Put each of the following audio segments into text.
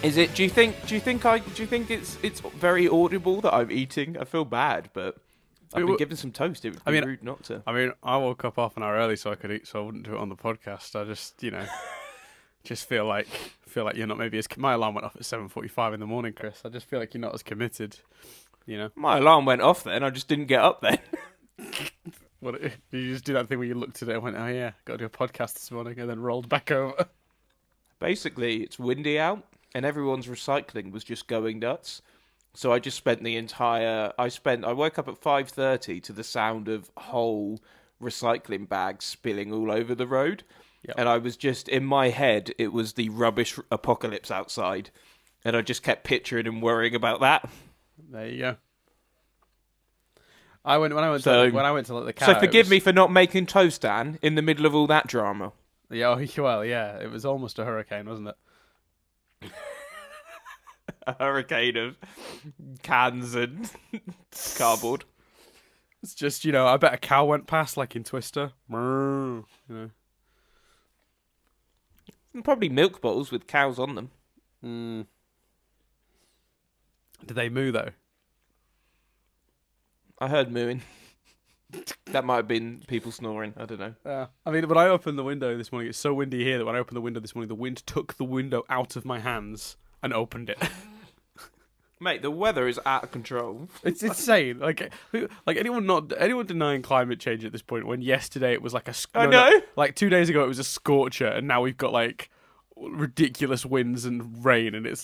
Is it? Do you think it's very audible that I'm eating? I feel bad, but I've been given some toast. It would be rude not to. I mean, I woke up half an hour early so I could eat, so I wouldn't do it on the podcast. I just, just feel like you're not maybe as. My alarm went off at 7:45 in the morning, Chris. I just feel like you're not as committed. My alarm went off then. I just didn't get up then. What, you just do that thing where you looked at it and went, "Oh yeah, got to do a podcast this morning," and then rolled back over. Basically, it's windy out, and everyone's recycling was just going nuts. So I just spent the entire. I woke up at 5:30 to the sound of whole recycling bags spilling all over the road, and I was just in my head. It was the rubbish apocalypse outside, and I just kept picturing and worrying about that. There you go. When I went to let the cat. So forgive me for not making toast, Dan, in the middle of all that drama. Yeah, well, yeah, it was almost a hurricane, wasn't it? A hurricane of cans and cardboard. It's just, I bet a cow went past like in Twister. And probably milk bottles with cows on them. Did they moo though? I heard mooing. That might have been people snoring. I don't know. I mean, when I opened the window this morning, it's so windy here that when I opened the window this morning, the wind took the window out of my hands and opened it. Mate, the weather is out of control. It's insane. Like anyone denying climate change at this point? When yesterday it was like I know. Like 2 days ago it was a scorcher, and now we've got like ridiculous winds and rain, and it's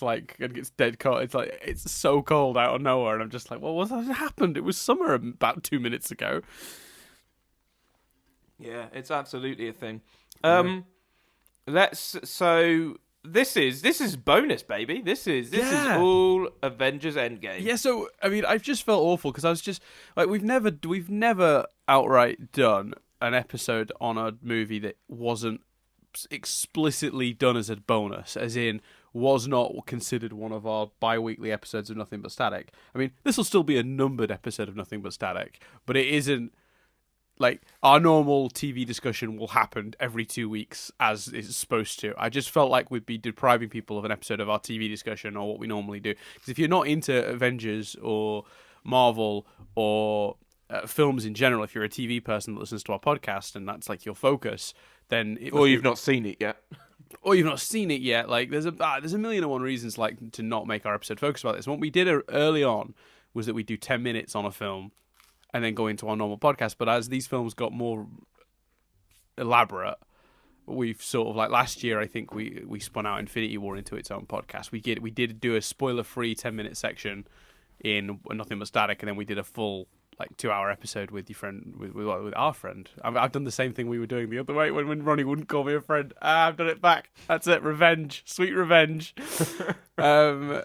dead cold. It's like it's so cold out of nowhere, and I'm just like, well, what happened? It was summer about 2 minutes ago. Yeah, it's absolutely a thing. This is bonus, baby. This is all Avengers Endgame. Yeah, so I mean, I've just felt awful because I was just like, we've never outright done an episode on a movie that wasn't explicitly done as a bonus, as in was not considered one of our bi-weekly episodes of Nothing But Static. I mean, this will still be a numbered episode of Nothing But Static, but it isn't. Like, our normal TV discussion will happen every 2 weeks, as it's supposed to. I just felt like we'd be depriving people of an episode of our TV discussion or what we normally do. Because if you're not into Avengers or Marvel or films in general, if you're a TV person that listens to our podcast and that's like your focus, then... you've not seen it yet. Or you've not seen it yet. Like, there's a million and one reasons like to not make our episode focus about this. And what we did early on was that we do 10 minutes on a film and then go into our normal podcast. But as these films got more elaborate, we've sort of, like last year, I think we spun out Infinity War into its own podcast. We did do a spoiler-free 10-minute section in Nothing But Static, and then we did a full 2-hour episode with your friend, with our friend. I've done the same thing we were doing the other way when Ronnie wouldn't call me a friend. I've done it back. That's it. Revenge. Sweet revenge. Ronnie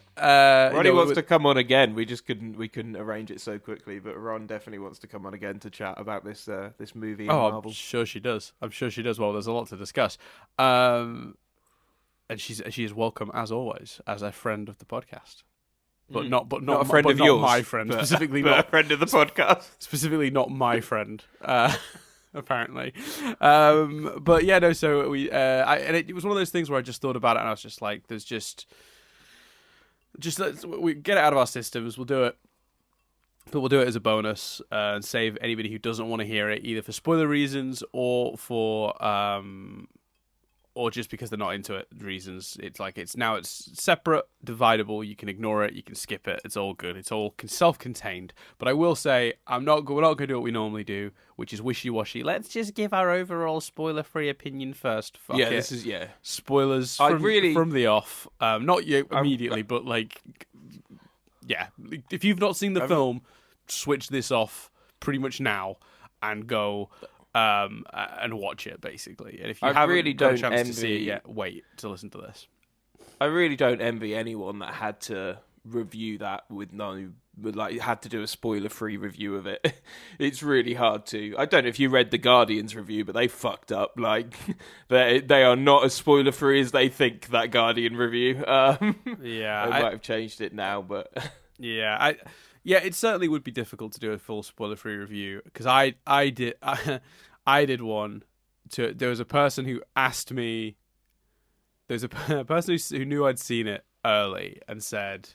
wants to come on again. We couldn't arrange it so quickly, but Ron definitely wants to come on again to chat about this movie in Marvel. I'm sure she does. Well, there's a lot to discuss. And she is welcome as always as a friend of the podcast. But not a friend of yours, my friend, but, specifically but not a friend of the podcast. Specifically, not my friend, apparently. But yeah, no. So it was one of those things where I just thought about it, and I was just like, "There's just we get it out of our systems. We'll do it, but we'll do it as a bonus and save anybody who doesn't want to hear it, either for spoiler reasons or for or just because they're not into it reasons. It's separate, dividable. You can ignore it, you can skip it. It's all good. It's all self-contained. But I will say, we're not going to do what we normally do, which is wishy-washy. Let's just give our overall spoiler-free opinion first. Fuck it. This is spoilers from the off. Not you immediately, but if you've not seen the film, switch this off pretty much now and go. And watch it, basically. And if you haven't got a chance to see it yet, wait to listen to this. I really don't envy anyone that had to review that had to do a spoiler-free review of it. It's really hard to. I don't know if you read the Guardian's review, but they fucked up. They are not as spoiler-free as they think, that Guardian review. Yeah. They might have changed it now, but... Yeah, Yeah, it certainly would be difficult to do a full spoiler-free review, because I did one. There was a person who asked me. There's a person who knew I'd seen it early and said,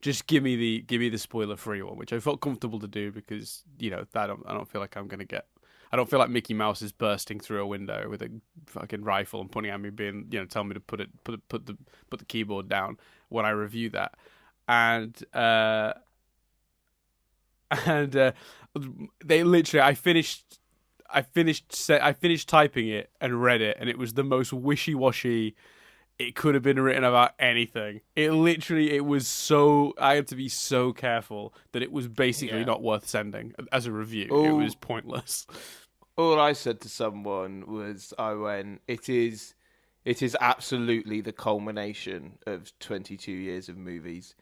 just give me the spoiler free one, which I felt comfortable to do because I don't feel like I'm gonna get. I don't feel like Mickey Mouse is bursting through a window with a fucking rifle and pointing at me, telling me to put the keyboard down when I review that, and they literally, I finished typing it and read it, and it was the most wishy-washy. It could have been written about anything. It was so... I had to be so careful that it was basically not worth sending as a review. It was pointless. All I said to someone was, I went, it is absolutely the culmination of 22 years of movies.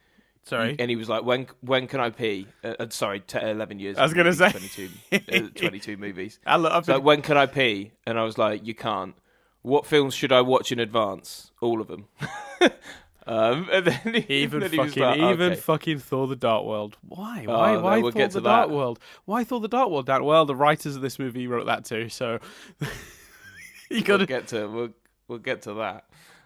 Sorry? And he was like, when can I pee? 11 years. I was going to say... 22 movies. So when can I pee? And I was like, you can't. What films should I watch in advance? All of them. And then fucking Thor: The Dark World. Why? Why we'll Thor: The Dark World? Why Thor: The Dark World? Dan? Well, the writers of this movie wrote that too, so you got to we'll get to that.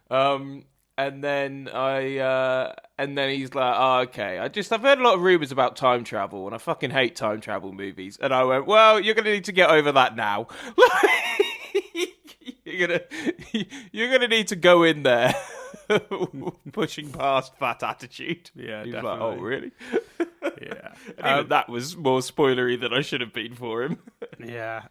And then he's like, oh, okay. I've heard a lot of rumors about time travel, and I fucking hate time travel movies. And I went, well, you're gonna need to get over that now. You're gonna need to go in there pushing past that attitude. Yeah, he's definitely. like, oh, really? Yeah. Even that was more spoilery than I should have been for him. Yeah.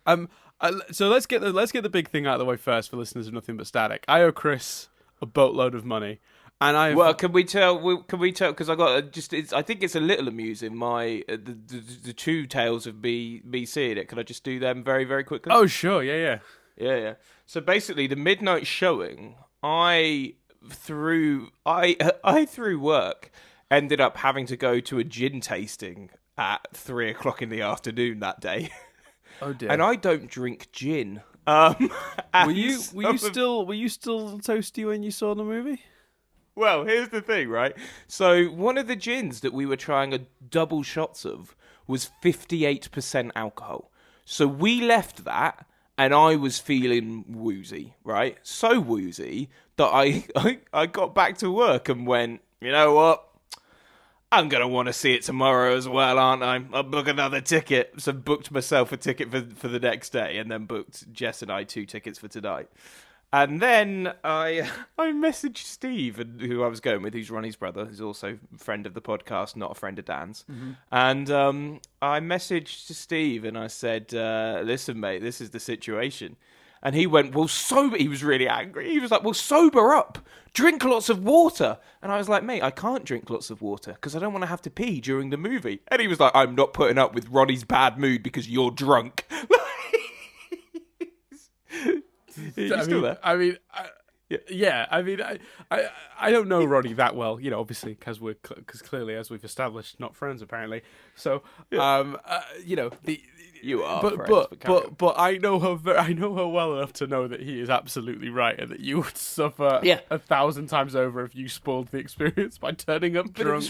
So let's get the big thing out of the way first for listeners of Nothing But Static. I owe Chris a boatload of money, and well, can we tell? Because I got I think it's a little amusing. The two tales of me seeing it. Can I just do them very, very quickly? Oh, sure. Yeah. So basically, the midnight showing, I through work ended up having to go to a gin tasting at 3:00 in the afternoon that day. Oh dear! And I don't drink gin. Were you still toasty when you saw the movie? Well, here's the thing, right? So one of the gins that we were trying a double shots of was 58% alcohol. So we left that. And I was feeling woozy, right? So woozy that I got back to work and went, you know what? I'm going to want to see it tomorrow as well, aren't I? I'll book another ticket. So booked myself a ticket for the next day and then booked Jess and I 2 tickets for tonight. And then I messaged Steve, who I was going with, who's Ronnie's brother, who's also a friend of the podcast, not a friend of Dan's. Mm-hmm. And I messaged Steve and I said, listen, mate, this is the situation. And he went, well, sober. He was really angry. He was like, well, sober up. Drink lots of water. And I was like, mate, I can't drink lots of water because I don't want to have to pee during the movie. And he was like, I'm not putting up with Ronnie's bad mood because you're drunk. Still there? I mean, yeah. I mean, I don't know Ronnie that well, obviously because clearly, as we've established, not friends apparently. So, you are, but I know her well enough to know that he is absolutely right and that you would suffer 1,000 times over if you spoiled the experience by turning up drunk.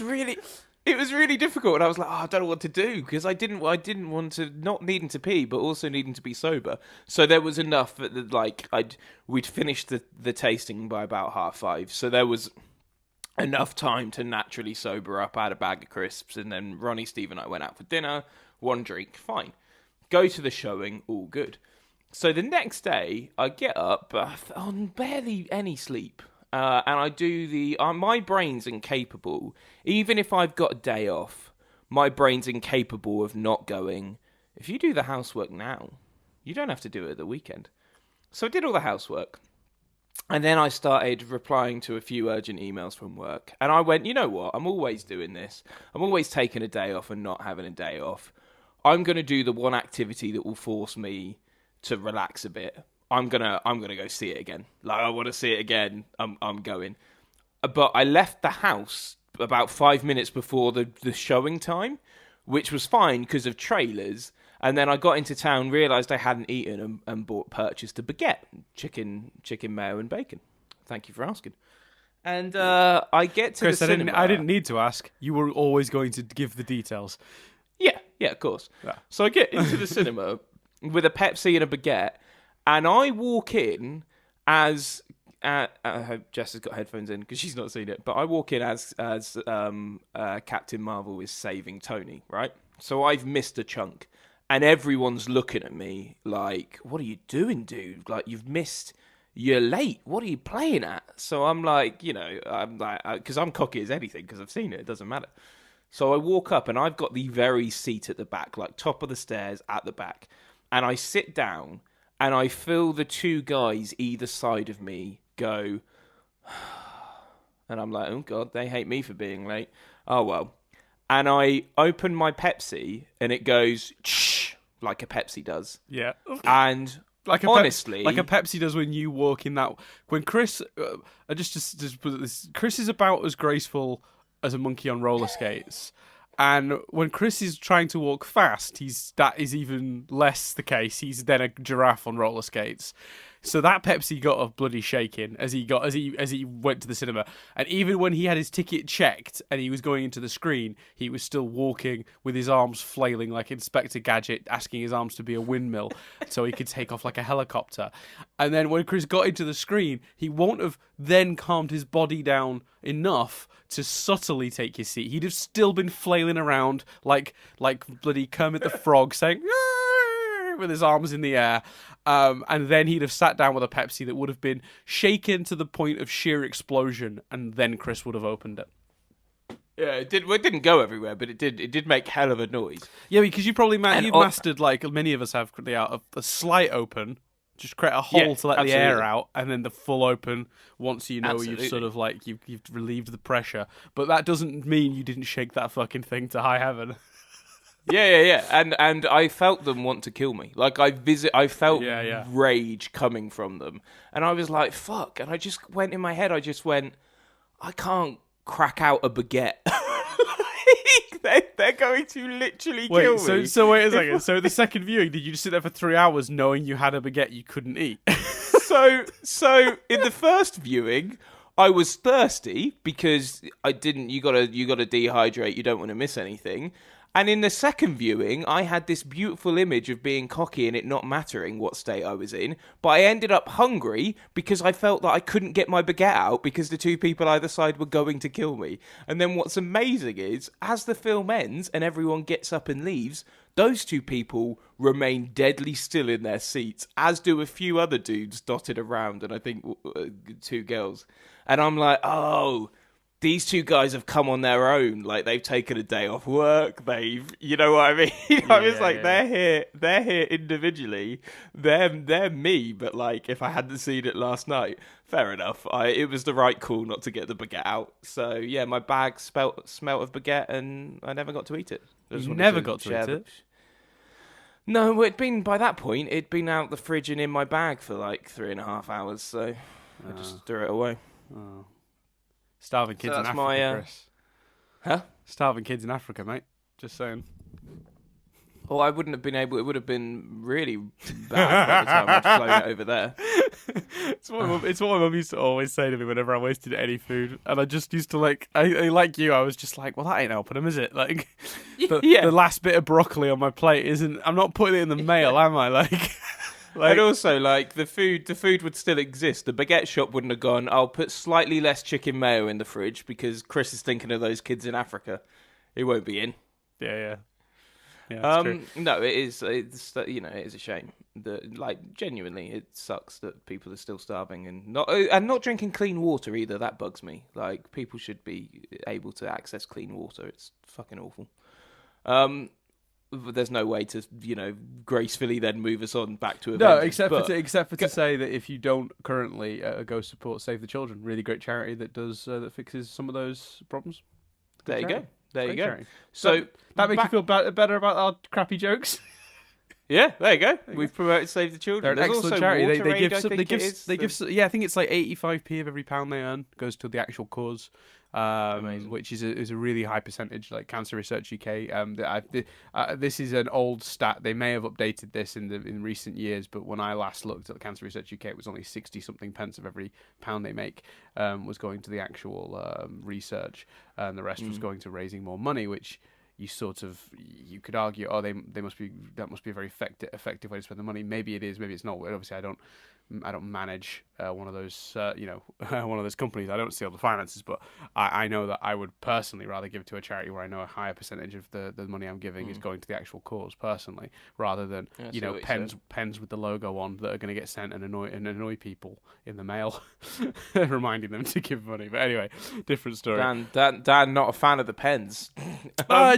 It was really difficult, and I was like, I don't know what to do because I didn't want to not needing to pee, but also needing to be sober. So there was enough that we'd finished the tasting by about 5:30, so there was enough time to naturally sober up. I had a bag of crisps, and then Ronnie, Steve, and I went out for dinner. 1 drink, fine. Go to the showing, all good. So the next day, I get up on barely any sleep. And I do my brain's incapable, even if I've got a day off, my brain's incapable of not going, if you do the housework now, you don't have to do it at the weekend. So I did all the housework. And then I started replying to a few urgent emails from work. And I went, you know what? I'm always doing this. I'm always taking a day off and not having a day off. I'm going to do the one activity that will force me to relax a bit. I'm gonna go see it again. I want to see it again. I'm going. But I left the house about 5 minutes before the showing time, which was fine because of trailers. And then I got into town, realised I hadn't eaten, and purchased a baguette, chicken mayo and bacon. Thank you for asking. And I get to Chris, the cinema. I didn't need to ask. You were always going to give the details. Yeah, of course. Yeah. So I get into the cinema with a Pepsi and a baguette. And I walk in as I hope Jess has got headphones in because she's not seen it. But I walk in as Captain Marvel is saving Tony, right? So I've missed a chunk, and everyone's looking at me like, "What are you doing, dude? Like you've missed. You're late. What are you playing at?" So I'm like, I'm like, because I'm cocky as anything because I've seen it. It doesn't matter. So I walk up and I've got the very seat at the back, like top of the stairs at the back, and I sit down. And I feel the two guys either side of me go, and I'm like, oh God, they hate me for being late. Oh well. And I open my Pepsi, and it goes, shh, like a Pepsi does. Yeah. And like honestly, like a Pepsi does when you walk in that. When Chris, I just put this. Chris is about as graceful as a monkey on roller skates. And when Chris is trying to walk fast, that is even less the case. He's then a giraffe on roller skates. So that Pepsi got a bloody shaking as he went to the cinema. And even when he had his ticket checked and he was going into the screen, he was still walking with his arms flailing like Inspector Gadget, asking his arms to be a windmill so he could take off like a helicopter. And then when Chris got into the screen, he won't have then calmed his body down enough to subtly take his seat. He'd have still been flailing around like bloody Kermit the Frog saying with his arms in the air, and then he'd have sat down with a Pepsi that would have been shaken to the point of sheer explosion, and then Chris would have opened it. Yeah, it did. Well, it didn't go everywhere, but it did make hell of a noise. Yeah, because you probably mastered, like many of us have, the art of a slight open, just create a hole to let the air out, and then the full open once you know you've sort of like you've relieved the pressure. But that doesn't mean you didn't shake that fucking thing to high heaven. Yeah. And I felt them want to kill me. Like I felt rage coming from them. And I was like, fuck. And I just went in my head, I can't crack out a baguette. They're going to literally kill me. So wait a second. So the second viewing, did you just sit there for 3 hours knowing you had a baguette you couldn't eat? So in the first viewing, I was thirsty because you gotta dehydrate, you don't want to miss anything. And in the second viewing, I had this beautiful image of being cocky and it not mattering what state I was in. But I ended up hungry because I felt that I couldn't get my baguette out because the two people either side were going to kill me. And then what's amazing is, as the film ends and everyone gets up and leaves, those two people remain deadly still in their seats, as do a few other dudes dotted around, and I think two girls. And I'm like, oh, these two guys have come on their own. Like, they've taken a day off work. You know what I mean? I was like, they're here individually. They're me. But like, if I hadn't seen it last night, fair enough. It was the right call not to get the baguette out. So yeah, my bag smelt of baguette, and I never got to eat it. You never got to eat it? No, by that point, it'd been out the fridge and in my bag for like 3.5 hours. So I just threw it away. Oh. Starving kids in Africa, Chris. Huh? Starving kids in Africa, mate. Just saying. Well, I wouldn't have been able. It would have been really bad by the time I'd flown it over there. It's what my mum used to always say to me whenever I wasted any food, and I just used to like I was just like, well, that ain't helping them, is it? Like, the last bit of broccoli on my plate isn't. I'm not putting it in the mail, am I? Like. And also, like, the food would still exist. The baguette shop wouldn't have gone, I'll put slightly less chicken mayo in the fridge because Chris is thinking of those kids in Africa. He won't be in. Yeah, that's true. No, it is a shame. Like, genuinely, it sucks that people are still starving and not drinking clean water either. That bugs me. Like, people should be able to access clean water. It's fucking awful. But there's no way to, gracefully then move us on back to Avengers. No, except for to say that if you don't currently go support Save the Children, really great charity that does that fixes some of those problems. There you go. Charity. So that makes you feel better about our crappy jokes. Yeah, there you go. We've promoted Save the Children. They're an There's excellent also charity. They give I think it's like 85p of every pound they earn goes to the actual cause. Which is a really high percentage, like Cancer Research UK. This is an old stat. They may have updated this in recent years, but when I last looked at Cancer Research UK, it was only 60-something pence of every pound they make was going to the actual research, and the rest was going to raising more money, which you could argue, that must be a very effective way to spend the money. Maybe it is, maybe it's not. Obviously, I don't manage one of those one of those companies. I don't see all the finances, but I know that I would personally rather give to a charity where I know a higher percentage of the money I'm giving is going to the actual cause personally, rather than pens with the logo on that are going to get sent and annoy people in the mail, reminding them to give money. But anyway, different story. Dan, not a fan of the pens.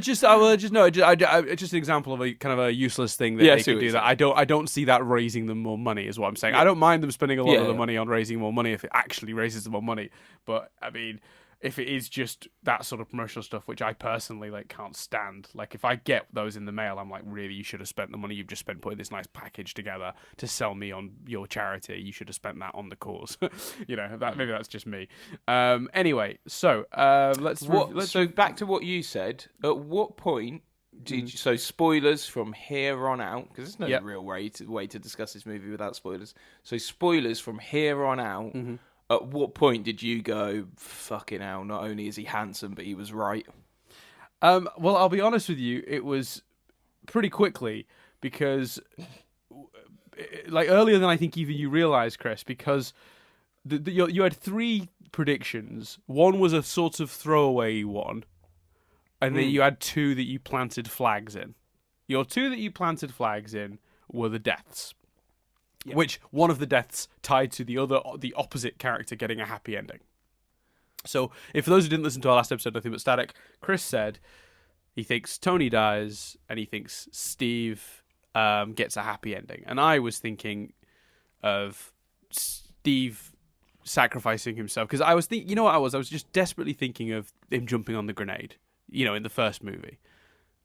Just an example of a kind of a useless thing that they could do. That I don't see that raising them more money, is what I'm saying. I don't mind them spending a lot of the money on raising more money if it actually raises them more money. But I mean, if it is just that sort of promotional stuff, which I personally can't stand. Like if I get those in the mail, I'm like, really, you should have spent the money you've just spent putting this nice package together to sell me on your charity. You should have spent that on the cause. Maybe that's just me. Anyway, so So back to what you said. At what point did you? So spoilers from here on out, because there's no real way to discuss this movie without spoilers. So spoilers from here on out. Mm-hmm. At what point did you go, fucking hell, not only is he handsome, but he was right? Well, I'll be honest with you, it was pretty quickly, because earlier than I think even you realised, Chris, because you had 3 predictions. One was a sort of throwaway one, and then you had 2 that you planted flags in. Your 2 that you planted flags in were the deaths. Yep. Which one of the deaths tied to the opposite character getting a happy ending. So, if for those who didn't listen to our last episode, Nothing But Static, Chris said he thinks Tony dies and he thinks Steve gets a happy ending. And I was thinking of Steve sacrificing himself, because I was thinking, I was just desperately thinking of him jumping on the grenade, in the first movie.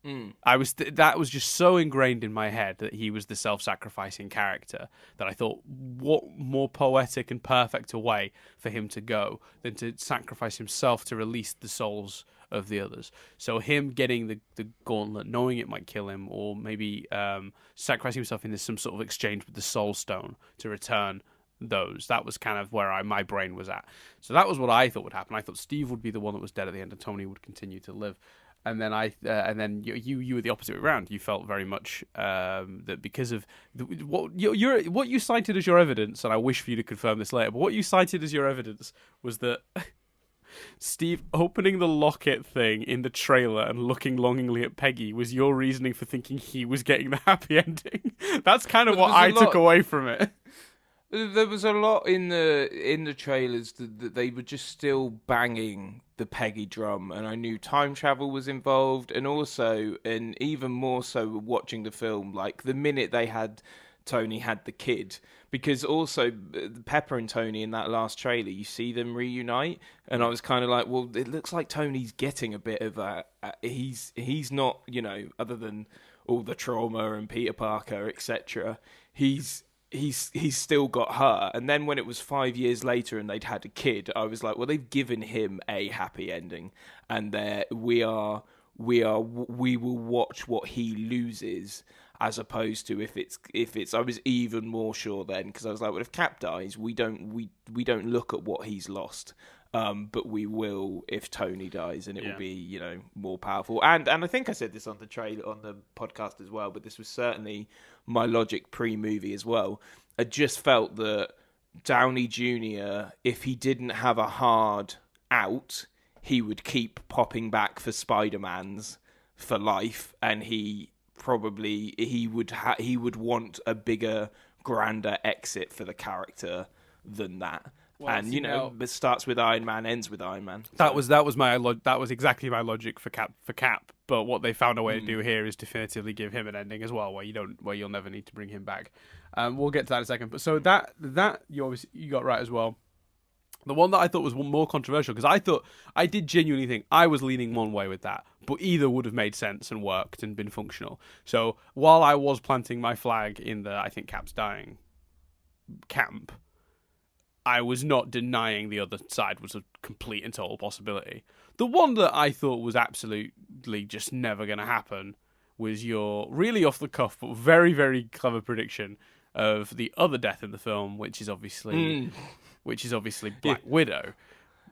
That was just so ingrained in my head that he was the self-sacrificing character that I thought, what more poetic and perfect a way for him to go than to sacrifice himself to release the souls of the others. So him getting the gauntlet, knowing it might kill him, or maybe sacrificing himself in some sort of exchange with the soul stone to return those. That was kind of where my brain was at. So that was what I thought would happen. I thought Steve would be the one that was dead at the end and Tony would continue to live. And then you were the opposite way around. You felt very much that because of what you cited as your evidence, and I wish for you to confirm this later, but what you cited as your evidence was that Steve opening the locket thing in the trailer and looking longingly at Peggy was your reasoning for thinking he was getting the happy ending. That's kind of what I took away from it. There was a lot in the trailers that they were just still banging the Peggy drum, and I knew time travel was involved, and even more so watching the film, like the minute Tony had the kid, because also Pepper and Tony in that last trailer, you see them reunite, and I was kind of like, well, it looks like Tony's getting a bit of a he's not, other than all the trauma and Peter Parker, etc. He's still got her. And then when it was 5 years later and they'd had a kid, I was like, well, they've given him a happy ending, and we will watch what he loses, as opposed to if it's I was even more sure then, because I was like, well, if Cap dies, we don't look at what he's lost. But we will if Tony dies, and it will be, more powerful. And I think I said this on the podcast as well, but this was certainly my logic pre-movie as well. I just felt that Downey Jr., if he didn't have a hard out, he would keep popping back for Spider-Mans for life, and he would want a bigger, grander exit for the character than that. Well, and it starts with Iron Man, ends with Iron Man. So. That was exactly my logic for Cap. But what they found a way to do here is definitively give him an ending as well, where you'll never need to bring him back. We'll get to that in a second. But so that you got right as well. The one that I thought was more controversial, because I did genuinely think I was leaning one way with that, but either would have made sense and worked and been functional. So while I was planting my flag in the I think Cap's dying camp, I was not denying the other side was a complete and total possibility. The one that I thought was absolutely just never going to happen was your really off the cuff but very, very clever prediction of the other death in the film, which is obviously Black Widow.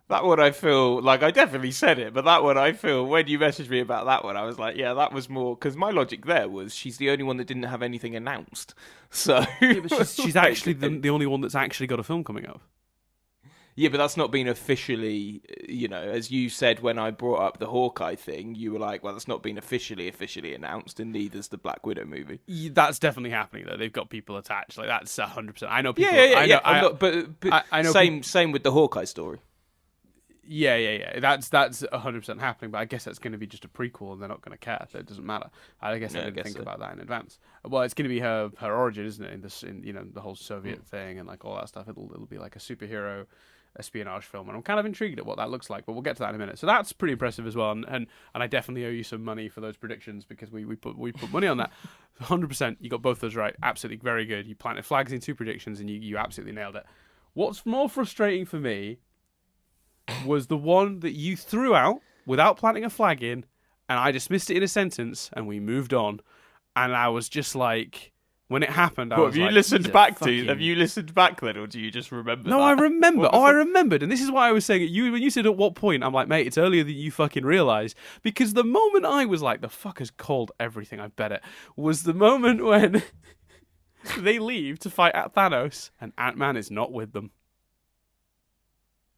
That one I feel like I definitely said it, but that one I feel when you messaged me about that one, I was like, yeah, that was more because my logic there was she's the only one that didn't have anything announced. So Yeah, but she's like, actually the only one that's actually got a film coming up. yeah, but that's not been officially, as you said when I brought up the Hawkeye thing, you were like, well, that's not been officially announced, and neither's the Black Widow movie. That's definitely happening though. They've got people attached. Like that's 100%. I know people. Yeah. I know. But I know. Same with the Hawkeye story. Yeah. That's 100% happening. But I guess that's going to be just a prequel, and they're not going to care. So it doesn't matter. I guess I didn't think about that in advance. Well, it's going to be her origin, isn't it? In the whole Soviet thing and like all that stuff. It'll be like a superhero espionage film, and I'm kind of intrigued at what that looks like, but we'll get to that in a minute. So that's pretty impressive as well, and I definitely owe you some money for those predictions because we put money on that. 100%, you got both those right. Absolutely, very good. You planted flags in two predictions, and you absolutely nailed it. What's more frustrating for me was the one that you threw out without planting a flag in, and I dismissed it in a sentence, and we moved on, and I was just like, when it happened, I was have you like, listened back to? Have you listened back then, or do you just remember? No, that? I remember. I remembered, and this is why I was saying it. When you said at what point, I'm like, mate, it's earlier than you fucking realise. Because the moment I was like, the fucker's called everything. I bet it was the moment when they leave to fight at Thanos, and Ant-Man is not with them.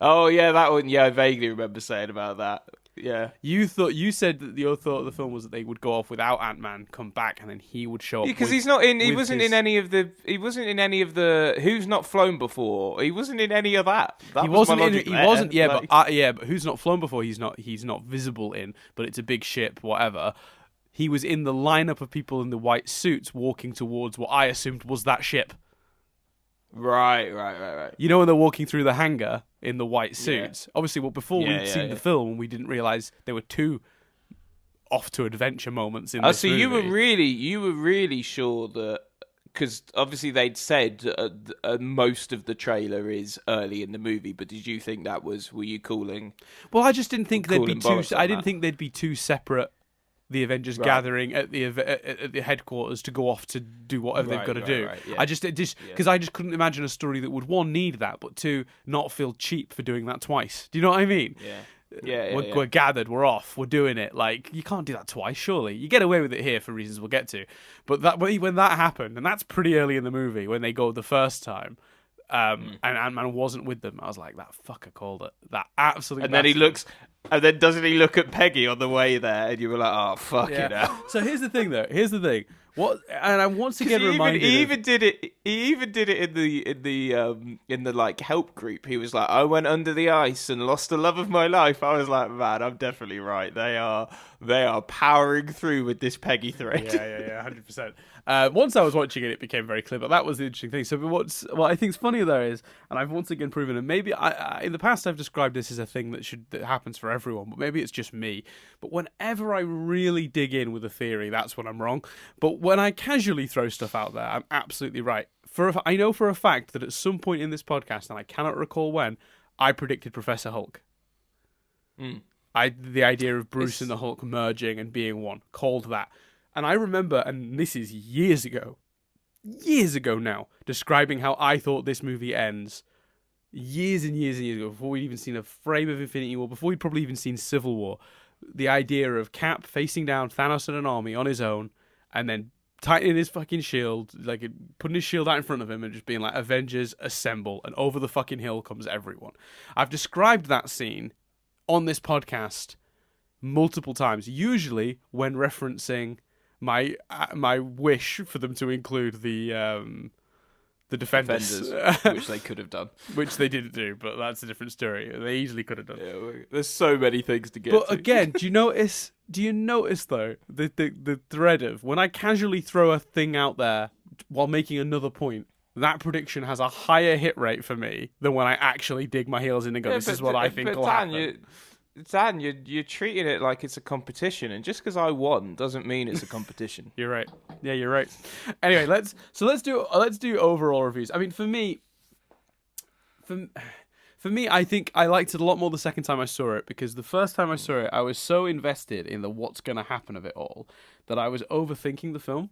Oh yeah, that one. Yeah, I vaguely remember saying about that. Yeah, you said that your thought of the film was that they would go off without Ant-Man, come back, and then he would show up. Because he's not in. He wasn't in any of the. He wasn't in any of the. Who's not flown before? He wasn't in any of that. He wasn't in. He wasn't. Yeah, but who's not flown before? He's not visible in. But it's a big ship. Whatever. He was in the lineup of people in the white suits walking towards what I assumed was that ship. Right. You know when they're walking through the hangar in the white suits? Yeah. Obviously, before we'd seen the film, we didn't realise there were two off to adventure moments in this movie. You were really sure that, because obviously they'd said most of the trailer is early in the movie, but did you think were you calling? Well, I just didn't think there'd be two. I didn't think there'd be two separate. The Avengers gathering at the headquarters to go off to do whatever they've got to do. Right, yeah. I just couldn't imagine a story that would, one, need that, but two, not feel cheap for doing that twice. Do you know what I mean? Yeah. We're gathered, we're off, we're doing it. Like, you can't do that twice, surely. You get away with it here for reasons we'll get to. But when that happened, and that's pretty early in the movie, when they go the first time, and Ant-Man wasn't with them, I was like, that fucker called it. That absolutely. And then he looks. And then doesn't he look at Peggy on the way there, and you were like, "Oh, fuck it out." So here's the thing, though. What? And I once again reminded. He even did it. He even did it in the like help group. He was like, "I went under the ice and lost the love of my life." I was like, "Man, I'm definitely right. They are powering through with this Peggy thread." Yeah, 100%. Once I was watching it, it became very clear. But that was the interesting thing. So what I think is funny there is, and I've once again proven, and maybe in the past I've described this as a thing that happens for everyone, but maybe it's just me. But whenever I really dig in with a theory, that's when I'm wrong. But when I casually throw stuff out there, I'm absolutely right. I know for a fact that at some point in this podcast, and I cannot recall when, I predicted Professor Hulk. The idea of Bruce and the Hulk merging and being one, called that. And I remember, and this is years ago now, describing how I thought this movie ends years and years and years ago, before we'd even seen a frame of Infinity War, before we'd probably even seen Civil War. The idea of Cap facing down Thanos and an army on his own, and then tightening his fucking shield, like putting his shield out in front of him and just being like, Avengers, assemble, and over the fucking hill comes everyone. I've described that scene on this podcast multiple times, usually when referencing my wish for them to include the Defenders. Which they could have done. Which they didn't do, but that's a different story. They easily could have done. Yeah, there's so many things to get to. But to. Again, do you notice though the thread of when I casually throw a thing out there while making another point, that prediction has a higher hit rate for me than when I actually dig my heels in and go, this is what I think will happen. Dan, you're treating it like it's a competition, and just because I won doesn't mean it's a competition. You're right. Yeah, you're right. Anyway, let's do overall reviews. I mean, for me, I think I liked it a lot more the second time I saw it, because the first time I saw it, I was so invested in the what's going to happen of it all that I was overthinking the film.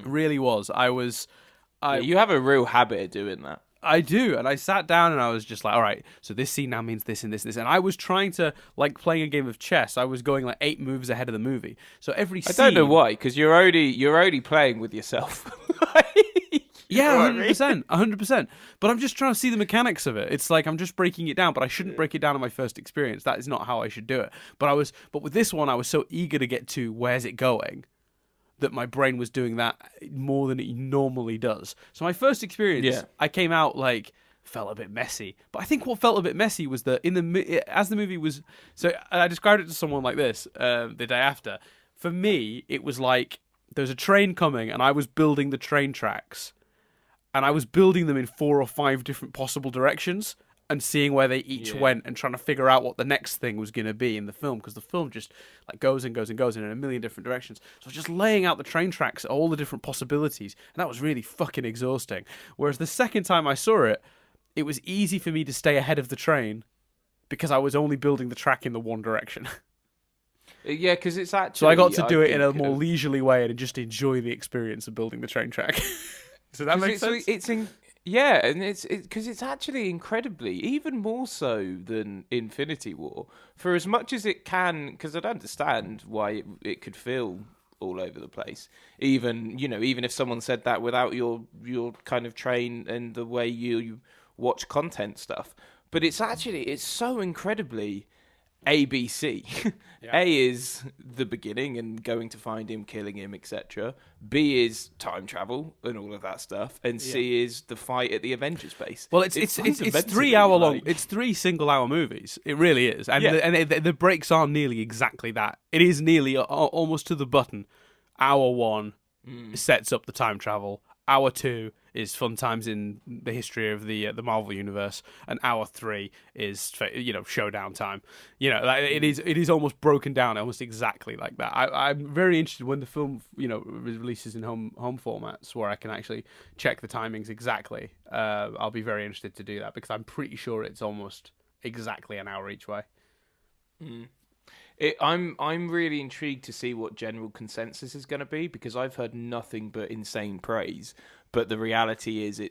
Really was. You have a real habit of doing that. I do, and I sat down and I was just like, all right, so this scene now means this and this and this, and I was trying to, like playing a game of chess. I was going like 8 moves ahead of the movie, so every I scene. don't know why, because you're already playing with yourself. Yeah, 100%, 100%. But I'm just trying to see the mechanics of it. It's like I'm just breaking it down, but I shouldn't break it down in my first experience. That is not how I should do it. But with this one, I was so eager to get to where's it going that my brain was doing that more than it normally does. So my first experience, I came out like felt a bit messy. But I think what felt a bit messy was that as the movie was, so I described it to someone like this the day after. For me, it was like there's a train coming, and I was building the train tracks. And I was building them in 4 or 5 different possible directions and seeing where they each went and trying to figure out what the next thing was going to be in the film, because the film just like goes and goes and goes in a million different directions. So I was just laying out the train tracks, all the different possibilities, and that was really fucking exhausting. Whereas the second time I saw it, it was easy for me to stay ahead of the train because I was only building the track in the one direction. Yeah, because it's actually... So I got to do it in a more leisurely way and just enjoy the experience of building the train track. So that makes sense. Yeah, and it's because it's actually incredibly, even more so than Infinity War. For as much as it can, because I'd understand why it could feel all over the place. Even if someone said that without your kind of train and the way you watch content stuff, but it's so incredibly ABC. Yeah. A is the beginning and going to find him, killing him, etc. B is time travel and all of that stuff, and C is the fight at the Avengers base. Well, it's 3 hour long. It's 3 single-hour movies. It really is, and the breaks are nearly exactly that. It is nearly almost to the button. Hour 1 sets up the time travel. Hour 2 is fun times in the history of the Marvel universe, and hour 3 is showdown time. It is almost broken down almost exactly like that. I'm very interested when the film releases in home formats where I can actually check the timings exactly. I'll be very interested to do that because I'm pretty sure it's almost exactly an hour each way. I'm really intrigued to see what general consensus is going to be, because I've heard nothing but insane praise. But the reality is the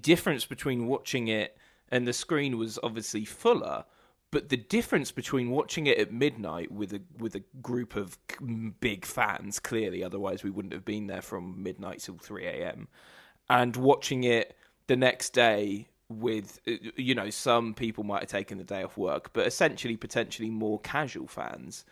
difference between watching it, and the screen was obviously fuller, but the difference between watching it at midnight with a group of big fans, clearly, otherwise we wouldn't have been there from midnight till 3 a.m., and watching it the next day with, some people might have taken the day off work, but essentially potentially more casual fans.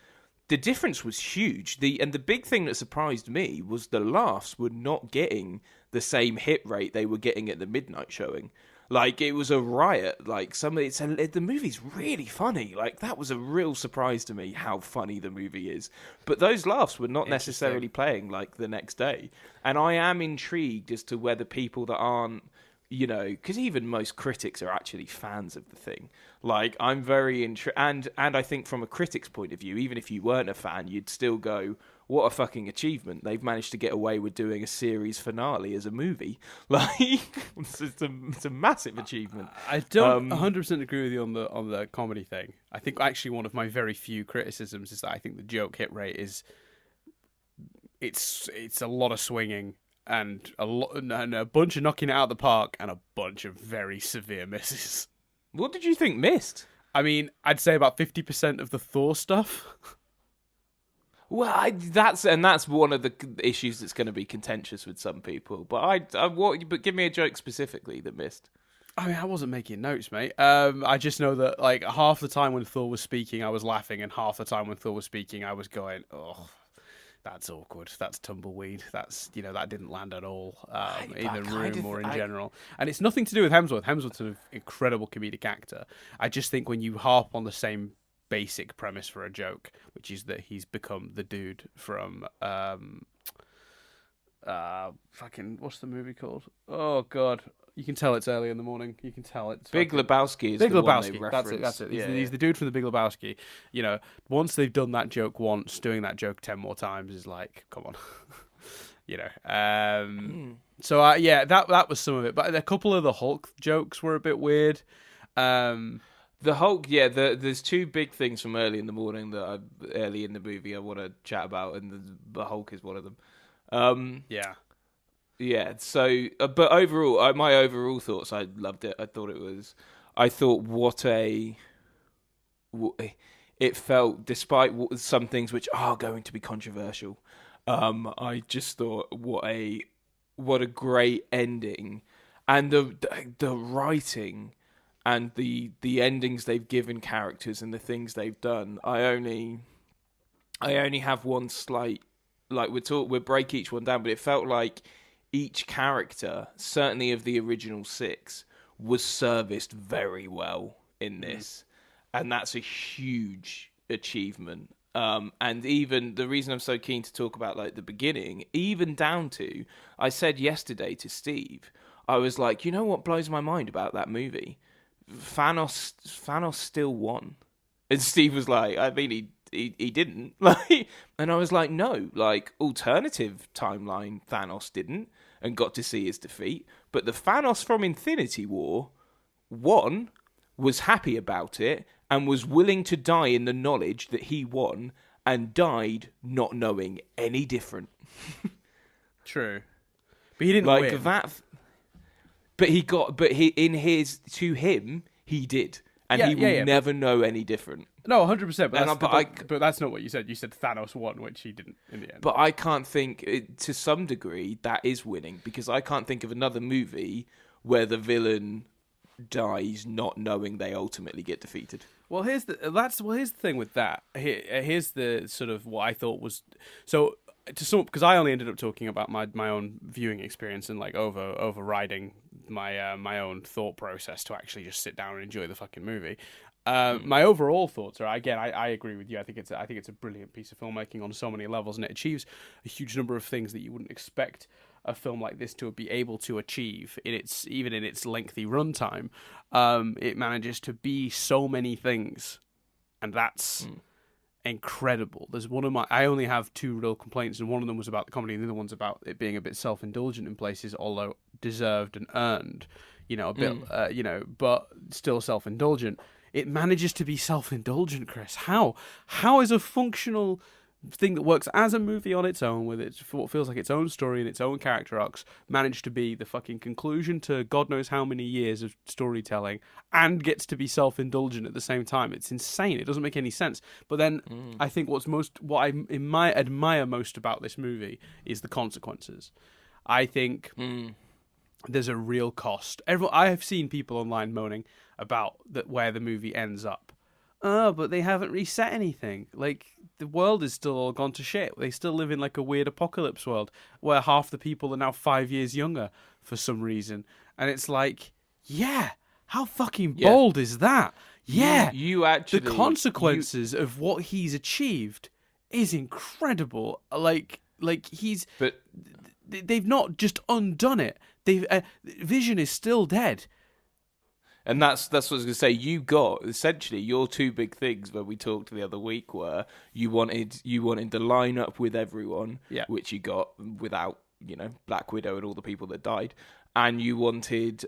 The difference was huge. The big thing that surprised me was the laughs were not getting the same hit rate they were getting at the midnight showing. Like, it was a riot. Like, the movie's really funny. Like, that was a real surprise to me, how funny the movie is. But those laughs were not necessarily playing, like, the next day. And I am intrigued as to whether people that aren't, because even most critics are actually fans of the thing. Like, I'm very and I think from a critic's point of view, even if you weren't a fan, you'd still go, what a fucking achievement. They've managed to get away with doing a series finale as a movie. Like, it's a massive achievement. I don't 100% agree with you on the comedy thing. I think actually one of my very few criticisms is that I think the joke hit rate is it's a lot of swinging and a bunch of knocking it out of the park and a bunch of very severe misses. What did you think missed? I mean, I'd say about 50% of the Thor stuff. Well, that's one of the issues that's going to be contentious with some people. But but give me a joke specifically that missed. I mean, I wasn't making notes, mate. I just know that like half the time when Thor was speaking, I was laughing, and half the time when Thor was speaking, I was going, "Oh, that's awkward. That's tumbleweed. That's that didn't land at all in the room or in general." And it's nothing to do with Hemsworth. Hemsworth's an incredible comedic actor. I just think when you harp on the same basic premise for a joke, which is that he's become the dude from fucking what's the movie called? Oh god, you can tell it's early in the morning. You can tell it's Big Lebowski. Is Big the Lebowski. One they That's it. Yeah. He's the dude from the Big Lebowski. Once they've done that joke once, doing that joke 10 more times is like, come on. So that was some of it. But a couple of the Hulk jokes were a bit weird. The Hulk, there's 2 big things from early in the morning early in the movie I want to chat about, and the Hulk is one of them. Yeah. So, but overall, my overall thoughts, I loved it. I thought it felt, despite some things which are going to be controversial. I just thought what a great ending, and the writing, and the endings they've given characters and the things they've done. I only have one slight, like we'll break each one down, but it felt like each character, certainly of the original six, was serviced very well in this, and that's a huge achievement. And even the reason I'm so keen to talk about like the beginning, even down to, I said yesterday to Steve, I was like, you know what blows my mind about that movie? Thanos still won. And Steve was like, I mean, he didn't. Like, and I was like, no, like, alternative timeline, Thanos didn't and got to see his defeat. But the Thanos from Infinity War won, was happy about it, and was willing to die in the knowledge that he won, and died not knowing any different. True. But he didn't Like win. that. But to him, he did. And he will never know any different. No, 100%. But But that's not what you said. You said Thanos won, which he didn't in the end. But I can't think, to some degree, that is winning, because I can't think of another movie where the villain dies not knowing they ultimately get defeated. Well, here's the thing with that. Here's the sort of what I thought was so. To sum up, because I only ended up talking about my own viewing experience and like overriding my own thought process to actually just sit down and enjoy the fucking movie. My overall thoughts are, again, I agree with you. I think it's a brilliant piece of filmmaking on so many levels, and it achieves a huge number of things that you wouldn't expect a film like this to be able to achieve even in its lengthy runtime. It manages to be so many things, and that's incredible. I only have two real complaints, and one of them was about the comedy, and the other one's about it being a bit self-indulgent in places, although deserved and earned, a bit, but still self-indulgent. It manages to be self-indulgent, Chris. How is a functional thing that works as a movie on its own, with what feels like its own story and its own character arcs, managed to be the fucking conclusion to God knows how many years of storytelling, and gets to be self-indulgent at the same time? It's insane. It doesn't make any sense. But then I think what I admire most about this movie is the consequences. I think there's a real cost. I have seen people online moaning about where the movie ends up. Oh, but they haven't reset anything. Like, the world is still all gone to shit. They still live in like a weird apocalypse world where half the people are now 5 years younger for some reason. And it's like, yeah, how fucking bold is that? Yeah, you actually, the consequences of what he's achieved is incredible. Like they've not just undone it. Vision is still dead. And that's what I was going to say. You got, essentially, your two big things when we talked the other week were you wanted to line up with everyone, which you got without, Black Widow and all the people that died, and you wanted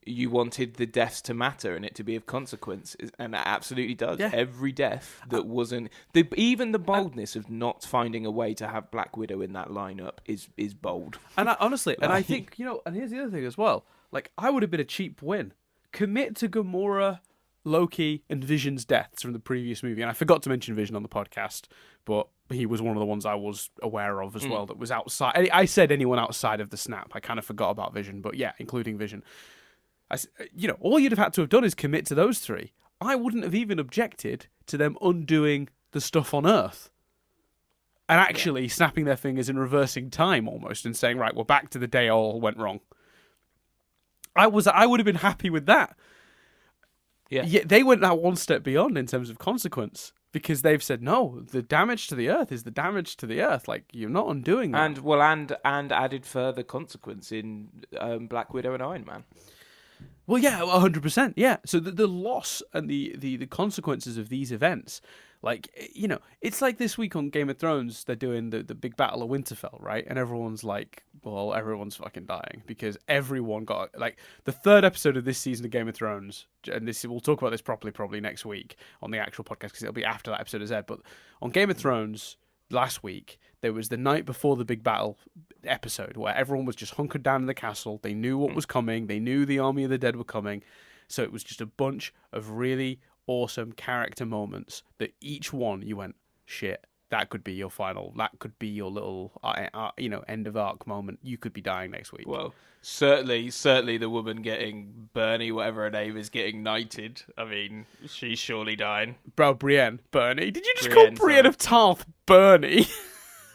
the deaths to matter and it to be of consequence, and it absolutely does. Yeah. Every death that wasn't, even the boldness of not finding a way to have Black Widow in that lineup is bold. And honestly, and I think, and here's the other thing as well. Like, I would have been a cheap win. Commit to Gamora, Loki, and Vision's deaths from the previous movie. And I forgot to mention Vision on the podcast, but he was one of the ones I was aware of as well that was outside. I said anyone outside of the snap. I kind of forgot about Vision, but yeah, including Vision. All you'd have had to have done is commit to those three. I wouldn't have even objected to them undoing the stuff on Earth and actually snapping their fingers and reversing time almost and saying, right, we're back to the day all went wrong. I would have been happy with that. Yeah. Yet they went that one step beyond in terms of consequence, because they've said, no, the damage to the Earth is the damage to the Earth. Like, you're not undoing that. And added further consequence in Black Widow and Iron Man. Well, yeah, 100%, yeah. So the loss and the consequences of these events, like, it's like this week on Game of Thrones, they're doing the big battle of Winterfell, right? And everyone's like, well, everyone's fucking dying because everyone got, like, the third episode of this season of Game of Thrones, and we'll talk about this properly probably next week on the actual podcast because it'll be after that episode is aired, but on Game of Thrones, last week, there was the night before the big battle episode where everyone was just hunkered down in the castle. They knew what was coming. They knew the army of the dead were coming. So it was just a bunch of really awesome character moments that each one you went, shit, that could be your final. That could be your little, end of arc moment. You could be dying next week. Well, certainly the woman getting Bernie, whatever her name is, getting knighted. I mean, she's surely dying. Bro, Brienne, Bernie. Did you just Brienne, call Brienne of Tarth Bernie?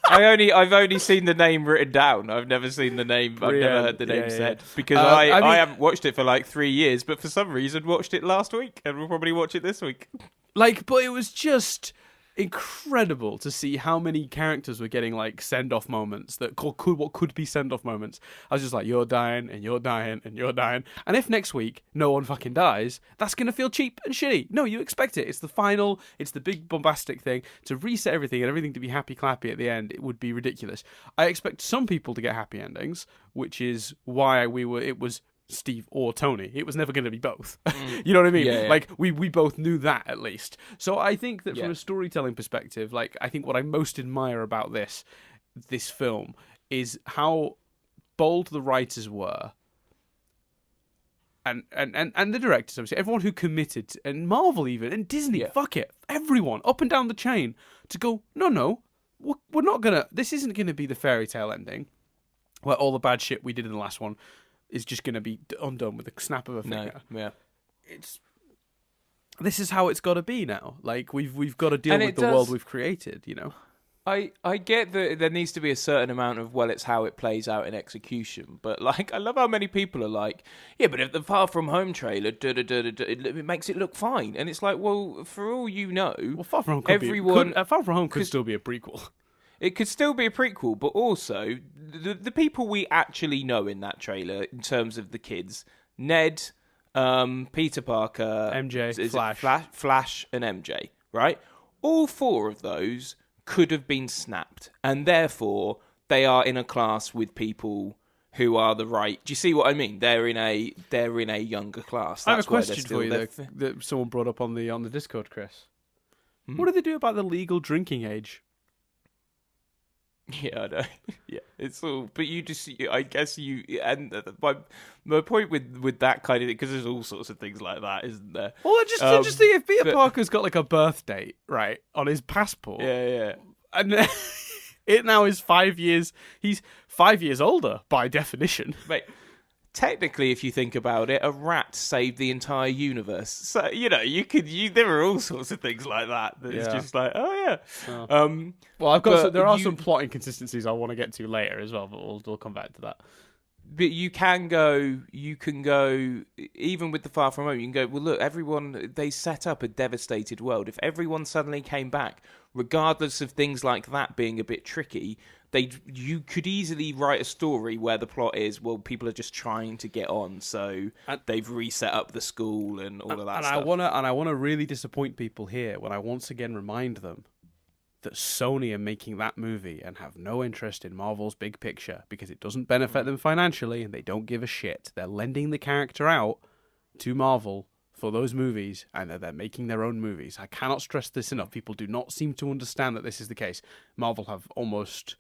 I've only seen the name written down. I've never seen the name. I've never heard the name said because I haven't watched it for like 3 years. But for some reason, watched it last week, and we'll probably watch it this week. But it was just incredible to see how many characters were getting like send-off moments that could be send-off moments. I was just like, you're dying and you're dying and you're dying, and if next week no one fucking dies, that's gonna feel cheap and shitty. No, you expect it. It's the final, it's the big bombastic thing to reset everything and everything to be happy clappy at the end. It would be ridiculous. I expect some people to get happy endings, which is why it was Steve or Tony. It was never going to be both. You know what I mean? Yeah. Like, we both knew that, at least. So I think that from a storytelling perspective, like, I think what I most admire about this film is how bold the writers were, and the directors, obviously, everyone who committed, and Marvel even, and Disney, fuck it, everyone, up and down the chain, to go, no, we're not gonna, this isn't gonna be the fairy tale ending, where all the bad shit we did in the last one is just going to be undone with a snap of a finger. No, yeah. This is how it's got to be now. Like, we've got to deal with the world we've created, you know? I get that there needs to be a certain amount of, well, it's how it plays out in execution. But, like, I love how many people are like, yeah, but if the Far From Home trailer, it makes it look fine. And it's like, well, for all you know, Far From Home could still be a prequel. It could still be a prequel, but also the people we actually know in that trailer, in terms of the kids, Ned, Peter Parker, MJ, Flash, and MJ, right? All four of those could have been snapped, and therefore they are in a class with people who are the right. Do you see what I mean? They're in a younger class. That's I have a question for you that someone brought up on the Discord, Chris. What do they do about the legal drinking age? Yeah, I know. Yeah, it's all. But you just, I guess you, and my point with that kind of thing, because there's all sorts of things like that, isn't there? Well, just think if Peter Parker's got like a birth date, right, on his passport. Yeah. And it now is 5 years. He's 5 years older by definition. Mate, technically, if you think about it, a rat saved the entire universe. So, there are all sorts of things like that. It's just like, oh yeah. Oh. Well, there are some plot inconsistencies I want to get to later as well, but we'll come back to that. But you can go, even with the Far From Home, you can go, well, look, they set up a devastated world. If everyone suddenly came back, regardless of things like that being a bit tricky, you could easily write a story where the plot is, well, people are just trying to get on, so they've reset up the school and all of that stuff. I want to really disappoint people here when I once again remind them that Sony are making that movie and have no interest in Marvel's big picture because it doesn't benefit them financially and they don't give a shit. They're lending the character out to Marvel for those movies, and they're making their own movies. I cannot stress this enough. People do not seem to understand that this is the case. Marvel have almost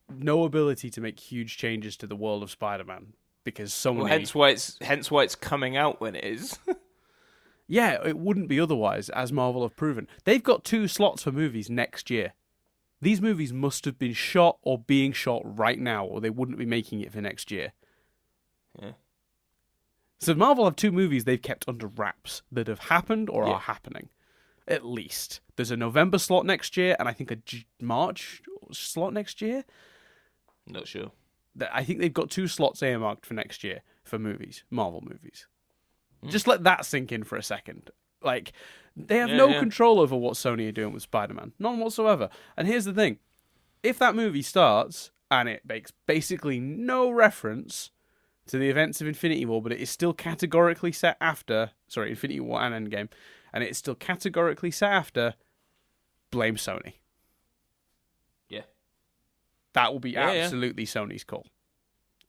no ability to make huge changes to the world of Spider-Man because Sony. Well, hence why it's coming out when it is. Yeah, it wouldn't be otherwise, as Marvel have proven. They've got 2 slots for movies next year. These movies must have been shot or being shot right now, or they wouldn't be making it for next year. Yeah. So Marvel have 2 movies they've kept under wraps that have happened or are happening. At least. There's a November slot next year, and I think a March slot next year. Not sure. I think they've got 2 slots earmarked for next year for movies, Marvel movies. Just let that sink in for a second. Like, they have no control over what Sony are doing with Spider-Man. None whatsoever. And here's the thing. If that movie starts, and it makes basically no reference to the events of Infinity War, but it is still categorically set after... Sorry, Infinity War and Endgame. And it's still categorically set after... Blame Sony. Yeah. That will be absolutely Sony's call.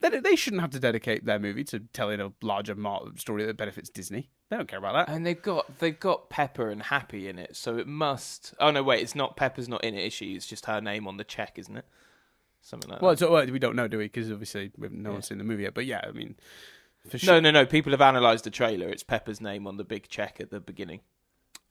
They shouldn't have to dedicate their movie to telling a larger story that benefits Disney. They don't care about that. And they've got Pepper and Happy in it, so it must. Oh no, wait, it's not. Pepper's not in it, is she? It's just her name on the check, isn't it? Something like that. Well, we don't know, do we? Because obviously no one's seen the movie yet. But yeah, I mean, for sure. No. People have analysed the trailer. It's Pepper's name on the big check at the beginning.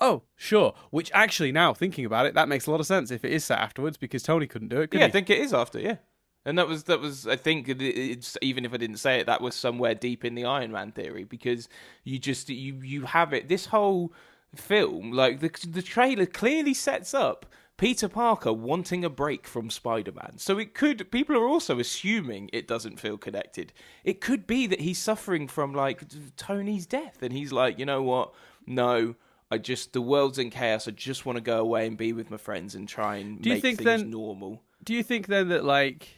Oh, sure. Which actually, now thinking about it, that makes a lot of sense if it is set afterwards, because Tony couldn't do it. Could Yeah, he? I think it is after. Yeah. And that was. I think it's even if I didn't say it, that was somewhere deep in the Iron Man theory, because you have it. This whole film, like the trailer clearly sets up Peter Parker wanting a break from Spider-Man. So it could. People are also assuming it doesn't feel connected. It could be that he's suffering from like Tony's death, and he's like, you know what? No. The world's in chaos. I just want to go away and be with my friends and try and make things normal. Do you think then that like?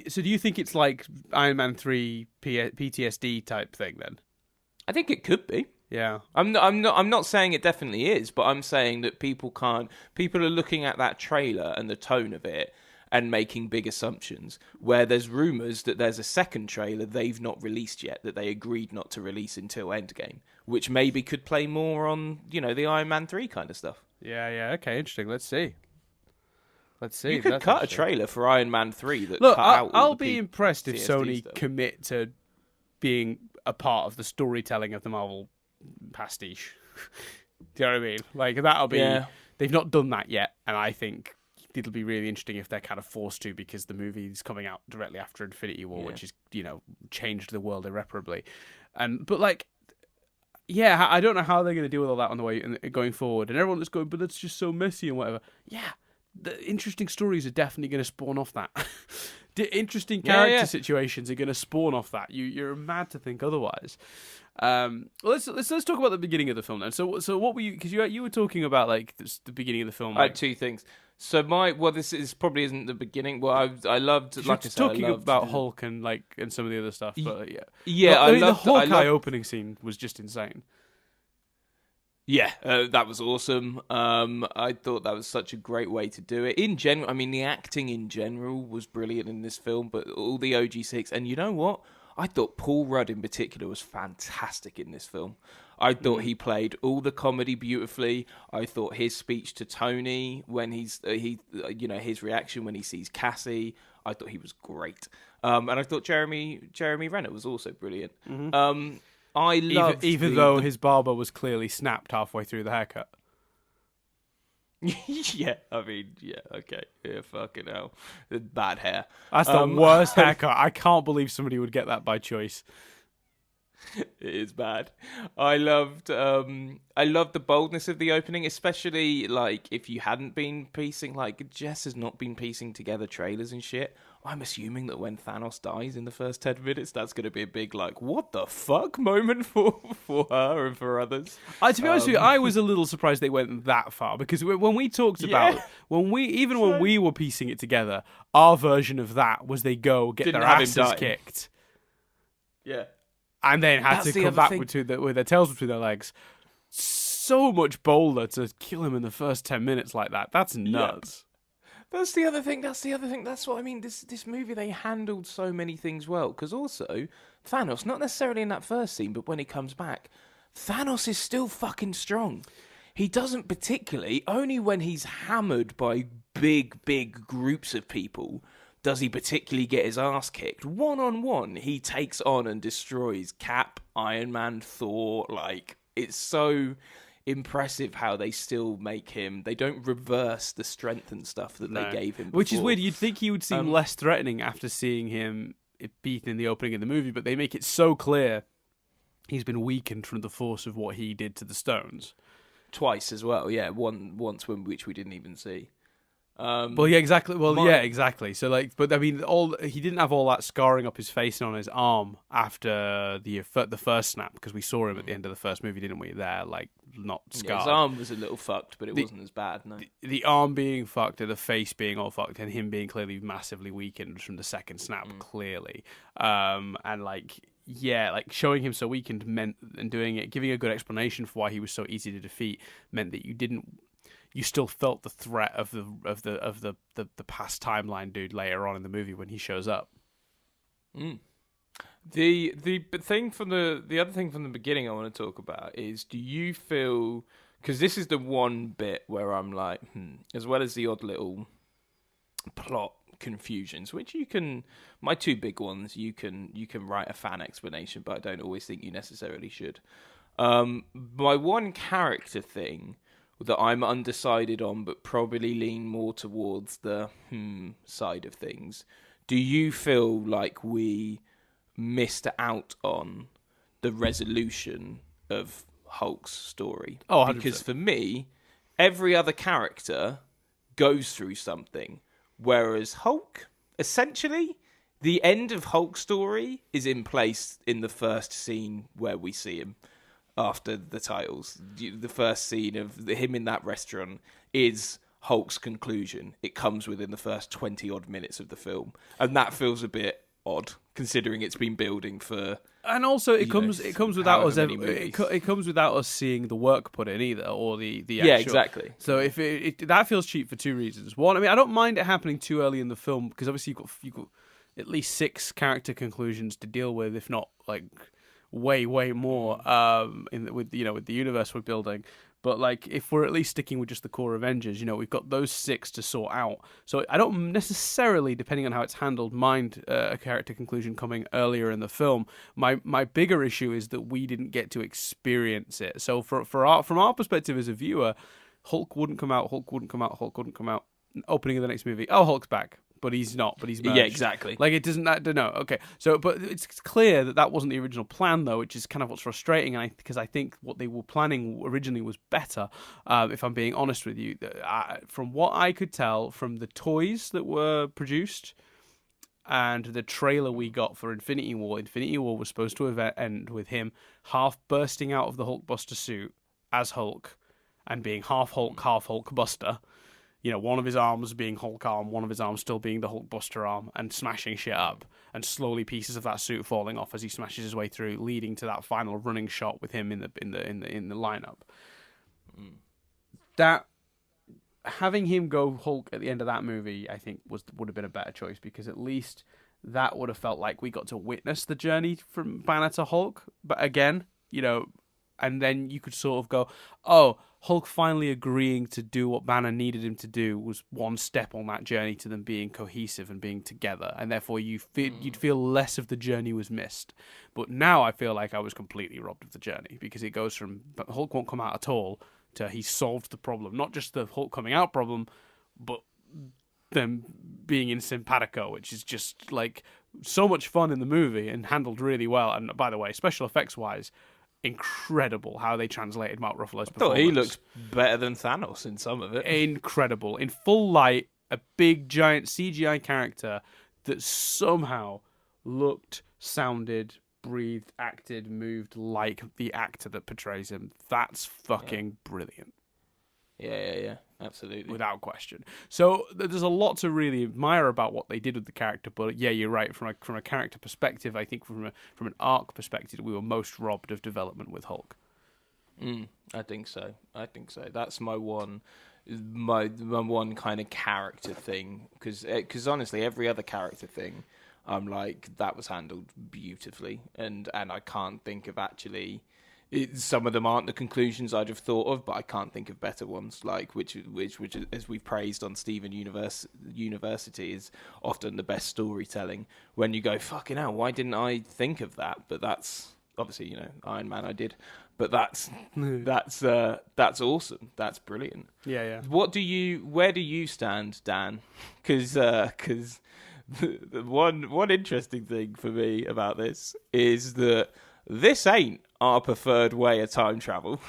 So do you think it's like Iron Man 3 PTSD type thing then? I think it could be. Yeah. I'm not saying it definitely is, but I'm saying that people are looking at that trailer and the tone of it and making big assumptions, where there's rumours that there's a second trailer they've not released yet, that they agreed not to release until Endgame, which maybe could play more on, the Iron Man 3 kind of stuff. Yeah, okay, interesting. Let's see. You could cut a trailer for Iron Man 3 that Look, cut out I'll be impressed if TSD Sony stuff. commit to being a part of the storytelling of the Marvel pastiche. Do you know what I mean? Like, that'll be... Yeah. They've not done that yet, and I think it'll be really interesting if they're kind of forced to, because the movie's coming out directly after Infinity War, which is, changed the world irreparably. But like, yeah, I don't know how they're going to deal with all that on the way going forward. And everyone is going, but that's just so messy and whatever. Yeah, the interesting stories are definitely going to spawn off that. The interesting character situations are going to spawn off that. You're mad to think otherwise. Let's talk about the beginning of the film then. So what were you? Because you were talking about like the beginning of the film. I had two things. So this is probably isn't the beginning. Well, I loved, like I said, talking about Hulk and some of the other stuff. But yeah, I mean, the Hawkeye opening scene was just insane. Yeah, that was awesome. I thought that was such a great way to do it. In general, I mean, the acting in general was brilliant in this film, but all the OG6, and you know what? I thought Paul Rudd in particular was fantastic in this film. I thought he played all the comedy beautifully. I thought his speech to Tony when his reaction when he sees Cassie, I thought he was great. And I thought Jeremy Renner was also brilliant. Mm-hmm. I loved even though his barber was clearly snapped halfway through the haircut. Yeah, I mean, yeah, okay. Yeah, fucking hell. Bad hair. That's the worst haircut. I can't believe somebody would get that by choice. It is bad. I loved the boldness of the opening, especially like if you hadn't been piecing, like Jess has not been piecing together trailers and shit. I'm assuming that when Thanos dies in the first 10 minutes, that's going to be a big like what the fuck moment for her and for others. To be honest with you, I was a little surprised they went that far, because when we talked about when we were piecing it together, our version of that was they go get their asses kicked. Yeah. And then had to come back with their tails between their legs. So much bolder to kill him in the first 10 minutes like that. That's nuts. Yeah. That's the other thing. That's what I mean. This movie, they handled so many things well. Because also, Thanos, not necessarily in that first scene, but when he comes back, Thanos is still fucking strong. He doesn't particularly, only when he's hammered by big groups of people, does he particularly get his ass kicked. One-on-one, he takes on and destroys Cap, Iron Man, Thor. Like, it's so impressive how they still make him. They don't reverse the strength and stuff that they gave him before. Which is weird. You'd think he would seem less threatening after seeing him beaten in the opening of the movie, but they make it so clear he's been weakened from the force of what he did to the stones. Twice as well, yeah. Once which we didn't even see. Exactly. So, like, but I mean, he didn't have all that scarring up his face and on his arm after the first snap, because we saw him at the end of the first movie, didn't we? There, like, not scarred. Yeah, his arm was a little fucked, but it wasn't as bad. No, the arm being fucked and the face being all fucked, and him being clearly massively weakened from the second snap, clearly, and like. Yeah, like showing him so weakened meant, and giving a good explanation for why he was so easy to defeat meant that you still felt the threat of the past timeline dude later on in the movie when he shows up. The thing from the other thing from the beginning I want to talk about is, do you feel, because this is the one bit where I'm like, as well as the odd little plot confusions, which you can, my two big ones, you can write a fan explanation, but I don't always think you necessarily should. My one character thing that I'm undecided on, but probably lean more towards the side of things. Do you feel like we missed out on the resolution of Hulk's story? Oh, 100%. Because for me, every other character goes through something, whereas Hulk, essentially, the end of Hulk's story is in place in the first scene where we see him after the titles. The first scene of him in that restaurant is Hulk's conclusion. It comes within the first 20 odd minutes of the film, and that feels a bit odd considering it's been building for. And also, it comes without us. It comes without us seeing the work put in either, or the actual. Yeah, exactly. So if that feels cheap for two reasons. One, I mean, I don't mind it happening too early in the film because obviously you've got at least 6 character conclusions to deal with, if not like way more. With the universe we're building. But like, if we're at least sticking with just the core Avengers, we've got those 6 to sort out. So I don't necessarily, depending on how it's handled, mind a character conclusion coming earlier in the film. My bigger issue is that we didn't get to experience it. So from our perspective as a viewer, Hulk wouldn't come out. Opening of the next movie, oh, Hulk's back. But he's not. But he's merged. Yeah, exactly. Like it doesn't. I don't know. Okay. So, but it's clear that wasn't the original plan, though, which is kind of what's frustrating. And because I think what they were planning originally was better. If I'm being honest with you, from what I could tell from the toys that were produced and the trailer we got for Infinity War was supposed to end with him half bursting out of the Hulkbuster suit as Hulk and being half Hulk, half Hulkbuster. One of his arms being Hulk arm, one of his arms still being the Hulkbuster arm, and smashing shit up, and slowly pieces of that suit falling off as he smashes his way through, leading to that final running shot with him in the lineup. That having him go Hulk at the end of that movie, I think would have been a better choice, because at least that would have felt like we got to witness the journey from Banner to Hulk. But again, and then you could sort of go, oh, Hulk finally agreeing to do what Banner needed him to do was one step on that journey to them being cohesive and being together, and therefore you'd feel less of the journey was missed. But now I feel like I was completely robbed of the journey, because it goes from Hulk won't come out at all to he solved the problem, not just the Hulk coming out problem, but them being in simpatico, which is just like so much fun in the movie and handled really well. And by the way, special effects wise, incredible how they translated Mark Ruffalo's performance. He looks better than Thanos in some of it. Incredible. In full light, a big, giant CGI character that somehow looked, sounded, breathed, acted, moved like the actor that portrays him. That's fucking brilliant. Yeah, absolutely. Without question. So there's a lot to really admire about what they did with the character, but yeah, you're right. From a character perspective, I think from an arc perspective, we were most robbed of development with Hulk. I think so. That's my one kind of character thing, because honestly, every other character thing, I'm like, that was handled beautifully, and I can't think of actually. Some of them aren't the conclusions I'd have thought of, but I can't think of better ones. Like which as we've praised on Steven University, is often the best storytelling. When you go, fucking hell, why didn't I think of that? But that's obviously, Iron Man, I did. But that's awesome. That's brilliant. Yeah. Where do you stand, Dan? Because the one interesting thing for me about this is that this ain't our preferred way of time travel.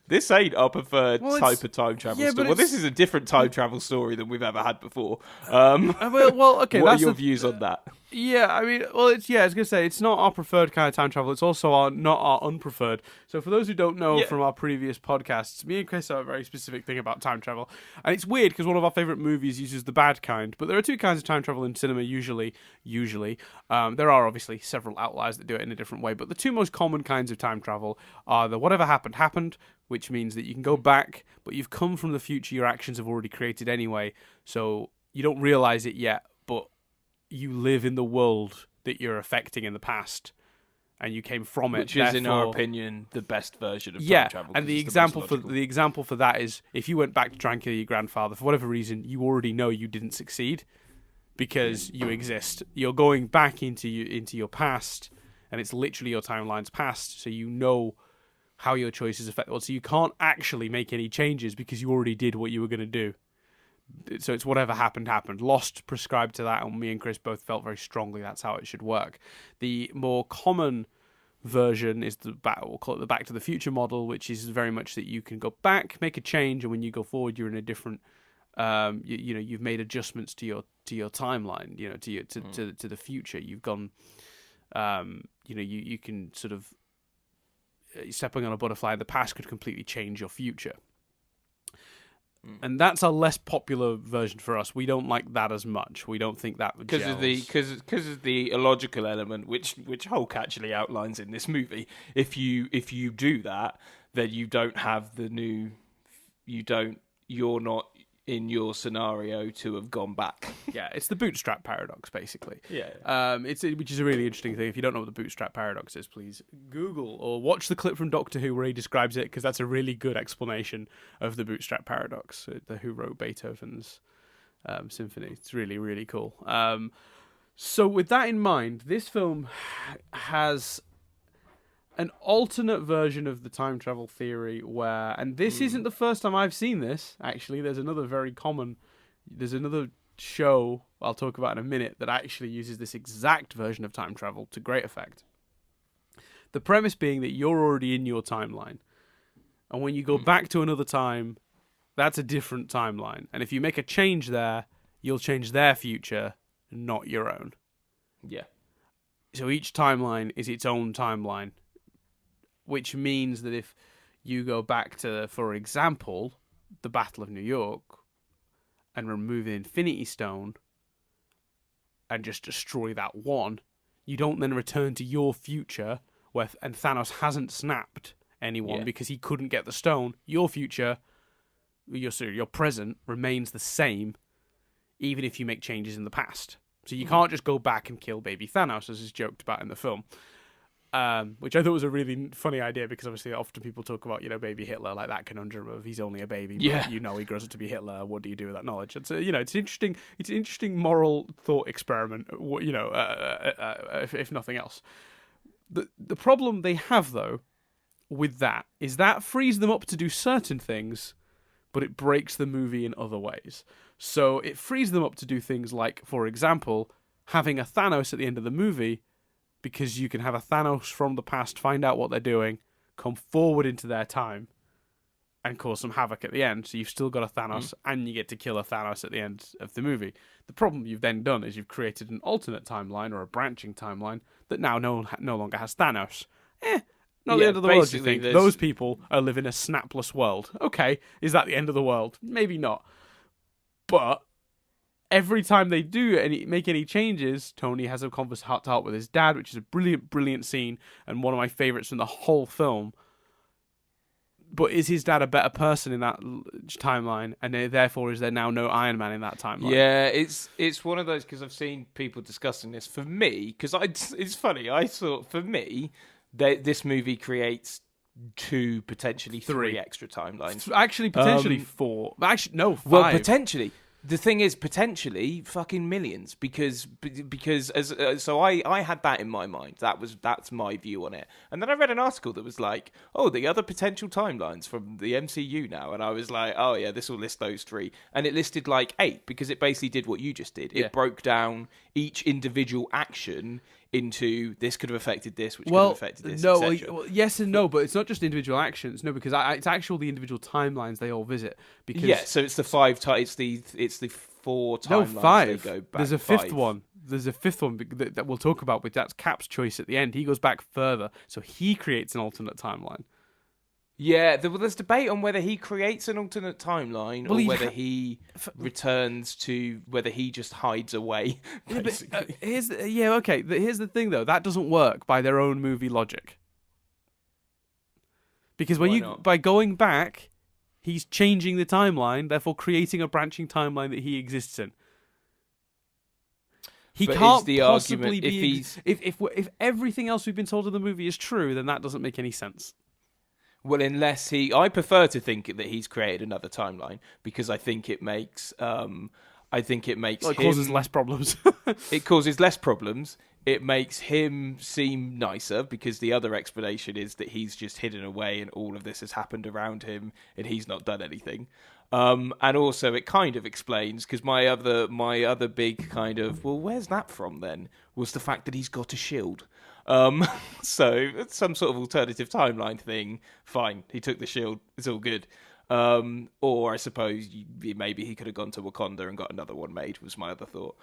This ain't our preferred type of time travel story. Well, this is a different time travel story than we've ever had before. Okay. What are your views on that? Yeah, I mean, I was gonna say it's not our preferred kind of time travel. It's also not our unpreferred. So for those who don't know from our previous podcasts, me and Chris have a very specific thing about time travel, and it's weird because one of our favorite movies uses the bad kind. But there are two kinds of time travel in cinema usually. There are obviously several outliers that do it in a different way, but the two most common kinds of time travel are the whatever happened, which means that you can go back, but you've come from the future. Your actions have already created anyway, so you don't realize it yet, but you live in the world that you're affecting in the past, and you came from it. Which is, in our opinion, the best version of time travel. And the example for that is if you went back to try and kill your grandfather for whatever reason, you already know you didn't succeed because you exist. You're going back into your past, and it's literally your timeline's past, so you know how your choices affect. So you can't actually make any changes because you already did what you were going to do. So it's whatever happened. Lost prescribed to that, and me and Chris both felt very strongly that's how it should work. The more common version is we'll call it the Back to the Future model, which is very much that you can go back, make a change, and when you go forward, you're in a different. You've made adjustments to your timeline. To the future. You've gone. You can sort of stepping on a butterfly in the past could completely change your future. And that's a less popular version for us. We don't like that as much. We don't think that because of the illogical element, which Hulk actually outlines in this movie. If you do that, then you don't have you're not in your scenario to have gone back. Yeah, it's the bootstrap paradox, basically. Yeah. Which is a really interesting thing. If you don't know what the bootstrap paradox is, please Google or watch the clip from Doctor Who where he describes it, because that's a really good explanation of the bootstrap paradox. The Who wrote Beethoven's symphony. It's really, really cool. So with that in mind, this film has an alternate version of the time travel theory where, and this isn't the first time I've seen this, actually. There's another show I'll talk about in a minute that actually uses this exact version of time travel to great effect. The premise being that you're already in your timeline, and when you go back to another time, that's a different timeline. And if you make a change there, you'll change their future, not your own. Yeah. So each timeline is its own timeline, which means that if you go back to, for example, the Battle of New York and remove the Infinity Stone and just destroy that one, you don't then return to your future and Thanos hasn't snapped anyone because he couldn't get the stone. Your future, your present, remains the same even if you make changes in the past. So you can't just go back and kill baby Thanos, as is joked about in the film. Which I thought was a really funny idea, because obviously often people talk about, baby Hitler, like that conundrum of he's only a baby, but he grows up to be Hitler. What do you do with that knowledge? It's it's interesting. It's an interesting moral thought experiment. If nothing else, the problem they have though with that is that frees them up to do certain things, but it breaks the movie in other ways. So it frees them up to do things like, for example, having a Thanos at the end of the movie, because you can have a Thanos from the past, find out what they're doing, come forward into their time, and cause some havoc at the end. So you've still got a Thanos, and you get to kill a Thanos at the end of the movie. The problem you've then done is you've created an alternate timeline, or a branching timeline, that now no longer has Thanos. Not the end of the world, you think. Those people are living a snapless world. Okay, is that the end of the world? Maybe not. But every time they make any changes, Tony has a heart-to-heart with his dad, which is a brilliant, brilliant scene, and one of my favourites from the whole film. But is his dad a better person in that timeline, and therefore is there now no Iron Man in that timeline? Yeah, it's one of those, because I've seen people discussing this. For me, because it's funny, I thought, for me, this movie creates 2, potentially 3 extra timelines. Actually, potentially 4. Actually, no, 5. Well, potentially. The thing is, potentially fucking millions, because so I had that in my mind. That's my view on it. And then I read an article that was like, oh, the other potential timelines from the MCU now, and I was like, oh yeah, this will list those 3, and it listed like 8, because it basically did what you just did. It broke down each individual action into this could have affected this, which could have affected this. No, yes and no, but it's not just individual actions. No, because it's actually the individual timelines they all visit. Because so it's the 5 it's the 4 timelines. No, 5. They go back. There's a 5th one. There's a 5th one that we'll talk about, but that's Cap's choice at the end. He goes back further, so he creates an alternate timeline. Yeah, there's debate on whether he creates an alternate timeline or whether he returns to, whether he just hides away, basically. Here's the thing, though. That doesn't work by their own movie logic. Because by going back, he's changing the timeline, therefore creating a branching timeline that he exists in. He But can't is the possibly argument be. If everything else we've been told in the movie is true, then that doesn't make any sense. Well, unless I prefer to think that he's created another timeline because I think it makes It causes less problems. it causes less problems. It makes him seem nicer because the other explanation is that he's just hidden away and all of this has happened around him and he's not done anything. And also it kind of explains because my other big kind of, well, where's that from then? Was the fact that he's got a shield. So it's some sort of alternative timeline thing. Fine, he took the shield. It's all good. Or I suppose maybe he could have gone to Wakanda and got another one made. Was my other thought.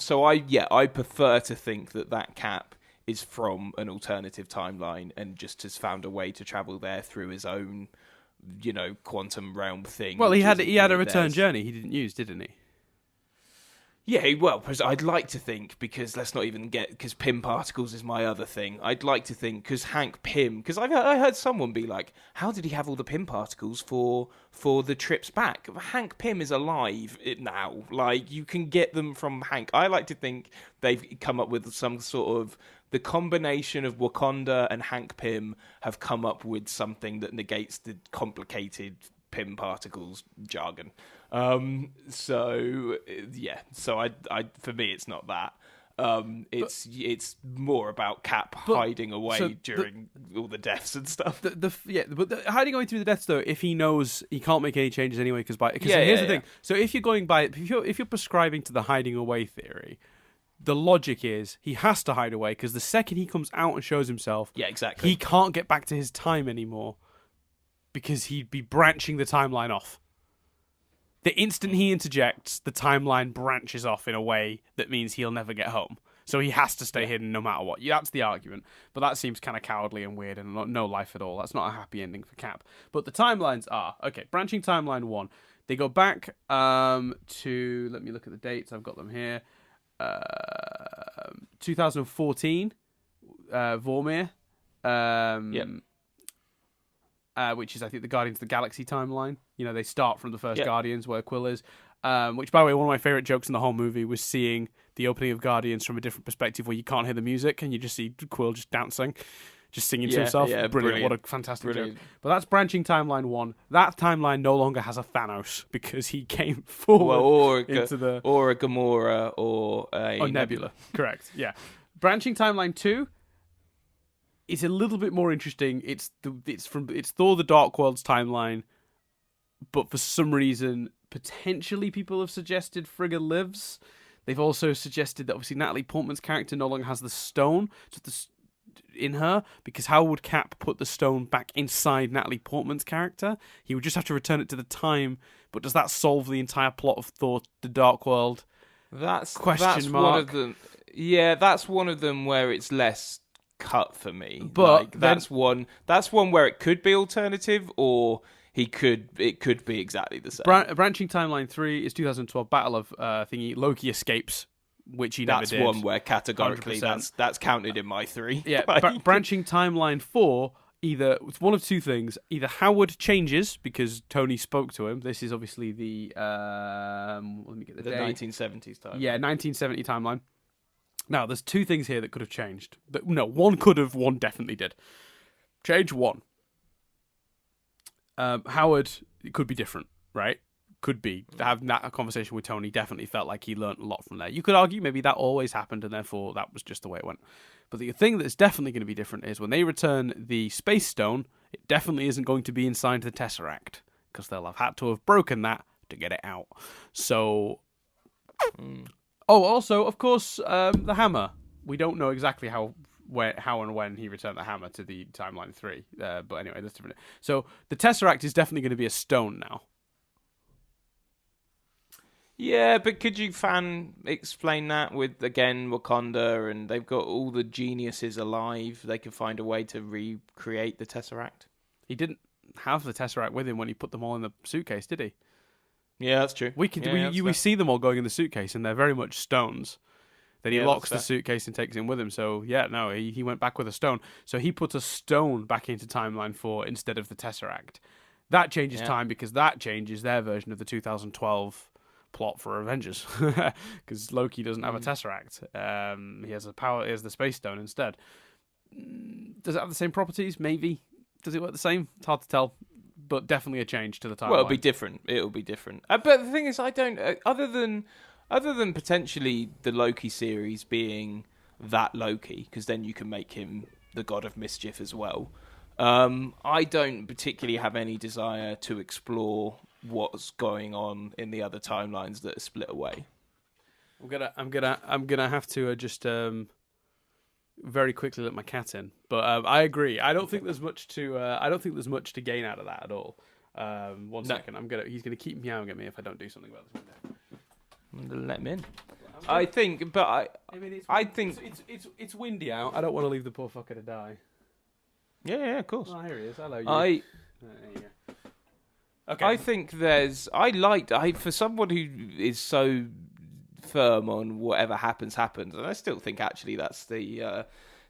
So I prefer to think that Cap is from an alternative timeline and just has found a way to travel there through his own, quantum realm thing. Well, he had a return journey he didn't use, didn't he? Yeah, well, I'd like to think, because let's not even get, because Pym particles is my other thing. I'd like to think, because Hank Pym, because I heard someone be like, how did he have all the Pym particles for the trips back? Hank Pym is alive now. Like, you can get them from Hank. I like to think they've come up with some sort of, the combination of Wakanda and Hank Pym have come up with something that negates the complicated Pym particles jargon. So I for me it's not that. It's more about Cap hiding away during all the deaths and stuff. But the hiding away through the deaths though, if he knows he can't make any changes anyway, because here's the thing. So if you're going by, if you're prescribing to the hiding away theory, the logic is he has to hide away because the second he comes out and shows himself, exactly, he can't get back to his time anymore because he'd be branching the timeline off. The instant he interjects, the timeline branches off in a way that means he'll never get home. So he has to stay hidden no matter what. Yeah, that's the argument. But that seems kind of cowardly and weird and no life at all. That's not a happy ending for Cap. But the timelines are, okay, branching timeline 1. They go back to, let me look at the dates. I've got them here. 2014, Vormir. Which is, I think, the Guardians of the Galaxy timeline. They start from the first Guardians, where Quill is. Which, by the way, one of my favourite jokes in the whole movie was seeing the opening of Guardians from a different perspective where you can't hear the music and you just see Quill just dancing, just singing to himself. Yeah, brilliant. What a fantastic joke. But that's branching timeline 1. That timeline no longer has a Thanos because he came forward or a Gamora or a Nebula. Correct, yeah. Branching timeline 2, it's a little bit more interesting. It's Thor: The Dark World's timeline, but for some reason, potentially people have suggested Frigga lives. They've also suggested that obviously Natalie Portman's character no longer has the stone in her, because how would Cap put the stone back inside Natalie Portman's character? He would just have to return it to the time. But does that solve the entire plot of Thor: The Dark World? That's mark. One of them. Yeah, that's one of them where it's less cut for me. But that's one where it could be alternative, or it could be exactly the same. Branching timeline 3 is 2012 Battle of Loki escapes, which he never did. That's one where categorically 100%. that's counted in my 3. Yeah, branching timeline 4, either it's one of two things: either Howard changes because Tony spoke to him. This is obviously the let me get the date. 1970s timeline. Yeah, 1970 timeline. Now, there's two things here that could have changed. No, one could have, one definitely did. Change 1. Howard, it could be different, right? Could be. Having that conversation with Tony definitely felt like he learnt a lot from there. You could argue maybe that always happened and therefore that was just the way it went. But the thing that's definitely going to be different is when they return the Space Stone, it definitely isn't going to be inside the Tesseract because they'll have had to have broken that to get it out. So... Oh, also, of course, the hammer. We don't know exactly how and when he returned the hammer to the timeline 3. But anyway, that's different. So the Tesseract is definitely going to be a stone now. Yeah, but could you explain that with, again, Wakanda, and they've got all the geniuses alive. They could find a way to recreate the Tesseract. He didn't have the Tesseract with him when he put them all in the suitcase, did he? Yeah, that's true. We see them all going in the suitcase, and they're very much stones. Then he locks the suitcase and takes him with him. So, yeah, no, he went back with a stone. So he put a stone back into Timeline 4 instead of the Tesseract. That changes time because that changes their version of the 2012 plot for Avengers because Loki doesn't have a Tesseract. He has he has the Space Stone instead. Does it have the same properties? Maybe. Does it work the same? It's hard to tell, but definitely a change to the timeline. Well, it'll be different. But the thing is, I don't. Other than potentially the Loki series being that Loki, because then you can make him the god of mischief as well. I don't particularly have any desire to explore what's going on in the other timelines that are split away. I'm gonna have to just very quickly let my cat in, but I agree. I don't think there's much to gain out of that at all. One second, he's gonna keep meowing at me if I don't do something about this window. I'm gonna let him in. I think, but I think it's windy out. I don't want to leave the poor fucker to die. Yeah, of course. Oh, here he is. Hello, you. There you go. Okay. I think for someone who is so firm on whatever happens, and I still think actually that's the,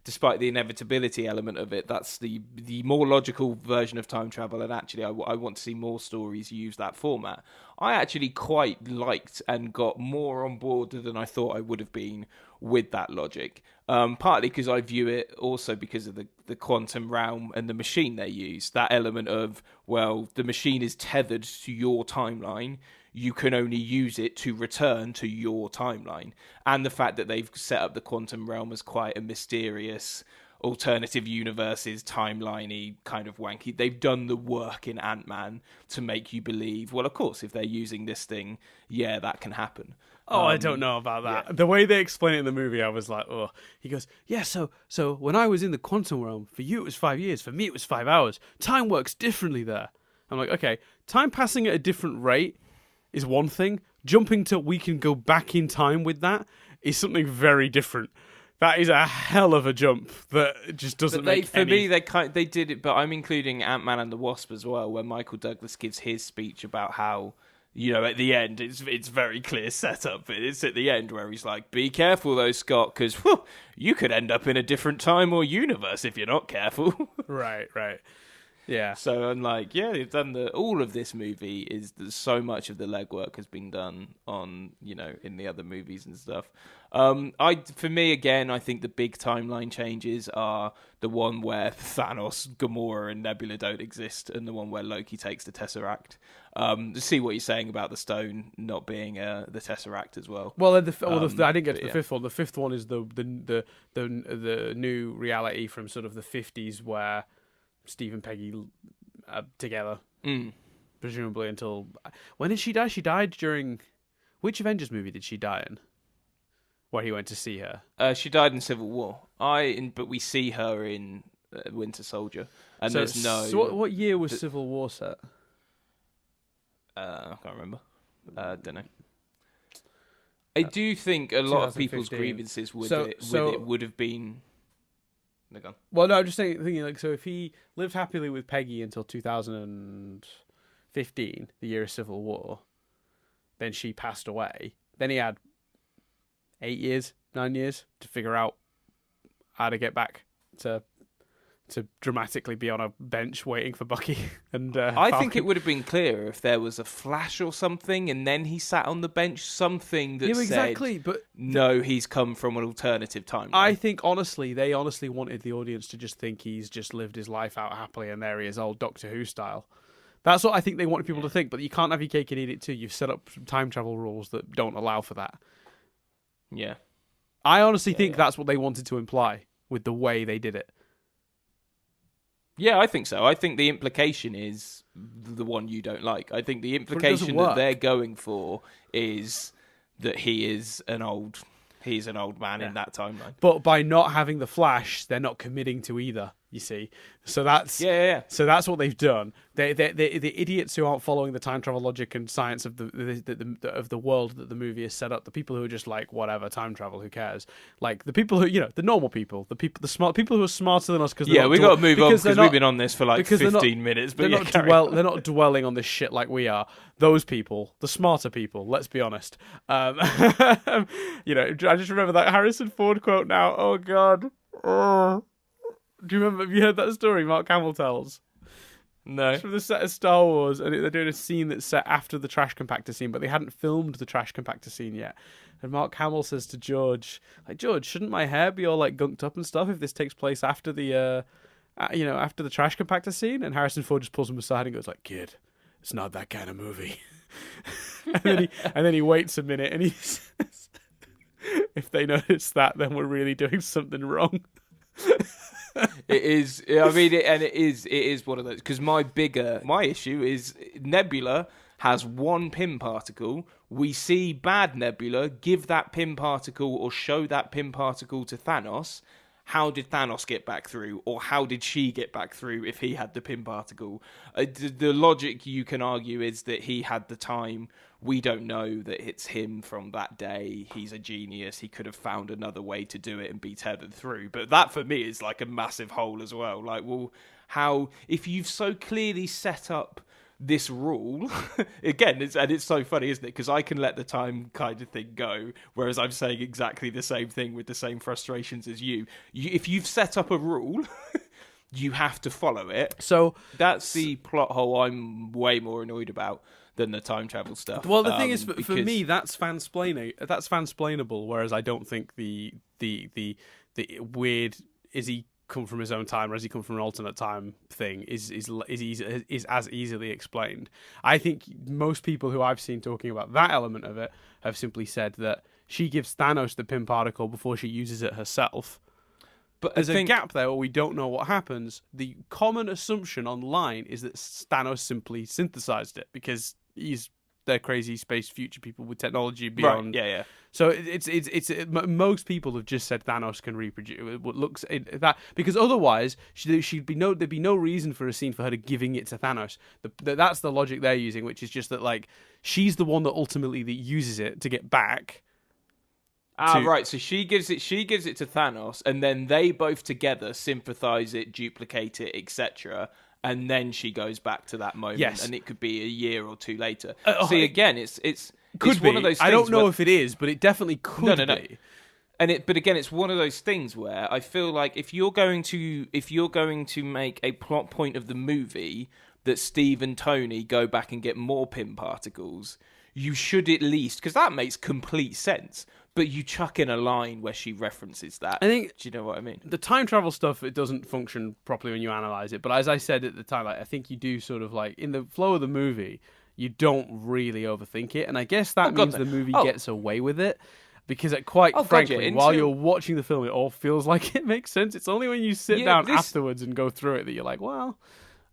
despite the inevitability element of it, that's the more logical version of time travel, and actually I want to see more stories use that format. I actually quite liked and got more on board than I thought I would have been with that logic. Partly because I view it also because of the quantum realm and the machine they use. That element of, well, the machine is tethered to your timeline. You can only use it to return to your timeline. And the fact that they've set up the quantum realm as quite a mysterious alternative universes, timeliney kind of wanky. They've done the work in Ant-Man to make you believe, well, of course, if they're using this thing, yeah, that can happen. I don't know about that. Yeah. The way they explain it in the movie, I was like, oh. He goes, yeah, so when I was in the quantum realm, for you it was 5 years, for me it was 5 hours. Time works differently there. I'm like, okay, time passing at a different rate is one thing. Jumping to we can go back in time with that is something very different. That is a hell of a jump that just doesn't make for any... me, they did it, but I'm including Ant-Man and the Wasp as well, where Michael Douglas gives his speech about how, you know, at the end, it's very clear setup. It's at the end where he's like, be careful though, Scott, because you could end up in a different time or universe if you're not careful. Right. Yeah. So I'm like, yeah, they've done all of this movie is so much of the legwork has been done on, you know, in the other movies and stuff. For me again, I think the big timeline changes are the one where Thanos, Gamora, and Nebula don't exist, and the one where Loki takes the Tesseract. To see what you're saying about the stone not being the Tesseract as well. Well, I didn't get to the fifth one. The fifth one is the new reality from sort of the 50s where Steve and Peggy are together, presumably until... When did she die? She died during... Which Avengers movie did she die in? Where he went to see her? She died in Civil War. But we see her in Winter Soldier. And there's no... So what year was Civil War set? I can't remember. Don't know. I do think a lot of people's grievances with it would have been... They're gone. Well, no, I'm just thinking, like, so if he lived happily with Peggy until 2015, the year of Civil War, then she passed away. Then he had 9 years to figure out how to get back to dramatically be on a bench waiting for Bucky. And I think it would have been clearer if there was a flash or something, and then he sat on the bench, something that exactly, said, but no, he's come from an alternative timeline. I think, they honestly wanted the audience to just think he's just lived his life out happily, and there he is, old Doctor Who style. That's what I think they wanted people to think, but you can't have your cake and eat it too. You've set up some time travel rules that don't allow for that. Yeah. I honestly think that's what they wanted to imply with the way they did it. Yeah, I think so. I think the implication is the one you don't like. I think the implication that they're going for is that he's an old man in that timeline. But by not having the Flash, they're not committing to either. You see, so that's So that's what they've done. The idiots who aren't following the time travel logic and science of the world that the movie has set up. The people who are just like, whatever, time travel, who cares? Like the people who, the normal people, the smart people who are smarter than us. Because we got to move on because we've been on this for like 15 minutes. But they're not dwelling on this shit like we are. Those people, the smarter people. Let's be honest. I just remember that Harrison Ford quote now. Oh God. Do you remember? Have you heard that story Mark Hamill tells? No. It's from the set of Star Wars, and they're doing a scene that's set after the trash compactor scene, but they hadn't filmed the trash compactor scene yet. And Mark Hamill says to George, like, George, shouldn't my hair be all like gunked up and stuff if this takes place after the, after the trash compactor scene? And Harrison Ford just pulls him aside and goes like, kid, it's not that kind of movie. and then he waits a minute and he says, if they notice that, then we're really doing something wrong. It is. I mean, it is one of those. Because my issue is Nebula has one Pym particle. We see bad Nebula give that Pym particle or show that Pym particle to Thanos. How did Thanos get back through, or how did she get back through if he had the Pym particle? The logic you can argue is that he had the time. We don't know that it's him from that day. He's a genius. He could have found another way to do it and be tethered through. But that, for me, is like a massive hole as well. Like, well, how, if you've so clearly set up this rule, again, it's so funny, isn't it? Because I can let the time kind of thing go, whereas I'm saying exactly the same thing with the same frustrations as you. If you've set up a rule, you have to follow it. So that's the plot hole I'm way more annoyed about than the time travel stuff. Well, the thing is, for me, that's fansplaining. That's fansplainable. Whereas I don't think the weird is he come from his own time or has he come from an alternate time thing is as easily explained. I think most people who I've seen talking about that element of it have simply said that she gives Thanos the Pym particle before she uses it herself. But there's a gap there where we don't know what happens. The common assumption online is that Thanos simply synthesized it because they're crazy space future people with technology beyond. Right. Yeah. So it's most people have just said Thanos can reproduce. What looks that because otherwise there'd be no reason for a scene for her to giving it to Thanos. That's the logic they're using, which is just that like she's the one that ultimately that uses it to get back. Right. So she gives it to Thanos, and then they both together sympathize it, duplicate it, etc. And then she goes back to that moment, and it could be a year or two later. See, again, it's one of those things. I don't know if it is, but it definitely could be. But again, it's one of those things where I feel like if you're going to make a plot point of the movie that Steve and Tony go back and get more Pym particles, you should at least, because that makes complete sense. But you chuck in a line where she references that. I think, do you know what I mean? The time travel stuff, it doesn't function properly when you analyze it. But as I said at the time, like, I think you do sort of like in the flow of the movie, you don't really overthink it, and I guess that means the movie gets away with it. Because frankly, while you're watching the film, it all feels like it makes sense. It's only when you sit down afterwards and go through it that you're like, well.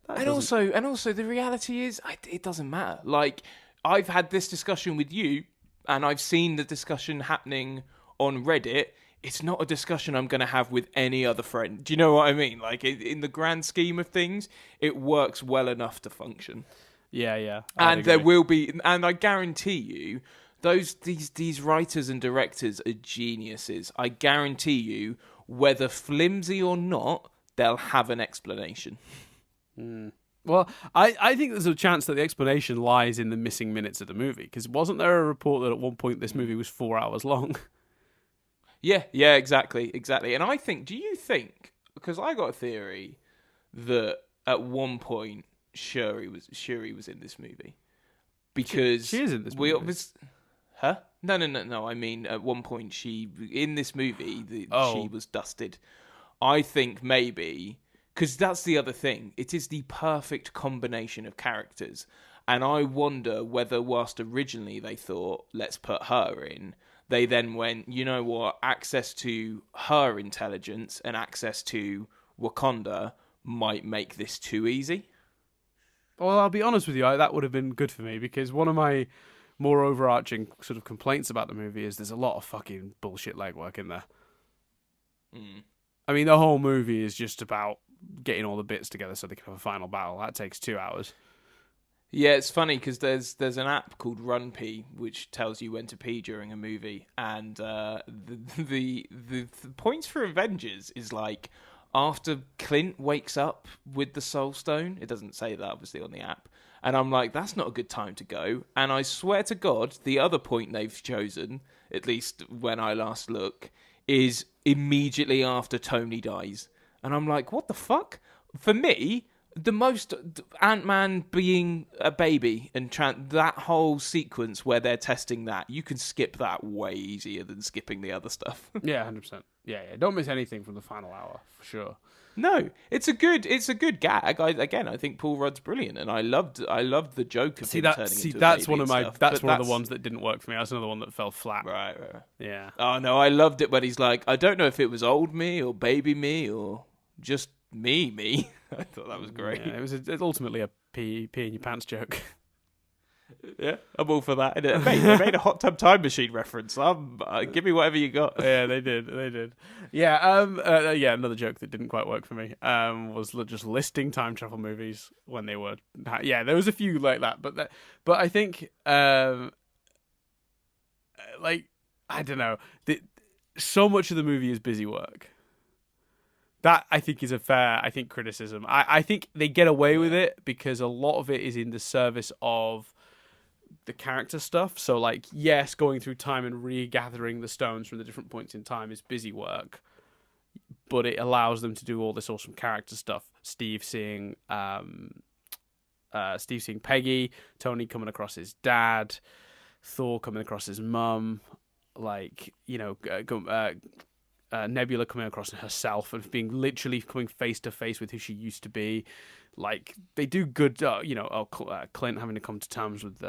Also, the reality is, it doesn't matter. Like, I've had this discussion with you. And I've seen the discussion happening on Reddit. It's not a discussion I'm going to have with any other friend. Do you know what I mean? Like, in the grand scheme of things, it works well enough to function. Yeah. And there will be, and I guarantee you, these writers and directors are geniuses. I guarantee you, whether flimsy or not, they'll have an explanation. Well, I think there's a chance that the explanation lies in the missing minutes of the movie, because wasn't there a report that at one point this movie was 4 hours long? Yeah, exactly. And do you think, because I got a theory that at one point Shuri was in this movie. Because she is in this movie. Huh? No. I mean, at one point in this movie, she was dusted. I think maybe... Because that's the other thing. It is the perfect combination of characters. And I wonder whether whilst originally they thought, let's put her in, they then went, you know what, access to her intelligence and access to Wakanda might make this too easy. Well, I'll be honest with you, that would have been good for me, because one of my more overarching sort of complaints about the movie is there's a lot of fucking bullshit legwork in there. I mean, the whole movie is just about getting all the bits together so they can have a final battle. That takes 2 hours. Yeah, it's funny because there's an app called Run Pee which tells you when to pee during a movie, and the points for Avengers is like after Clint wakes up with the Soul Stone. It doesn't say that obviously on the app, and I'm like, that's not a good time to go. And I swear to God, the other point they've chosen, at least when I last look, is immediately after Tony dies. And I'm like, what the fuck? For me, The most Ant-Man being a baby and that whole sequence where they're testing that, you can skip that way easier than skipping the other stuff. Yeah, 100%. Yeah. Don't miss anything from the final hour for sure. No, it's a good gag. I think Paul Rudd's brilliant, and I loved the joke of him turning into a that's baby one of my stuff, that's one of the ones that didn't work for me. That's another one that fell flat. Right. Yeah. Oh no, I loved it when he's like, I don't know if it was old me or baby me or just me. I thought that was great. Yeah, it's ultimately a pee in your pants joke. Yeah, I'm all for that. They made a Hot Tub Time Machine reference. Give me whatever you got. Yeah, they did. Yeah, another joke that didn't quite work for me was just listing time travel movies when they were. Yeah, there was a few like that, but I think like I don't know, so much of the movie is busy work. That, I think, is a fair, criticism. I think they get away with it because a lot of it is in the service of the character stuff. So, like, yes, going through time and regathering the stones from the different points in time is busy work, but it allows them to do all this awesome character stuff. Steve seeing Peggy, Tony coming across his dad, Thor coming across his mum, like, Nebula coming across herself and being literally coming face to face with who she used to be. Like, they do good, Clint having to come to terms with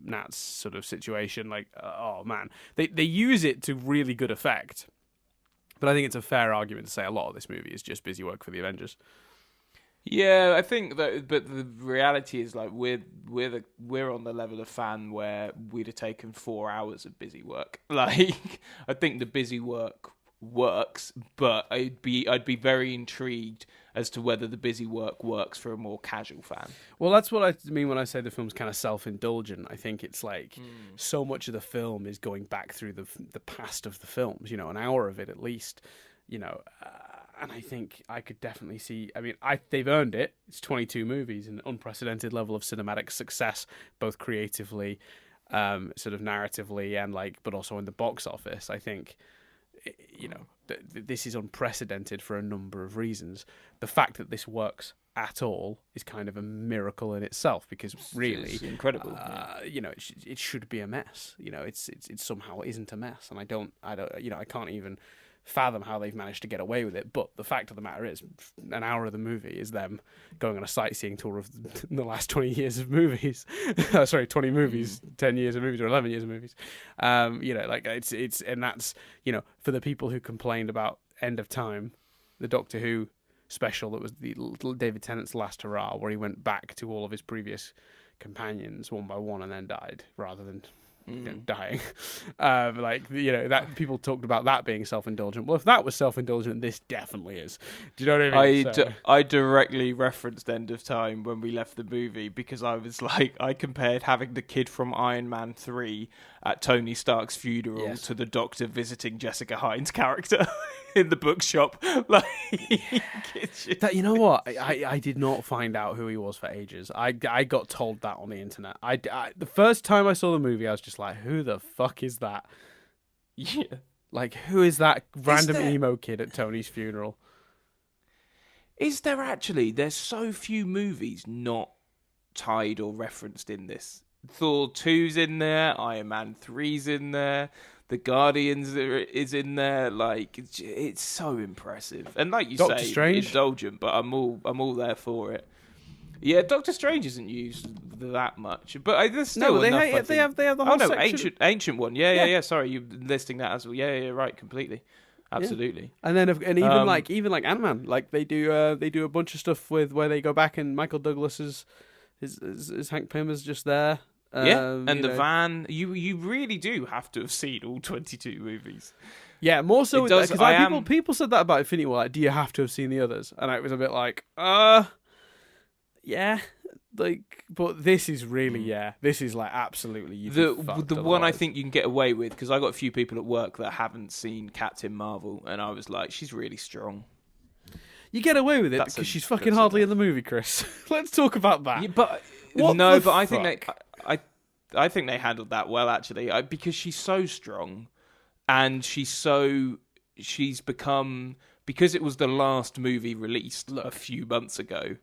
Nat's sort of situation. Like, oh man, they use it to really good effect. But I think it's a fair argument to say a lot of this movie is just busy work for the Avengers. Yeah, I think that, but the reality is, like, we're on the level of fan where we'd have taken 4 hours of busy work. Like, I think the busy work works, but I'd be very intrigued as to whether the busy work works for a more casual fan. Well, that's what I mean when I say the film's kind of self-indulgent. I think it's like so much of the film is going back through the past of the films, an hour of it at least, and I think I could definitely see. I mean, they've earned it. It's 22 movies, an unprecedented level of cinematic success, both creatively, sort of narratively, and but also in the box office. I think, this is unprecedented for a number of reasons. The fact that this works at all is kind of a miracle in itself, because really, it's incredible. It should be a mess. It somehow isn't a mess, and I can't even fathom how they've managed to get away with it. But the fact of the matter is, an hour of the movie is them going on a sightseeing tour of the last 20 years of movies. 20 movies, 10 years of movies, or 11 years of movies. It's and that's, for the people who complained about End of Time, the Doctor Who special that was the David Tennant's last hurrah, where he went back to all of his previous companions one by one and then died, rather than dying. That people talked about that being self-indulgent. Well, if that was self-indulgent, this definitely is. Do you know what I mean? I directly referenced End of Time when we left the movie, because I was like, I compared having the kid from Iron Man 3 at Tony Stark's funeral to the Doctor visiting Jessica Hines' character in the bookshop. Like, that, you know what? I did not find out who he was for ages. I got told that on the internet. The first time I saw the movie, I was just like, who the fuck is that? Yeah. Like, who is that random emo kid at Tony's funeral? Is there actually? There's so few movies not tied or referenced in this. Thor 2's in there, Iron Man 3's in there, The Guardians is in there. Like, it's so impressive. And like you Doctor say, Strange? indulgent, but I'm all there for it. Yeah, Doctor Strange isn't used that much, but there's still enough. They have the whole section. Ancient one. Yeah. Sorry, you're listing that as well. Yeah, right, completely, absolutely. Yeah. And even like Ant-Man, like they do a bunch of stuff with where they go back and Michael Douglas is Hank Pym is just there. And the van. You really do have to have seen all 22 movies. Yeah, more so because people said that about Infinity War. Like, do you have to have seen the others? And I was a bit like, yeah, like, but this is really, this is like absolutely the one I think you can get away with, because I got a few people at work that haven't seen Captain Marvel, and I was like, she's really strong. You get away with it because she's fucking hardly in the movie, Chris. Let's talk about that. Yeah, but I think they handled that well, actually, because she's so strong, and she's become, because it was the last movie released a few months ago.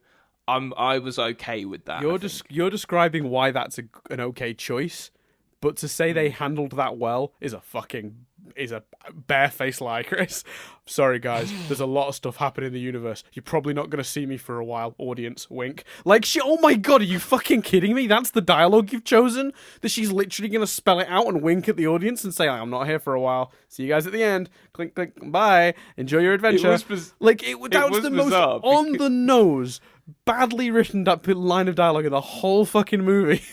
I was okay with that. You're describing why that's an okay choice, but to say they handled that well is a barefaced lie, Chris. Sorry, guys. There's a lot of stuff happening in the universe. You're probably not going to see me for a while. Audience, wink. Like, oh my god, are you fucking kidding me? That's the dialogue you've chosen? That she's literally going to spell it out and wink at the audience and say, I'm not here for a while. See you guys at the end. Clink, clink, bye. Enjoy your adventure. That was the most on the nose, badly written line of dialogue in the whole fucking movie.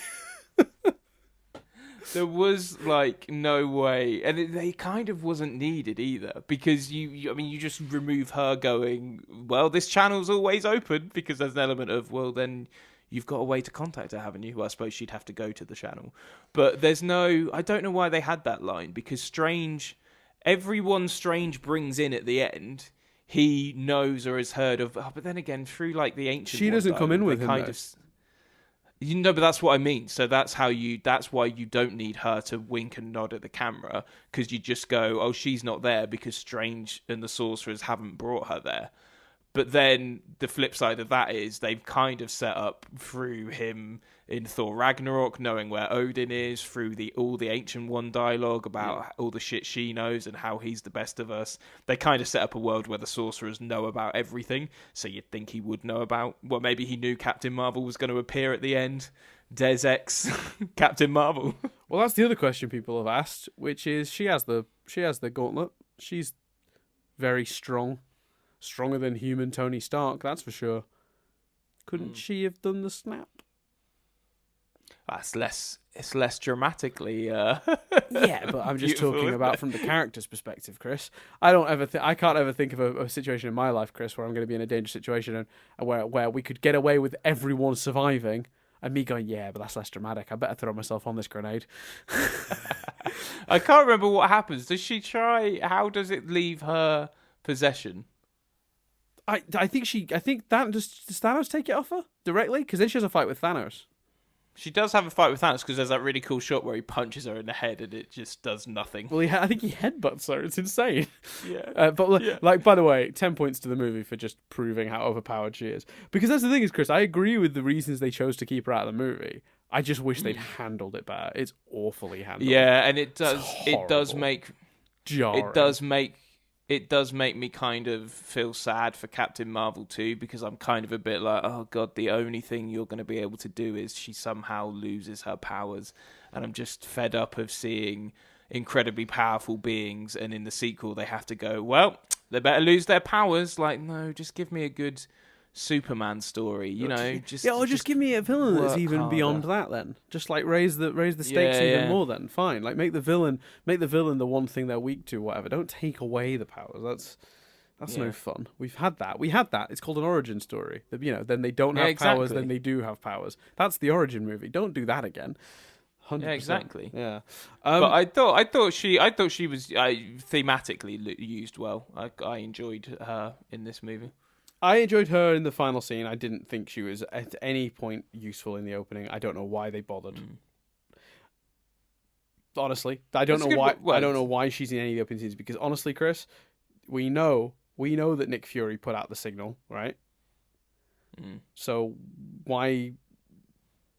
There was like no way, and they kind of wasn't needed either, because you just remove her going, well, this channel's always open, because there's an element of, well, then you've got a way to contact her, haven't you? Well, I suppose she'd have to go to the channel, but I don't know why they had that line, because everyone Strange brings in at the end, he knows or has heard of, but then again, through like the ancient, she doesn't come in with him. But that's what I mean. So that's why you don't need her to wink and nod at the camera, because you just go, oh, she's not there because Strange and the Sorcerers haven't brought her there. But then the flip side of that is they've kind of set up through him in Thor Ragnarok, knowing where Odin is, through all the Ancient One dialogue about all the shit she knows and how he's the best of us. They kind of set up a world where the Sorcerers know about everything, so you'd think he would know about. Well, maybe he knew Captain Marvel was going to appear at the end. Des Ex Captain Marvel. Well, that's the other question people have asked, which is she has the gauntlet. She's very strong. Stronger than human Tony Stark, that's for sure. Couldn't she have done the snap? It's less dramatically. Yeah, but I'm just talking about from the character's perspective, Chris. I can't ever think of a situation in my life, Chris, where I'm going to be in a dangerous situation and where we could get away with everyone surviving, and me going, yeah, but that's less dramatic. I better throw myself on this grenade. I can't remember what happens. Does she try? How does it leave her possession? I think that does Thanos take it off her directly? Because then she has a fight with Thanos. She does have a fight with Thanos, because there's that really cool shot where he punches her in the head and it just does nothing. Well, I think he headbutts her. It's insane. Yeah. Like, by the way, 10 points to the movie for just proving how overpowered she is. Because that's the thing is, Chris, I agree with the reasons they chose to keep her out of the movie. I just wish they'd handled it better. It's awfully handled. Yeah, and it does make jarring. It does make me kind of feel sad for Captain Marvel too, because I'm kind of a bit like, oh god, the only thing you're going to be able to do is she somehow loses her powers, and I'm just fed up of seeing incredibly powerful beings, and in the sequel they have to go, well, they better lose their powers. Like, no, just give me a good Superman story, just give me a villain that's even beyond that. Then just like raise the stakes even more. Then fine, like make the villain the one thing they're weak to. Whatever. Don't take away the powers. That's no fun. We had that. It's called an origin story. Then they don't have powers. Then they do have powers. That's the origin movie. Don't do that again. 100%. Yeah, exactly. Yeah, but I thought she was thematically used well. I enjoyed her in this movie. I enjoyed her in the final scene. I didn't think she was at any point useful in the opening. I don't know why they bothered. Honestly, I don't know why. I don't know why she's in any of the opening scenes, because honestly, Chris, we know that Nick Fury put out the signal, right? So why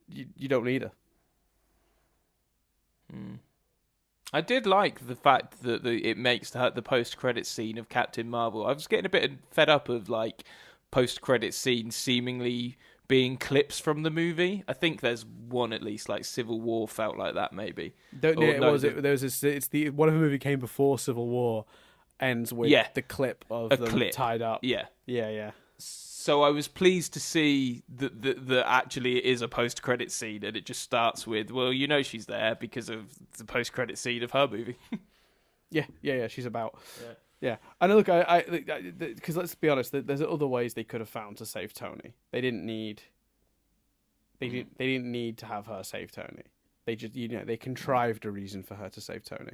you don't need her? I did like the fact that it makes the post-credit scene of Captain Marvel. I was getting a bit fed up of like post-credit scenes seemingly being clips from the movie. I think there's one at least, like Civil War felt like that maybe. Whatever movie came before Civil War ends with the clip of them tied up. Yeah. So I was pleased to see that actually it is a post-credit scene, and it just starts with, well, she's there because of the post-credit scene of her movie. Yeah. She's about. Yeah. And look, because let's be honest, there's other ways they could have found to save Tony. They didn't need. They didn't need to have her save Tony. They just they contrived a reason for her to save Tony,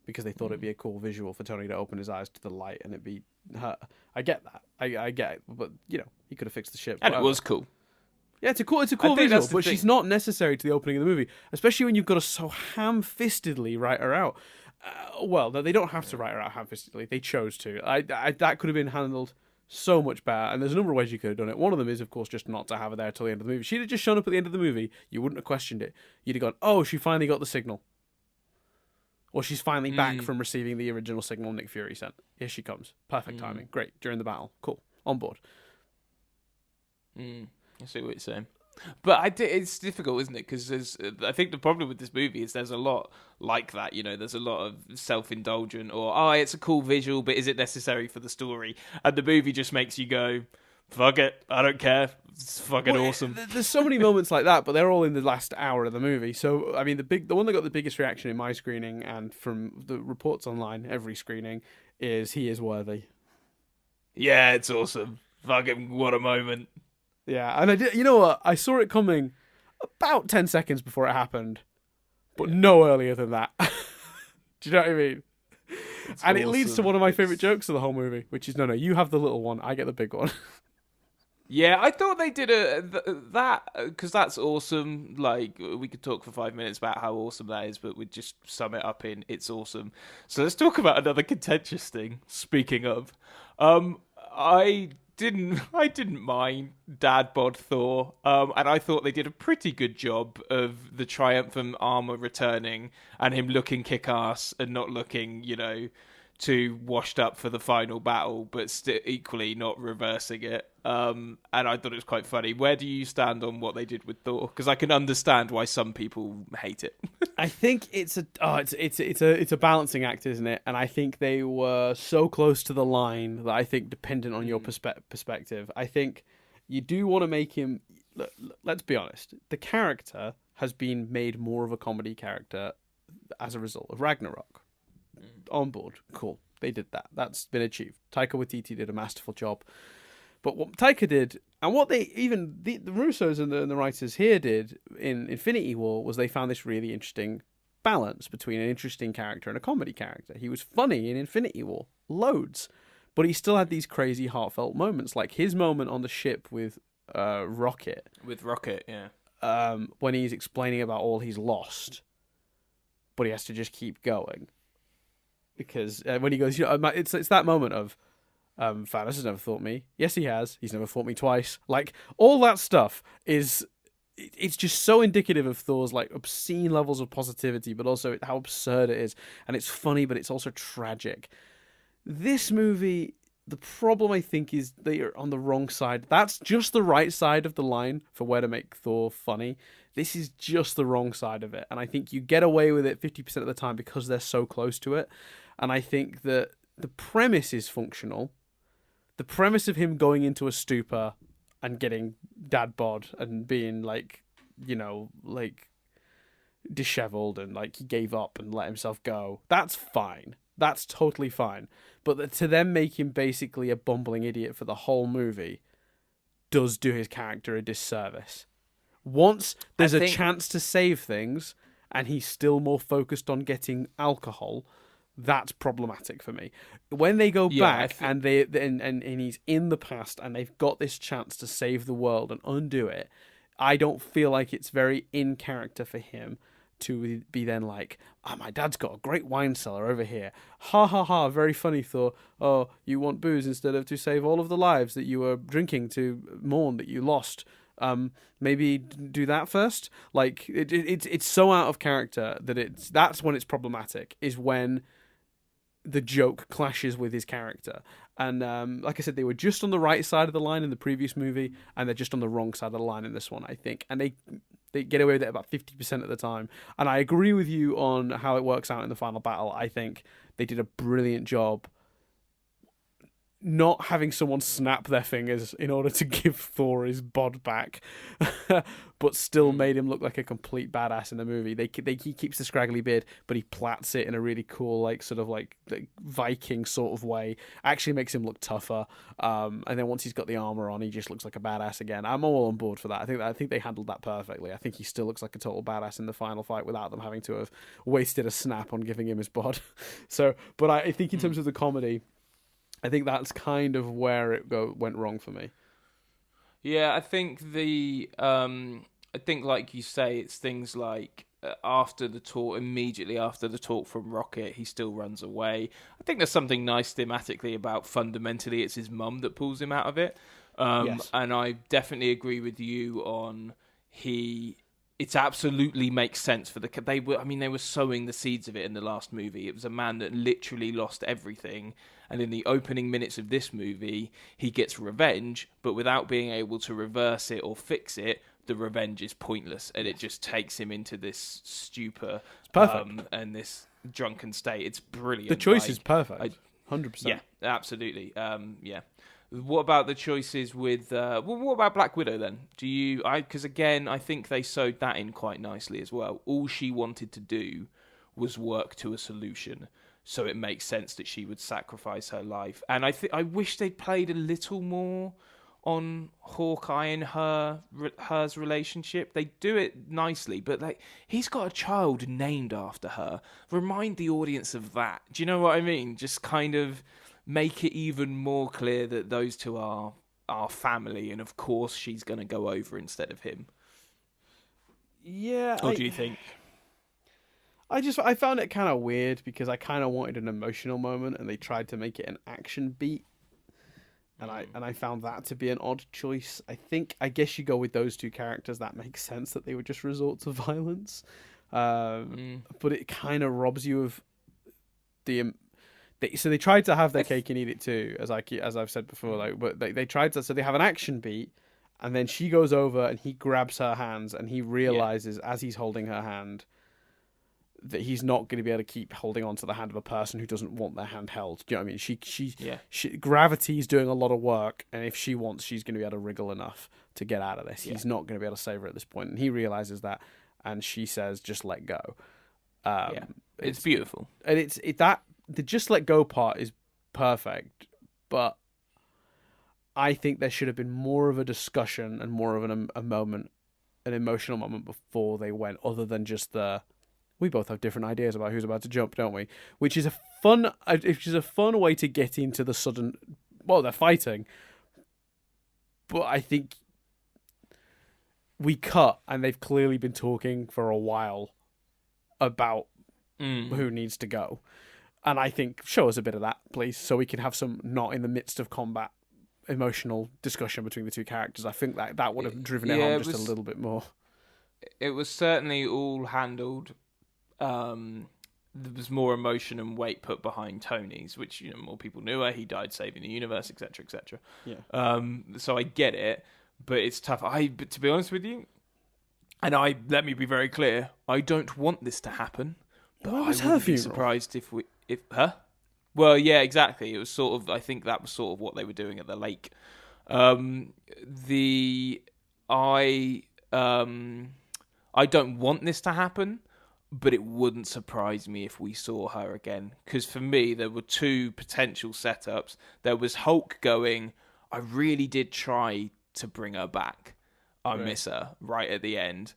because they thought it'd be a cool visual for Tony to open his eyes to the light and it'd be her. I get that. I get it. But, he could have fixed the ship. And it was cool. Yeah, it's a cool visual, but she's not necessary to the opening of the movie, especially when you've got to so ham-fistedly write her out. Well, no, they don't have to write her out ham-fistedly. They chose to. That could have been handled so much better, and there's a number of ways you could have done it. One of them is, of course, just not to have her there till the end of the movie. She'd have just shown up at the end of the movie. You wouldn't have questioned it. You'd have gone, oh, she finally got the signal. Or she's finally back from receiving the original signal Nick Fury sent. Here she comes. Perfect timing. Great. During the battle. Cool. On board. I see what you're saying. But it's difficult, isn't it? Because I think the problem with this movie is there's a lot like that. You know, there's a lot of self-indulgent or, oh, it's a cool visual, but is it necessary for the story? And the movie just makes you go, fuck it, I don't care. It's fucking awesome. There's so many moments like that, but they're all in the last hour of the movie. So, I mean, the one that got the biggest reaction in my screening and from the reports online, every screening, is he is worthy. Yeah, it's awesome. Fucking what a moment. Yeah, and I did. You know what? I saw it coming about 10 seconds before it happened, but no earlier than that. Do you know what I mean? It's and awesome. It leads to one of my favorite jokes of the whole movie, which is, no, you have the little one, I get the big one. Yeah, I thought they did that because that's awesome. Like, we could talk for 5 minutes about how awesome that is, but we'd just sum it up in it's awesome. So let's talk about another contentious thing. Speaking of, I didn't mind Dad Bod Thor, and I thought they did a pretty good job of the triumphant armor returning and him looking kick-ass and not looking, too washed up for the final battle, but still equally not reversing it. And I thought it was quite funny. Where do you stand on what they did with Thor? Because I can understand why some people hate it. I think it's a balancing act, isn't it? And I think they were so close to the line that I think, dependent on your perspective, I think you do want to make him. Let's be honest. The character has been made more of a comedy character as a result of Ragnarok. On board, cool. They did that. That's been achieved. Taika Waititi did a masterful job. But what Taika did, and what they even the Russos and the writers here did in Infinity War, was they found this really interesting balance between an interesting character and a comedy character. He was funny in Infinity War, loads, but he still had these crazy heartfelt moments, like his moment on the ship with Rocket. With Rocket, yeah. When he's explaining about all he's lost, but he has to just keep going. Because when he goes, it's that moment of, Thanos has never fought me. Yes, he has. He's never fought me twice. Like, all that stuff it's just so indicative of Thor's, like, obscene levels of positivity, but also how absurd it is. And it's funny, but it's also tragic. This movie, the problem, I think, is that you're on the wrong side. That's just the right side of the line for where to make Thor funny. This is just the wrong side of it. And I think you get away with it 50% of the time because they're so close to it. And I think that the premise is functional. The premise of him going into a stupor and getting dad bod and being like disheveled and like he gave up and let himself go. That's fine. That's totally fine. But to them make him basically a bumbling idiot for the whole movie does do his character a disservice. Once there's a chance to save things and he's still more focused on getting alcohol, that's problematic for me. When they go back and and he's in the past and they've got this chance to save the world and undo it, I don't feel like it's very in character for him to be then like, my dad's got a great wine cellar over here. Ha ha ha, very funny, Thor. Oh, you want booze instead of to save all of the lives that you were drinking to mourn that you lost. Maybe do that first. Like, it's so out of character that that's when it's problematic, is when the joke clashes with his character. And like I said, they were just on the right side of the line in the previous movie, and they're just on the wrong side of the line in this one, I think. And they get away with it about 50% of the time. And I agree with you on how it works out in the final battle. I think they did a brilliant job not having someone snap their fingers in order to give Thor his bod back, but still made him look like a complete badass in the movie. He keeps the scraggly beard, but he plats it in a really cool, like sort of like Viking sort of way. Actually makes him look tougher. And then once he's got the armor on, he just looks like a badass again. I'm all on board for that. I think they handled that perfectly. I think he still looks like a total badass in the final fight without them having to have wasted a snap on giving him his bod. But I think in terms of the comedy, I think that's kind of where it went wrong for me. Yeah, I think like you say, it's things like immediately after the talk from Rocket, he still runs away. I think there's something nice thematically about fundamentally it's his mum that pulls him out of it. Yes. And I definitely agree with you on it absolutely makes sense for they were sowing the seeds of it in the last movie. It was a man that literally lost everything, and in the opening minutes of this movie, he gets revenge, but without being able to reverse it or fix it, the revenge is pointless, and it just takes him into this stupor, perfect. And this drunken state. It's brilliant. The choice is perfect. 100%. Yeah, absolutely. Yeah. What about the choices with? What about Black Widow then? Because again, I think they sewed that in quite nicely as well. All she wanted to do was work to a solution, so it makes sense that she would sacrifice her life. And I wish they'd played a little more on Hawkeye and her's relationship. They do it nicely, but he's got a child named after her. Remind the audience of that. Do you know what I mean? Just kind of make it even more clear that those two are family, and of course she's going to go over instead of him. Yeah. Or do you think? I found it kind of weird because I kind of wanted an emotional moment, and they tried to make it an action beat. And I found that to be an odd choice. I guess you go with those two characters. That makes sense that they would just resort to violence. But it kind of robs you of so they tried to have their cake and eat it too, as I've said before. But they tried to. So they have an action beat, and then she goes over and he grabs her hands, and he realizes as he's holding her hand that he's not going to be able to keep holding on to the hand of a person who doesn't want their hand held. Do you know what I mean? Gravity's doing a lot of work, and if she wants, she's going to be able to wriggle enough to get out of this. Yeah. He's not going to be able to save her at this point, and he realizes that, and she says, "Just let go." It's beautiful, and the "just let go" part is perfect, but I think there should have been more of a discussion and more of a moment, an emotional moment before they went, other than just we both have different ideas about who's about to jump, don't we? Which is a fun way to get into the sudden. Well, they're fighting, but I think we cut, and they've clearly been talking for a while about who needs to go, and I think show us a bit of that, please, so we can have some not in the midst of combat emotional discussion between the two characters. I think that would have driven it home just a little bit more. It was certainly all handled. There was more emotion and weight put behind Tony's, which more people knew her. He died saving the universe, etc., etc. Yeah. So I get it, but it's tough. But to be honest with you, and let me be very clear, I don't want this to happen. But I wouldn't be surprised if her. Well, yeah, exactly. It was sort of. I think that was sort of what they were doing at the lake. I don't want this to happen. But it wouldn't surprise me if we saw her again. Because for me, there were two potential setups. There was Hulk going, I really did try to bring her back. I miss her right at the end.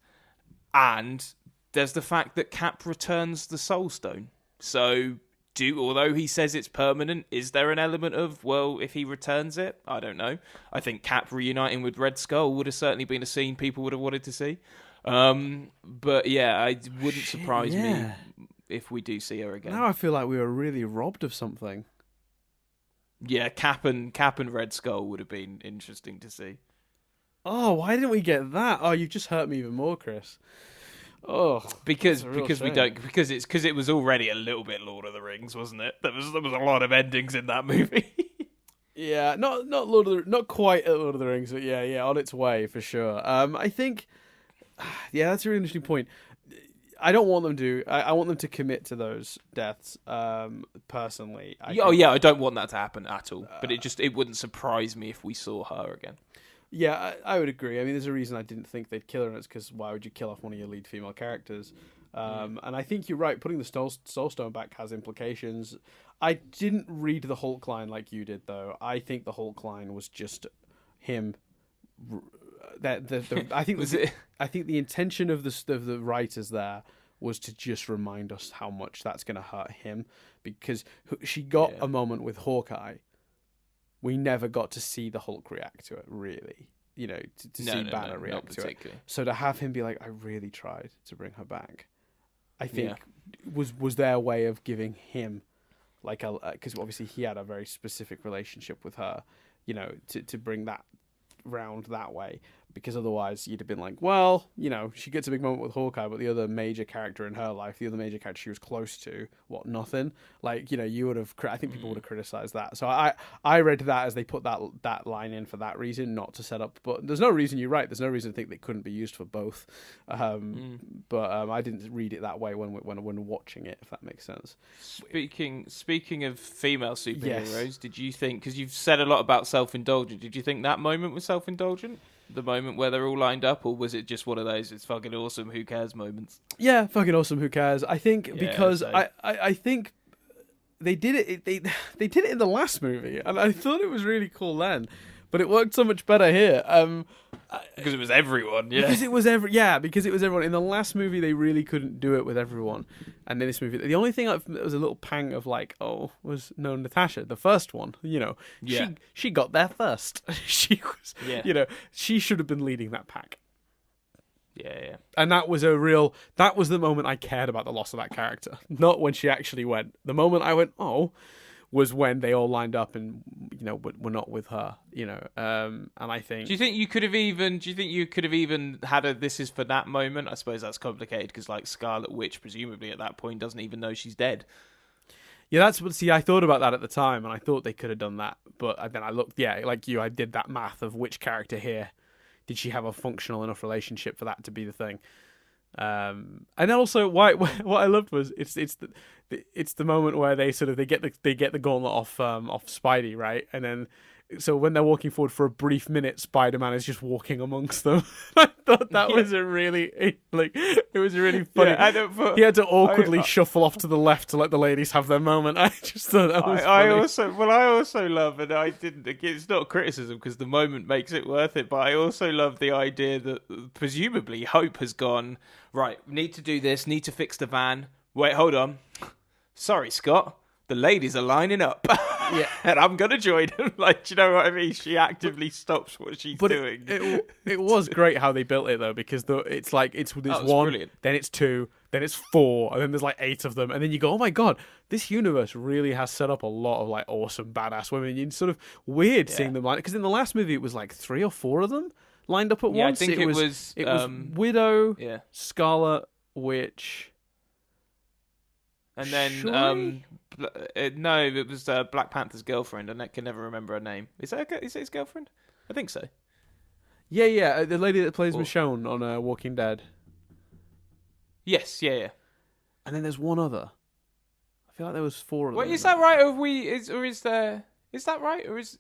And there's the fact that Cap returns the Soul Stone. So, although he says it's permanent, is there an element of, well, if he returns it? I don't know. I think Cap reuniting with Red Skull would have certainly been a scene people would have wanted to see. But yeah, it wouldn't surprise me if we do see her again. Now I feel like we were really robbed of something. Yeah, Cap and Red Skull would have been interesting to see. Oh, why didn't we get that? Oh, you've just hurt me even more, Chris. Oh, because we don't because it was already a little bit Lord of the Rings, wasn't it? There was a lot of endings in that movie. Yeah, not quite at Lord of the Rings, but yeah, on its way for sure. I think. Yeah, that's a really interesting point. I don't want them to. I want them to commit to those deaths. Personally. I don't want that to happen at all. But it wouldn't surprise me if we saw her again. Yeah, I would agree. I mean, there's a reason I didn't think they'd kill her, and it's because why would you kill off one of your lead female characters? And I think you're right. Putting the Soul Stone back has implications. I didn't read the Hulk line like you did, though. I think the Hulk line was just him. I think the intention of the writers there was to just remind us how much that's going to hurt him, because she got a moment with Hawkeye. We never got to see the Hulk react to it, really. To see Banner react to it. So to have him be like, I really tried to bring her back, I think was their way of giving him like a, because obviously he had a very specific relationship with her, you know, to bring that round that way, because otherwise you'd have been like, well, you know, she gets a big moment with Hawkeye, but the other major character in her life, the other major character she was close to, what, nothing? Like, you know, you would have, I think people would have criticized that. So I read that as they put that line in for that reason, not to set up, but there's no reason, you're right, there's no reason to think they couldn't be used for both. But I didn't read it that way when watching it, if that makes sense. Speaking of female superheroes, did you think, because you've said a lot about self-indulgent, did you think that moment was self-indulgent? The moment where they're all lined up, or was it just one of those "it's fucking awesome, who cares" moments? Yeah, fucking awesome, who cares? I think because I think they did it. They did it in the last movie, and I thought it was really cool then, but it worked so much better here. Because it was everyone, yeah. Because it was everyone. In the last movie, they really couldn't do it with everyone, and in this movie, the only thing that was a little pang of like, was Natasha, the first one. You know, she got there first. She was, you know, she should have been leading that pack. Yeah. And that was the moment I cared about the loss of that character, not when she actually went. The moment I went, was when they all lined up and, you know, were not with her, you know. And I think... Do you think you could have even had a "this is for that" moment? I suppose that's complicated because, like, Scarlet Witch, presumably at that point, doesn't even know she's dead. Yeah, I thought about that at the time, and I thought they could have done that. But then I looked, like you, I did that math of which character here did she have a functional enough relationship for that to be the thing. And also, what I loved was it's the moment where they get the gauntlet off Spidey, right? And then so when they're walking forward for a brief minute, Spider-Man is just walking amongst them. I thought that was it was really funny. Yeah, he had to awkwardly shuffle off to the left to let the ladies have their moment. I just thought that was funny. I also love, and I didn't, it's not criticism because the moment makes it worth it, but I also love the idea that presumably Hope has gone, right, need to do this, need to fix the van. Wait, hold on. Sorry, Scott. The ladies are lining up. Yeah. And I'm going to join them. Like, do you know what I mean? She actively stops what she's doing. It was great how they built it, though, because it's one, brilliant. Then it's two, then it's four, and then there's like 8 of them. And then you go, oh my God, this universe really has set up a lot of like awesome, badass women. It's sort of weird seeing them line, because in the last movie, it was like 3 or 4 of them lined up at once. I think it was Widow, Scarlet Witch, and then no, it was Black Panther's girlfriend. I can never remember her name. Is it his girlfriend? I think so. Yeah, the lady that plays Michonne on Walking Dead. Yes, yeah. And then there's one other. I feel like there was 4 of them. Wait, is that right? Is that right? Or is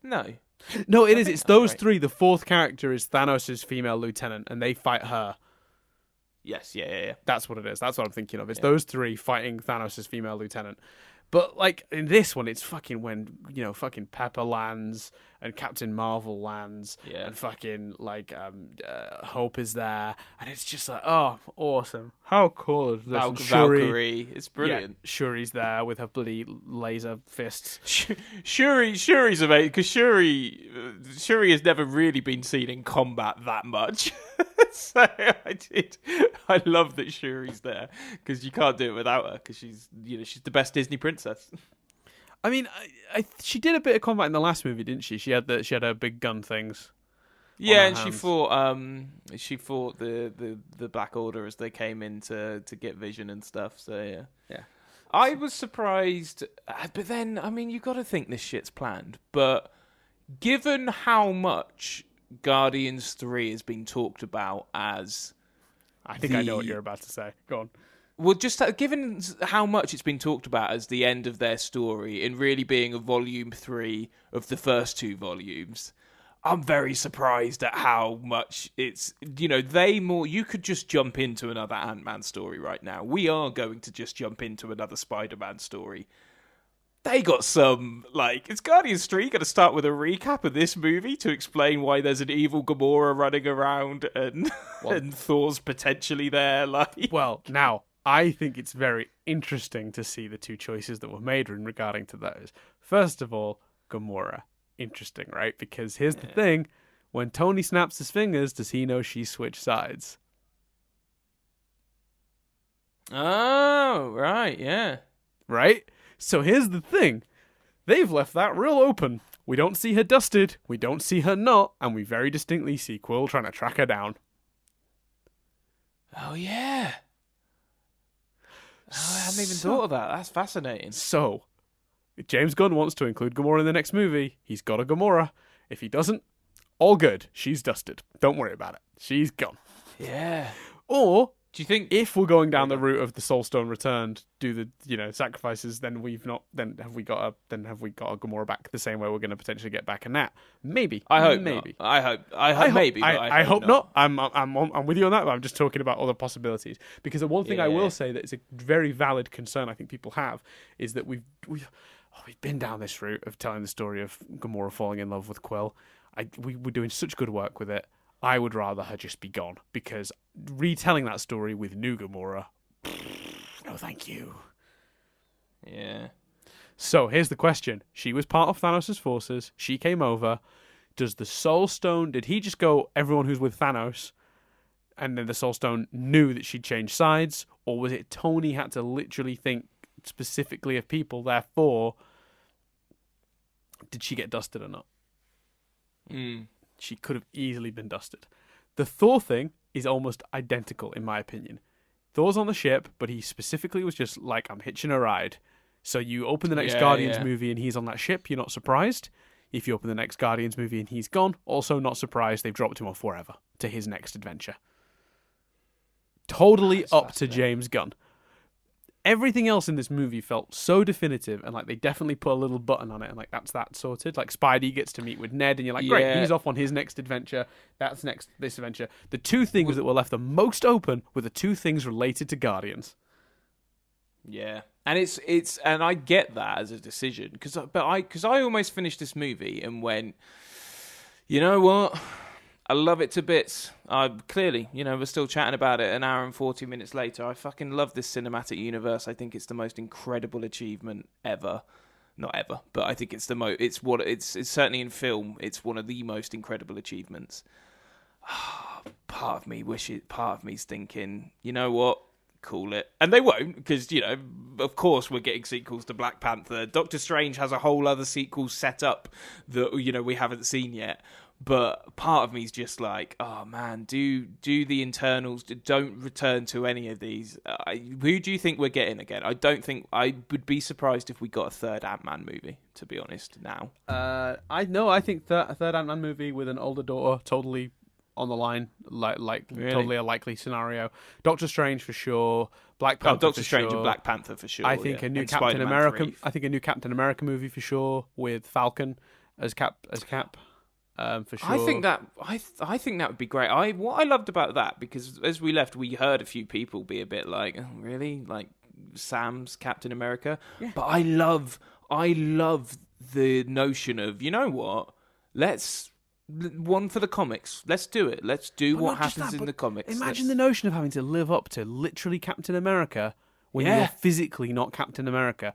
no? No, it is. It's those 3. The 4th character is Thanos' female lieutenant, and they fight her. Yes, yeah. That's what it is. That's what I'm thinking of. It's those 3 fighting Thanos' female lieutenant. But, like, in this one, it's fucking when, you know, fucking Pepper lands and Captain Marvel lands and fucking, like, Hope is there. And it's just like, oh, awesome. How cool is this? Valkyrie. It's brilliant. Yeah, Shuri's there with her bloody laser fists. Shuri's amazing, because Shuri has never really been seen in combat that much. So I love that Shuri's there, because you can't do it without her, because she's the best Disney princess. I mean, she did a bit of combat in the last movie, didn't she? She had her big gun things. Yeah, and she fought the Black Order as they came in to get Vision and stuff. So yeah. I was surprised, but then I mean, you got to think this shit's planned. But given how much Guardians 3 has been talked about as... I think I know what you're about to say. Go on. Well, just given how much it's been talked about as the end of their story and really being a volume 3 of the first 2 volumes, I'm very surprised at how much it's... you could just jump into another Ant-Man story right now. We are going to just jump into another Spider-Man story. They got some, it's Guardians 3 going to start with a recap of this movie to explain why there's an evil Gamora running around and Thor's potentially there, Well, now, I think it's very interesting to see the 2 choices that were made in regarding to those. First of all, Gamora. Interesting, right? Because here's the thing. When Tony snaps his fingers, does he know she switched sides? Oh, right, yeah. Right? So here's the thing. They've left that real open. We don't see her dusted, we don't see her not, and we very distinctly see Quill trying to track her down. Oh, yeah. Oh, I hadn't even thought of that. That's fascinating. So, if James Gunn wants to include Gamora in the next movie, he's got a Gamora. If he doesn't, all good. She's dusted. Don't worry about it. She's gone. Yeah. Or Do you think... if we're going down the route of the Soul Stone returned, do the sacrifices, then have we got a Gamora back the same way we're going to potentially get back a Nat? Maybe. I hope maybe. not. I hope maybe. But I hope not. I'm with you on that. But I'm just talking about other possibilities, because the one thing I will say that is a very valid concern I think people have is that we've been down this route of telling the story of Gamora falling in love with Quill. We're doing such good work with it. I would rather her just be gone, because retelling that story with new Gamora, no thank you. Yeah. So here's the question. She was part of Thanos' forces. She came over. Does the Soul Stone, did he just go, everyone who's with Thanos, and then the Soul Stone knew that she'd changed sides? Or was it Tony had to literally think specifically of people, therefore, did she get dusted or not? She could have easily been dusted. The Thor thing is almost identical, in my opinion. Thor's on the ship, but he specifically was just like, I'm hitching a ride. So you open the next Guardians movie and he's on that ship, you're not surprised. If you open the next Guardians movie and he's gone, also not surprised, they've dropped him off forever to his next adventure. Totally up to James Gunn. Everything else in this movie felt so definitive, and like they definitely put a little button on it, and like that's that sorted. Like Spidey gets to meet with Ned, and you're like, great, he's off on his next adventure. That's this adventure. The two things that were left the most open were the two things related to Guardians. Yeah, and it's and I get that as a decision because I almost finished this movie and went, you know what? I love it to bits. Clearly, we're still chatting about it an hour and 40 minutes later. I fucking love this cinematic universe. I think it's the most incredible achievement ever. Not ever, but I think it's it's certainly in film. It's one of the most incredible achievements. Part of me's thinking, you know what? Cool it. And they won't, because, of course we're getting sequels to Black Panther. Doctor Strange has a whole other sequel set up that, we haven't seen yet. But part of me is just like, oh man, do the internals, don't return to any of these. Who do you think we're getting again? I would be surprised if we got a third Ant-Man movie, to be honest, now. I think a third Ant-Man movie with an older daughter, totally on the line, like really? Totally a likely scenario. Doctor Strange for sure. Black Panther Doctor Strange and Black Panther for sure. I think a new Captain America. 3. I think a new Captain America movie for sure with Falcon as Cap. For sure. I think that would be great. What I loved about that, because as we left, we heard a few people be a bit like, oh, really, like Sam's Captain America. Yeah. But I love the notion of, you know what? Let's one for the comics. Let's do it. Let's do what happens in the comics. Imagine the notion of having to live up to literally Captain America when you're physically not Captain America.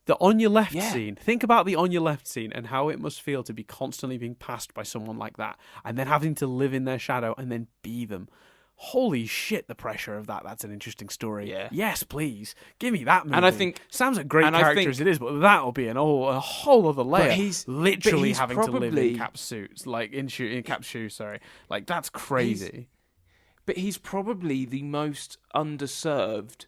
The on your left scene. Think about the on your left scene and how it must feel to be constantly being passed by someone like that and then having to live in their shadow and then be them. Holy shit, the pressure of that. That's an interesting story. Yeah. Yes, please. Give me that movie. And I think Sam's a great character as it is, but that'll be a whole other layer. He's literally having to live in Cap's suits, like in Cap's shoes, sorry. Like that's crazy. But he's probably the most underserved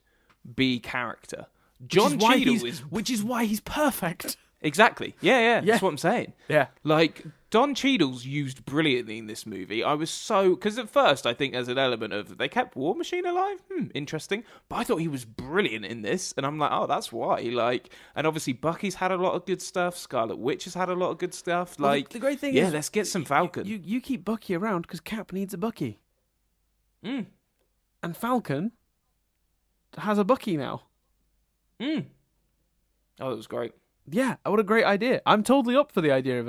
B character. John Cheadle which is why he's perfect. Exactly. Yeah. That's what I'm saying. Yeah. Like, Don Cheadle's used brilliantly in this movie. Because at first I think there's an element of, they kept War Machine alive? Interesting. But I thought he was brilliant in this. And I'm like, oh, that's why. Like, and obviously Bucky's had a lot of good stuff. Scarlet Witch has had a lot of good stuff. Like, the great thing is, let's get some Falcon. You keep Bucky around because Cap needs a Bucky. And Falcon has a Bucky now. Oh, that was great. Yeah, what a great idea. I'm totally up for the idea of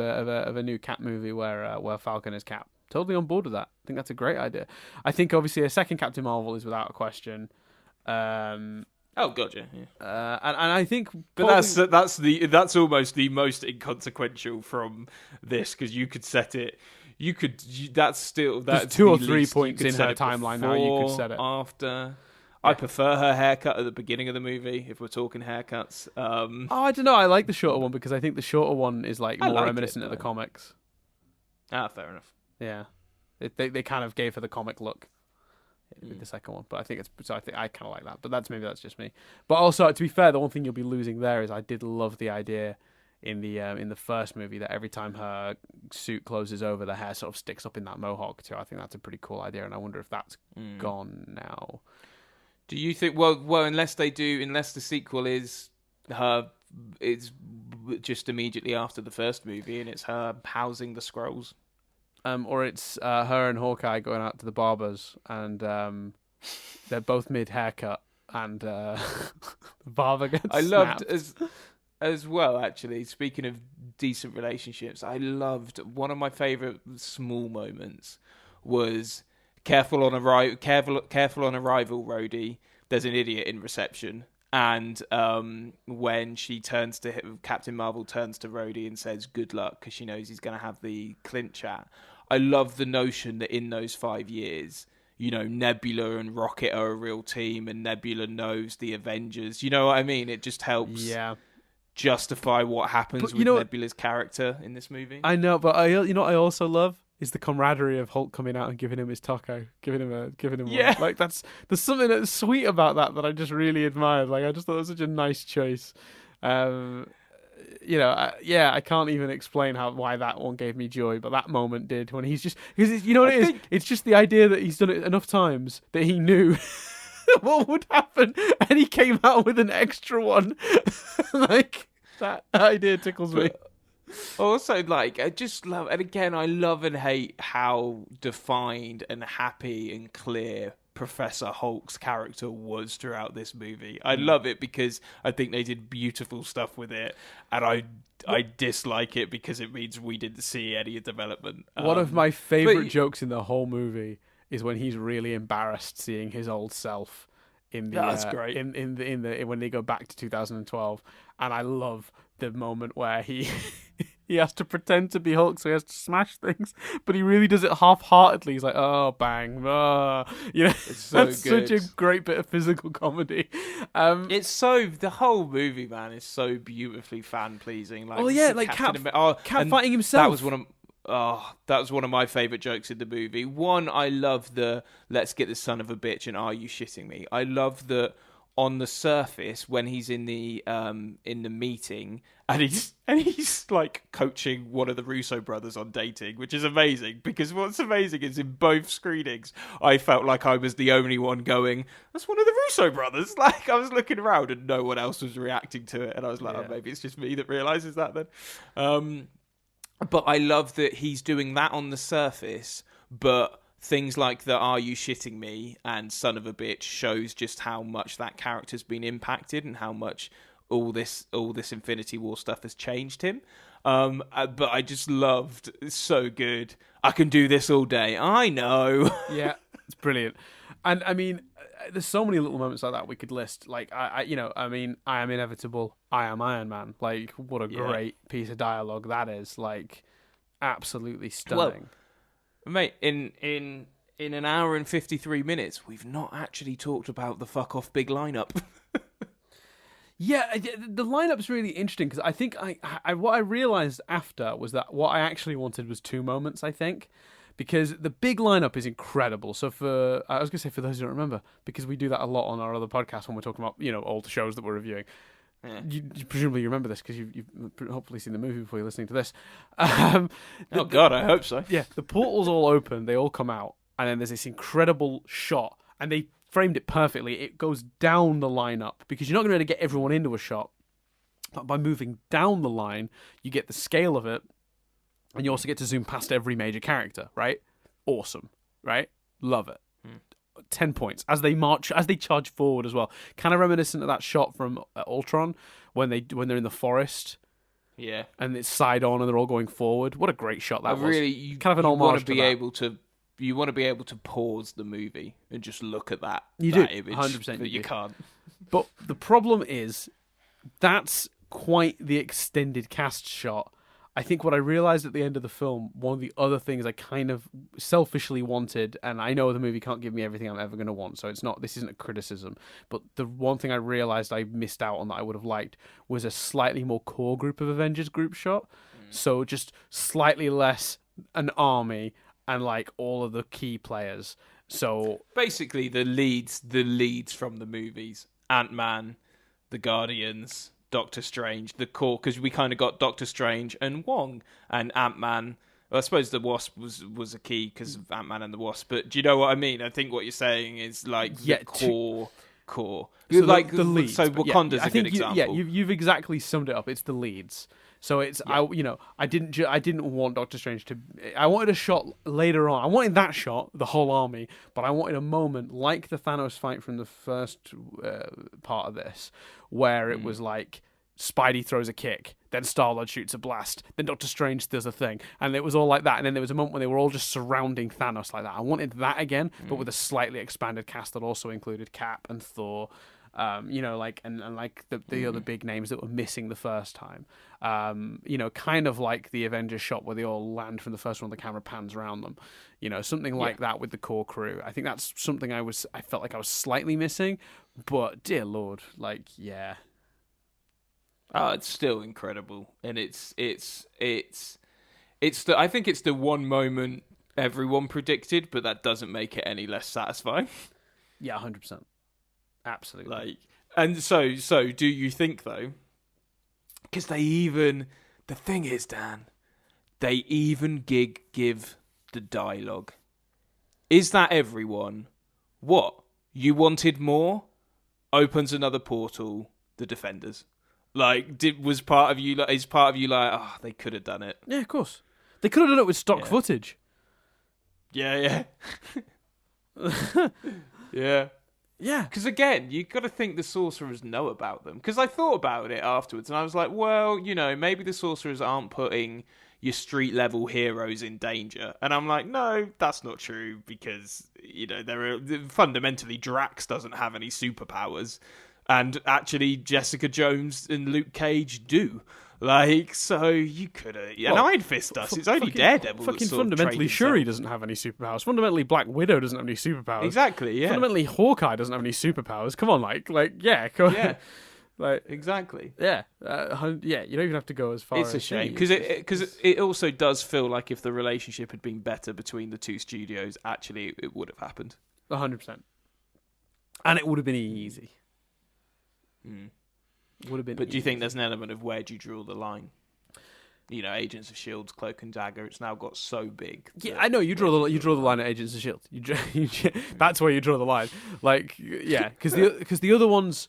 a new Cap movie where Falcon is Cap. Totally on board with that. I think that's a great idea. I think obviously a second Captain Marvel is without a question. Oh, gotcha. Yeah. And I think, but that's almost the most inconsequential from this, because you could set it. That's 2 or 3 points in her timeline now. You could set it after. I prefer her haircut at the beginning of the movie, if we're talking haircuts. Oh, I don't know. I like the shorter one because I think the shorter one is like I more like reminiscent it, of the but- comics. Fair enough. Yeah, they kind of gave her the comic look with the second one, but I think I kind of like that. But that's just me. But also, to be fair, the one thing you'll be losing there is I did love the idea in the first movie that every time her suit closes over, the hair sort of sticks up in that mohawk too. I think that's a pretty cool idea, and I wonder if that's gone now. Do you think? Well, unless the sequel is just immediately after the first movie, and it's her housing the scrolls. Or it's her and Hawkeye going out to the barbers, and they're both mid haircut, and the barber gets I loved snapped. as well. Actually, speaking of decent relationships, I loved one of my favorite small moments was careful on arrival, Rhodey. There's an idiot in reception. And when Captain Marvel turns to Rhodey and says good luck because she knows he's going to have the Clint chat. I love the notion that in those 5 years, Nebula and Rocket are a real team and Nebula knows the Avengers. You know what I mean? It just helps justify what happens with Nebula's character in this movie. I know, but what I also love is the camaraderie of Hulk coming out and giving him his taco, giving him one. Like there's something that's sweet about that I just really admired. Like I just thought it was such a nice choice. I can't even explain why that one gave me joy, but that moment did when he's just because it's just the idea that he's done it enough times that he knew what would happen, and he came out with an extra one. Like that idea tickles me. Also, I just love, and again, I love and hate how defined and happy and clear Professor Hulk's character was throughout this movie. I love it because I think they did beautiful stuff with it, and I dislike it because it means we didn't see any development. One of my favorite jokes in the whole movie is when he's really embarrassed seeing his old self in the that's great. in the when they go back to 2012, and I love the moment where he has to pretend to be Hulk, so he has to smash things, but he really does it half-heartedly. He's like, oh, bang, it's so that's good. such a great bit of physical comedy. The whole movie, man, is so beautifully fan-pleasing. Cap fighting himself. That was one of my favourite jokes in the movie. One, I love the let's get this son of a bitch and are you shitting me? I love that on the surface when he's in the meeting and he's like coaching one of the Russo brothers on dating, which is amazing because what's amazing is in both screenings I felt like I was the only one going, that's one of the Russo brothers. Like I was looking around and no one else was reacting to it, and I was like, oh, maybe it's just me that realizes that then. But I love that he's doing that on the surface, but things like the "Are you shitting me?" and "Son of a bitch" shows just how much that character's been impacted and how much all this Infinity War stuff has changed him. But I just loved, it's so good. I can do this all day. I know. Yeah, it's brilliant. And I mean, there's so many little moments like that we could list. Like I am inevitable. I am Iron Man. Like what a great piece of dialogue that is. Like absolutely stunning. Well, mate, in an hour and 53 minutes, we've not actually talked about the fuck off big lineup. Yeah, the lineup's really interesting because I think what I realized after was that what I actually wanted was 2 moments. I think. Because the big lineup is incredible. So I was going to say for those who don't remember, because we do that a lot on our other podcast when we're talking about, old shows that we're reviewing. Yeah. You presumably remember this because you've hopefully seen the movie before you're listening to this. God, I hope so. Yeah, the portals all open, they all come out, and then there's this incredible shot, and they framed it perfectly. It goes down the lineup because you're not going to be able to get everyone into a shot. But by moving down the line, you get the scale of it. And you also get to zoom past every major character, right? Awesome, right? Love it. 10 points as they charge forward as well. Kind of reminiscent of that shot from Ultron when they're in the forest. Yeah, and it's side on and they're all going forward. What a great shot that was! Really, kind of an homage to that. You want to be able to pause the movie and just look at that. You that do, image, 100%. But you can't. But the problem is that's quite the extended cast shot. I think what I realized at the end of the film, one of the other things I kind of selfishly wanted, and I know the movie can't give me everything I'm ever going to want, so this isn't a criticism, but the one thing I realized I missed out on that I would have liked was a slightly more core group of Avengers group shot. So just slightly less an army and like all of the key players. So basically the leads from the movies: Ant-Man, the Guardians, Doctor Strange, the core, because we kind of got Doctor Strange and Wong, and Ant-Man. Well, I suppose the Wasp was a key because of Ant-Man and the Wasp. But do you know what I mean? I think what you're saying is like the core. So like the leads. So Wakanda's a good example. You've exactly summed it up. It's the leads. So it's I didn't want Doctor Strange to. I wanted a shot later on. I wanted that shot, the whole army, but I wanted a moment like the Thanos fight from the first part of this, where it was like Spidey throws a kick, then Star-Lord shoots a blast, then Doctor Strange does a thing, and it was all like that. And then there was a moment when they were all just surrounding Thanos like that. I wanted that again, but with a slightly expanded cast that also included Cap and Thor. And like the other big names that were missing the first time. Kind of like the Avengers shot where they all land from the first one, the camera pans around them. Something like that with the core crew. I think that's something I felt like I was slightly missing, but dear Lord, like, yeah. Oh, it's still incredible, and I think it's the one moment everyone predicted, but that doesn't make it any less satisfying. Yeah, 100%. Absolutely. So do you think though? Because the thing is, Dan, they even give the dialogue. Is that everyone? What? You wanted more? Opens another portal. The Defenders. Is part of you like, oh, they could have done it. Yeah, of course. They could have done it with stock footage. Yeah. Yeah. Yeah. Because again, you got to think the sorcerers know about them. Because I thought about it afterwards, and I was like, well, maybe the sorcerers aren't putting your street level heroes in danger. And I'm like, no, that's not true, because fundamentally Drax doesn't have any superpowers, and actually Jessica Jones and Luke Cage do. So you could have... And Iron Fist does. It's only Daredevil fucking fundamentally Shuri doesn't have any superpowers. Fundamentally Black Widow doesn't have any superpowers. Exactly, yeah. Fundamentally Hawkeye doesn't have any superpowers. Come on, yeah. Yeah. Exactly. Yeah. You don't even have to go as far. It's a shame, because it also does feel like if the relationship had been better between the two studios, actually it would have happened. 100%. And it would have been easy. Would have been. But do you think there's an element of where do you draw the line? Agents of Shield's Cloak and Dagger. It's now got so big. Yeah, I know you draw the line at Agents of Shield. That's where you draw the line. Because the other ones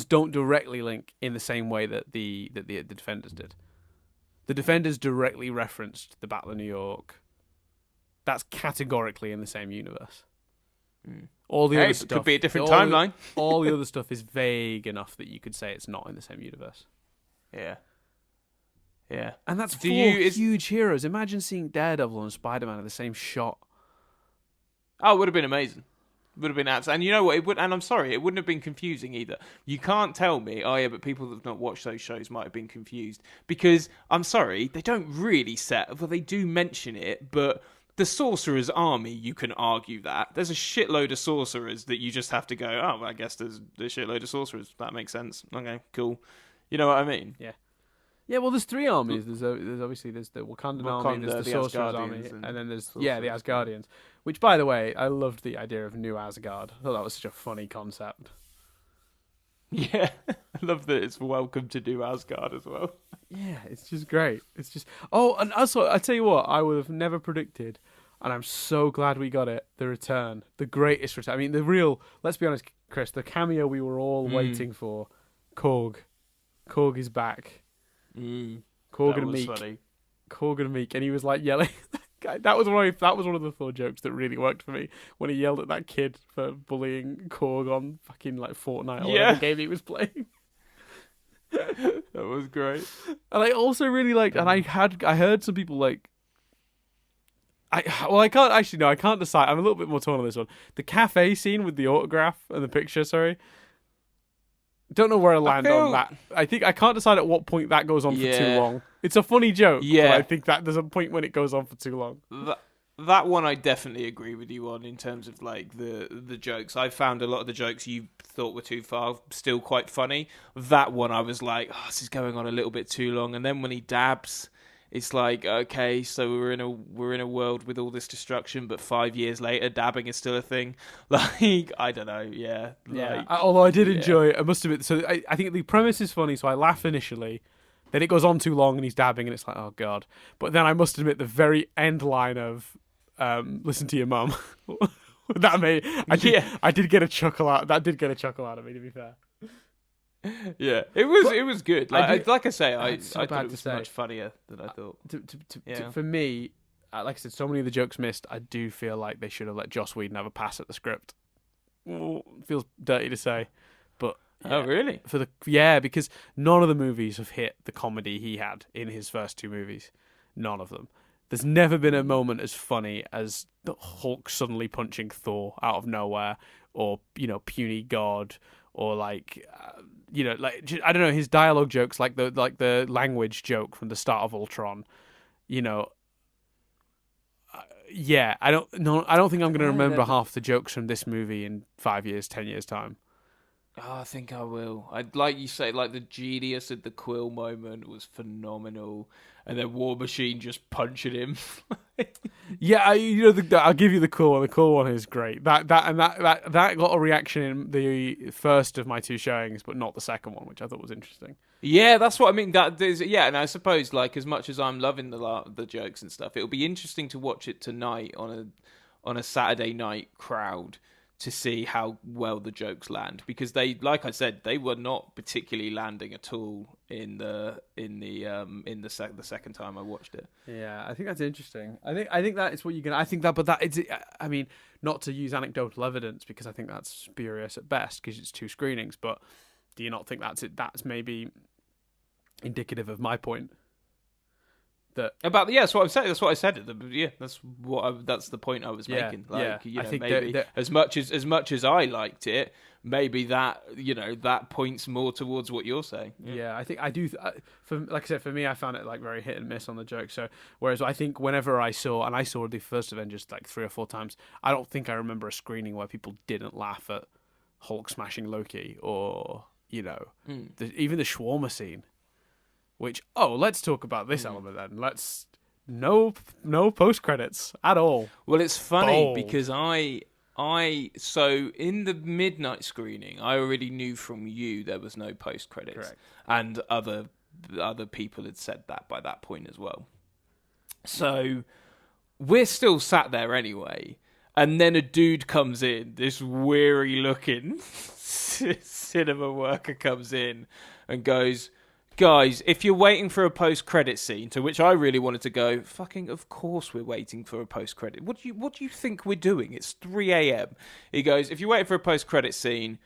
don't directly link in the same way that the Defenders did. The Defenders directly referenced the Battle of New York. That's categorically in the same universe. All the other stuff could be a different timeline. All the other stuff is vague enough that you could say it's not in the same universe. Yeah. And that's huge heroes. Imagine seeing Daredevil and Spider-Man in the same shot. Oh, it would have been amazing. Would have been absolutely. And you know what? And I'm sorry, it wouldn't have been confusing either. You can't tell me, oh yeah, but people that have not watched those shows might have been confused. Because, I'm sorry, they don't really they do mention it, but the Sorcerer's Army, you can argue that. There's a shitload of sorcerers that you just have to go, oh, well, I guess there's a shitload of sorcerers. That makes sense. Okay, cool. You know what I mean? Yeah. Yeah, well, there's three armies. There's obviously the Wakandan army, there's the Sorcerer's Army, and then there's the Asgardians. Which, by the way, I loved the idea of New Asgard. I thought that was such a funny concept. Yeah, I love that it's welcome to New Asgard as well. Yeah, it's just great. It's just... Oh, and also, I tell you what, I would have never predicted, and I'm so glad we got it, the return. The greatest return. I mean, the real... Let's be honest, Chris, the cameo we were all waiting for. Korg. Korg is back. Korg and Meek. Funny. Korg and Meek, and he was like yelling... That was one of the Thor jokes that really worked for me, when he yelled at that kid for bullying Korg on fucking like Fortnite or whatever game he was playing. That was great. And I also really liked, and I heard some people like, I can't decide. I'm a little bit more torn on this one. The cafe scene with the autograph and the picture, sorry. Don't know where I land on feel- that. I think I can't decide at what point that goes on for too Yeah. long. It's a funny joke, Yeah. but I think that there's a point when it goes on for too long. That one I definitely agree with you on in terms of like the jokes. I found a lot of the jokes you thought were too far still quite funny. That one I was like, oh, this is going on a little bit too long. And then when he dabs, it's like, okay, so we're in a world with all this destruction, but 5 years later, dabbing is still a thing. Like, I don't know, yeah. Like, Although I did yeah. enjoy it, I must admit. So I think the premise is funny, so I laugh initially. Then it goes on too long, and he's dabbing, and it's like, oh god. But then I must admit, the very end line of "Listen to your mum," that made I did get a chuckle out. That did get a chuckle out of me, to be fair. Yeah, it was good. Like I say, I so thought bad it to was say. much funnier than I thought. For me, like I said, so many of the jokes missed. I do feel like they should have let Joss Whedon have a pass at the script. Feels dirty to say, but Oh, really? Because none of the movies have hit the comedy he had in his first two movies. None of them. There's never been a moment as funny as the Hulk suddenly punching Thor out of nowhere, or puny God, or like I don't know, his dialogue jokes, like the language joke from the start of Ultron. I don't think I'm going to remember half the jokes from this movie in 5 years, 10 years time. Oh, I think I will. Like you say, like the genius of the quill moment was phenomenal, and then War Machine just punching him. Yeah, I'll give you the cool one. The cool one is great. That got a reaction in the first of my two showings, but not the second one, which I thought was interesting. Yeah, that's what I mean. And I suppose like as much as I'm loving the jokes and stuff, it'll be interesting to watch it tonight on a Saturday night crowd to see how well the jokes land, because they, like I said, they were not particularly landing at all in the second time I watched it. Yeah, I think that's interesting. I think that is what you're gonna. I think that, but that it's. I mean, not to use anecdotal evidence because I think that's spurious at best because it's two screenings. But do you not think that's it? That's maybe indicative of my point. That's what I've said. That's what I said. That's the point I was making. Like, I think maybe as much as I liked it, maybe that points more towards what you're saying. Yeah, I think I do. Like I said, for me, I found it like very hit and miss on the joke. So whereas I think whenever I saw the first Avengers like 3 or 4 times, I don't think I remember a screening where people didn't laugh at Hulk smashing Loki, or even the shawarma scene. Which, let's talk about this element then. No post credits at all. Well, it's funny Bold. because so in the midnight screening, I already knew from you there was no post credits. Correct. And other people had said that by that point as well. So we're still sat there anyway, and then a dude comes in, this weary looking cinema worker comes in and goes, "Guys, if you're waiting for a post-credit scene," to which I really wanted to go, fucking of course we're waiting for a post-credit. What do you think we're doing? It's 3 a.m. He goes, "If you're waiting for a post-credit scene,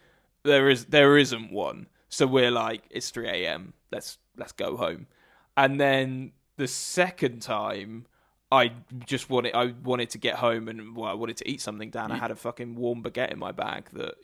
there isn't one." So we're like, it's 3 a.m. Let's go home. And then the second time, I wanted to get home, and I wanted to eat something, Dan. I had a fucking warm baguette in my bag that,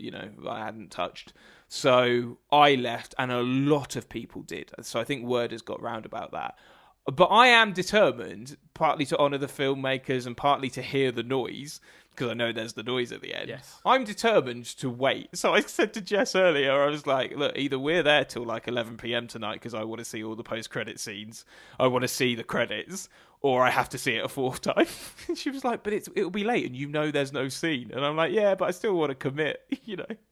I hadn't touched. So I left, and a lot of people did. So I think word has got round about that. But I am determined, partly to honour the filmmakers and partly to hear the noise, because I know there's the noise at the end. Yes. I'm determined to wait. So I said to Jess earlier, I was like, look, either we're there till like 11 p.m. tonight because I want to see all the post-credit scenes, I want to see the credits, or I have to see it a 4th time. And she was like, but it'll be late and there's no scene. And I'm like, yeah, but I still want to commit,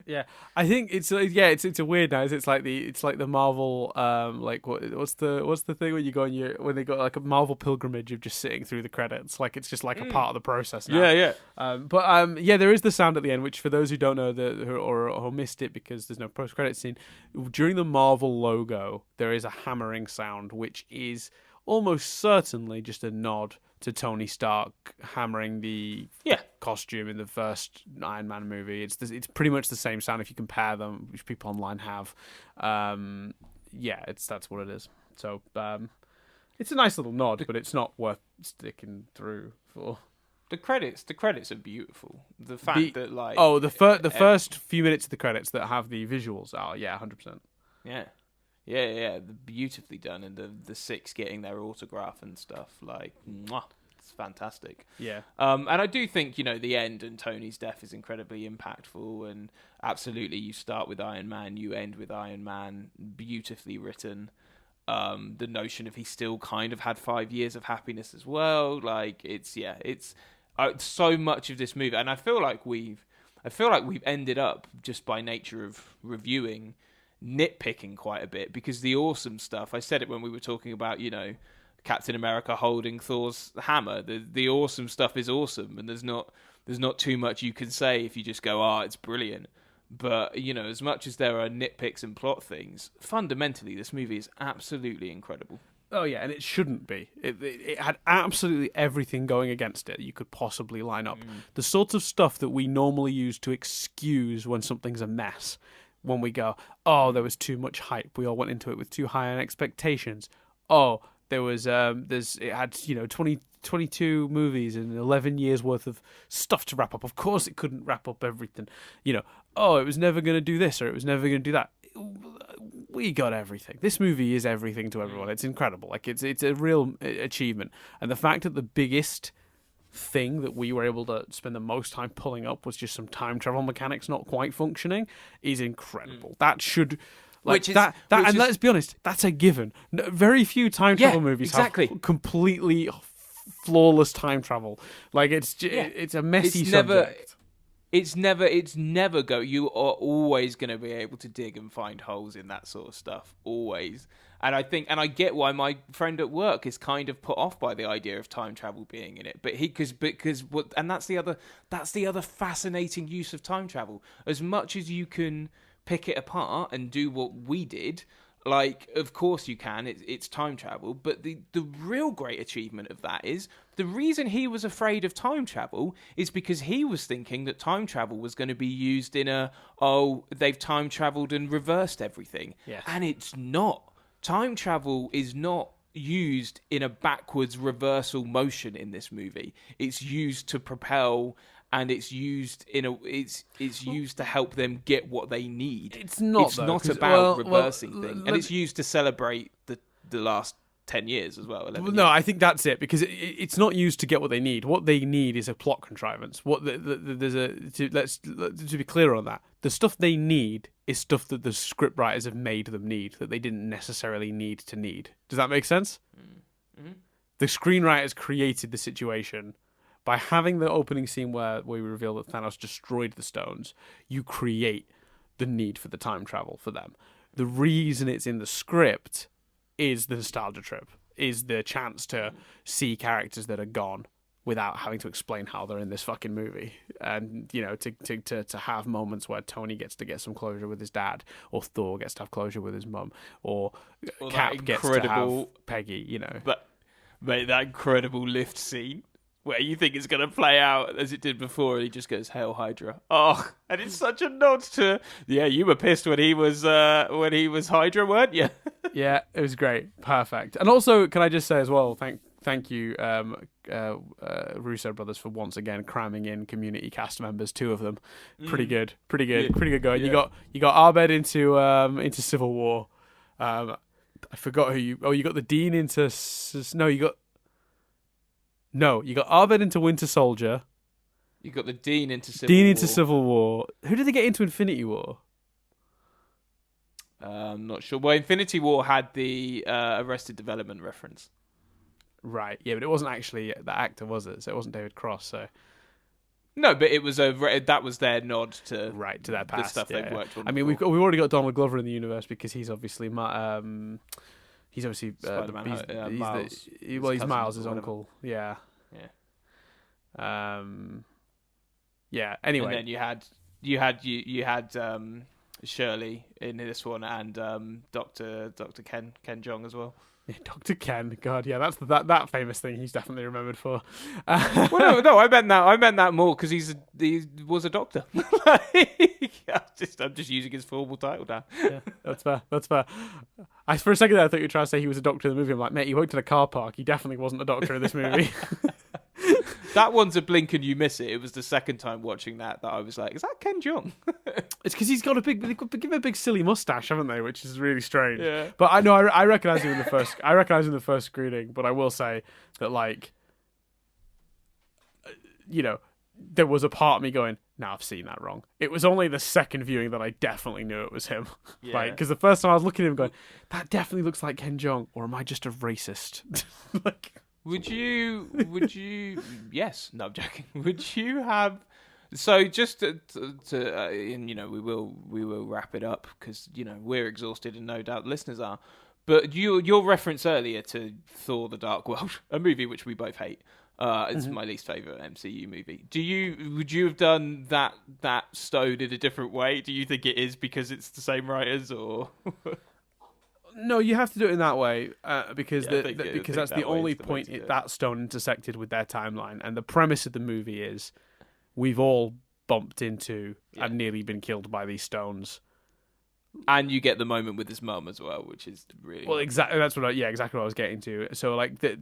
Yeah, I think it's a weird now. It's like the Marvel what's the thing when you go when they got like a Marvel pilgrimage of just sitting through the credits, like it's just like a part of the process now. Yeah. There is the sound at the end, which for those who don't know or missed it because there's no post credit scene, during the Marvel logo there is a hammering sound, which is almost certainly just a nod to Tony Stark hammering the costume in the first Iron Man movie. It's pretty much the same sound if you compare them, which people online have. That's what it is. So it's a nice little nod, but it's not worth sticking through for. The credits are beautiful. The fact that like the first few minutes of the credits that have the visuals are 100%. Yeah, beautifully done, and the six getting their autograph and stuff, like, mwah, it's fantastic. Yeah. And I do think, the end and Tony's death is incredibly impactful, and absolutely, you start with Iron Man, you end with Iron Man, beautifully written. The notion of he still kind of had 5 years of happiness as well, like, it's so much of this movie, and I feel like we've ended up, just by nature of reviewing, nitpicking quite a bit, because the awesome stuff, I said it when we were talking about, Captain America holding Thor's hammer, the awesome stuff is awesome, and there's not too much you can say if you just go, it's brilliant. But, as much as there are nitpicks and plot things, fundamentally this movie is absolutely incredible. Oh yeah, and it shouldn't be. It had absolutely everything going against it you could possibly line up. The sort of stuff that we normally use to excuse when something's a mess. When we go, there was too much hype. We all went into it with too high an expectations. There was, it had, 22 movies and 11 years worth of stuff to wrap up. Of course it couldn't wrap up everything. It was never going to do this or it was never going to do that. We got everything. This movie is everything to everyone. It's incredible. Like, it's a real achievement. And the fact that the biggest thing that we were able to spend the most time pulling up was just some time travel mechanics not quite functioning is incredible. That should, and let's be honest, that's a given. Very few time travel movies have completely flawless time travel. Like, it's a messy subject. It's never go. You are always going to be able to dig and find holes in that sort of stuff. Always. And I get why my friend at work is kind of put off by the idea of time travel being in it. But that's the other fascinating use of time travel. As much as you can pick it apart and do what we did, like, of course you can. It's time travel. But the real great achievement of that is the reason he was afraid of time travel is because he was thinking that time travel was going to be used in they've time traveled and reversed everything. Yes. And it's not. Time travel is not used in a backwards reversal motion in this movie. It's used to propel, and it's used used to help them get what they need. It's not about reversing things, and it's used to celebrate the last 10 years as well. No, I think that's it, because it's not used to get what they need. What they need is a plot contrivance. To be clear on that, the stuff they need is stuff that the scriptwriters have made them need, that they didn't necessarily need to need. Does that make sense? Mm-hmm. The screenwriters created the situation by having the opening scene where we reveal that Thanos destroyed the stones. You create the need for the time travel for them. The reason it's in the script is the nostalgia trip, is the chance to see characters that are gone without having to explain how they're in this fucking movie. And, to have moments where Tony gets to get some closure with his dad, or Thor gets to have closure with his mum, or Cap gets to have Peggy, But, mate, that incredible lift scene where you think it's going to play out as it did before, and he just goes, "Hail Hydra." Oh, and it's such a nod to, you were pissed when he was Hydra, weren't you? Yeah, it was great. Perfect. And also, can I just say as well, thank you, Russo brothers, for once again cramming in Community cast members, 2 of them. Pretty good going. Yeah. You got Abed into Civil War. I forgot who you got the Dean into you got Abed into Winter Soldier. You got the Dean into Civil War. Who did they get into Infinity War? I'm not sure. Well, Infinity War had the Arrested Development reference. Right, yeah, but it wasn't actually the actor, was it? So it wasn't David Cross, so... No, but it was that was their nod to that past, the stuff they've worked on. I mean, we've already got Donald Glover in the universe because he's obviously Spider-Man. He's Miles' uncle. Yeah. Yeah. Anyway, and then you had Shirley in this one, and Dr. Ken Jeong as well. Yeah, Dr. Ken, God, yeah, that's that famous thing he's definitely remembered for. Well, no, I meant that more because he was a doctor. I'm just using his formal title now. Yeah, that's fair. For a second there, I thought you were trying to say he was a doctor in the movie. I'm like, mate, he worked in a car park. He definitely wasn't a doctor in this movie. That one's a blink and you miss it. It was the second time watching that I was like, is that Ken Jeong? It's because he's got they've give him a big silly mustache, haven't they? Which is really strange. Yeah. But I know I recognize him in the first. I recognize him in the first screening. But I will say that, like, there was a part of me going, "No, I've seen that wrong." It was only the second viewing that I definitely knew it was him. Yeah. Like, because the first time I was looking at him going, "That definitely looks like Ken Jeong," or am I just a racist? Like, Would you? Yes. No, I'm joking. Would you have? So just and we will wrap it up because we're exhausted and no doubt listeners are. But your reference earlier to Thor: The Dark World, a movie which we both hate. It's my least favorite MCU movie. Would you have done that stowed in a different way? Do you think it is because it's the same writers, or? No, you have to do it in that way because Yeah, because that's the only point that stone intersected with their timeline, and the premise of the movie is we've all bumped into and nearly been killed by these stones. And you get the moment with his mum as well, which is really exactly. That's exactly what I was getting to. So like the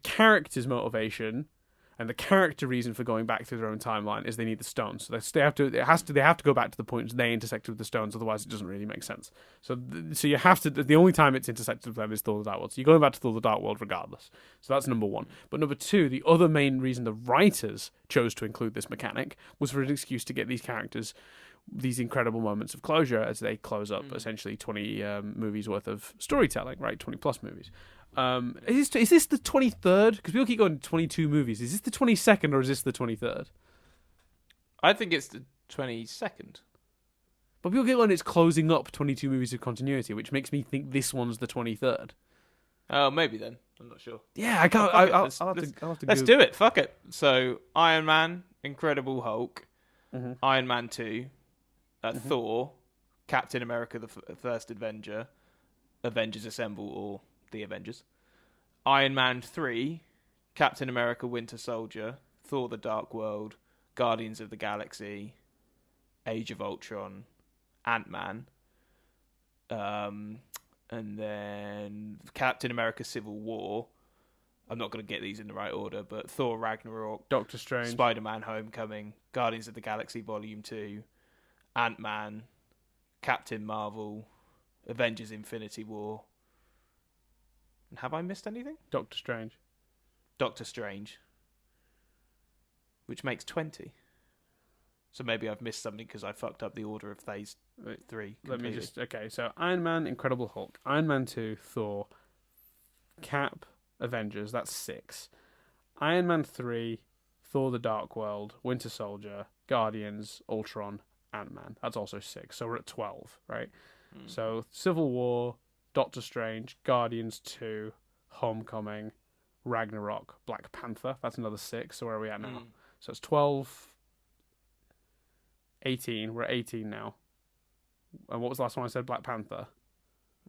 character's motivation and the character reason for going back through their own timeline is they need the stones. So they have to go back to the point they intersected with the stones. Otherwise, it doesn't really make sense. So you have to. The only time it's intersected with them is Thor: The Dark World. So you're going back to Thor: The Dark World regardless. So that's number one. But number two, the other main reason the writers chose to include this mechanic was for an excuse to get these characters these incredible moments of closure as they close up essentially 20 movies worth of storytelling, right? 20 plus movies. Is this the 23rd? Because people keep going 22 movies. Is this the 22nd or is this the 23rd? I think it's the 22nd. But people keep going it's closing up 22 movies of continuity, which makes me think this one's the 23rd. Oh, maybe then. I'm not sure. Yeah, I can't. I'll have to let's do it. Fuck it. So, Iron Man, Incredible Hulk, Iron Man 2, Thor, Captain America, the First Avenger, Avengers Assemble, or The Avengers, Iron Man 3, Captain America Winter Soldier, Thor: The Dark World, Guardians of the Galaxy, Age of Ultron, Ant-Man, and then Captain America Civil War. I'm not going to get these in the right order, but Thor: Ragnarok, Doctor Strange, Spider-Man: Homecoming, Guardians of the Galaxy Volume 2, Ant-Man, Captain Marvel, Avengers Infinity War. And have I missed anything? Doctor Strange. Which makes 20. So maybe I've missed something because I fucked up the order of phase 3. Completely. So Iron Man, Incredible Hulk, Iron Man 2, Thor, Cap, Avengers, that's 6. Iron Man 3, Thor: The Dark World, Winter Soldier, Guardians, Ultron, Ant-Man. That's also 6. So we're at 12, right? So Civil War, Doctor Strange, Guardians 2, Homecoming, Ragnarok, Black Panther. That's another 6. So where are we at now? So it's 12, 18. We're at 18 now. And what was the last one I said? Black Panther.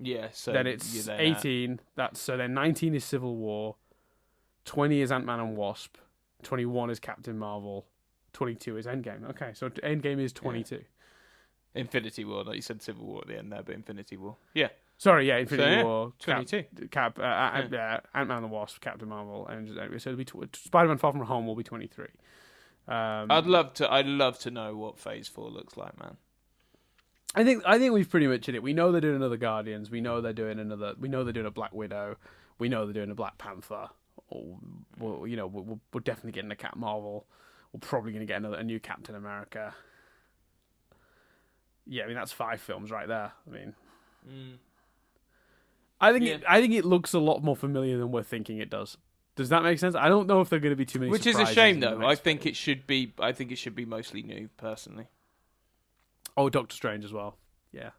Yeah, so then it's 18. Then 19 is Civil War, 20 is Ant-Man and Wasp, 21 is Captain Marvel, 22 is Endgame. Okay, so Endgame is 22. Yeah. Infinity War. Like you said Civil War at the end there, but Infinity War. Yeah. Sorry, yeah, Infinity War, 22. Ant-Man and the Wasp, Captain Marvel, and so it'll be Spider-Man: Far From Home will be 23. I'd love to know what Phase 4 looks like, man. I think we've pretty much hit it. We know they're doing another Guardians. We know they're doing a Black Widow. We know they're doing a Black Panther. We're definitely getting a Cap Marvel. We're probably going to get a new Captain America. Yeah, I mean that's 5 films right there. I mean, I think it looks a lot more familiar than we're thinking it does. Does that make sense? I don't know if there are going to be too many. Which is a shame, though. I think it should be mostly new, personally. Oh, Doctor Strange as well. Yeah.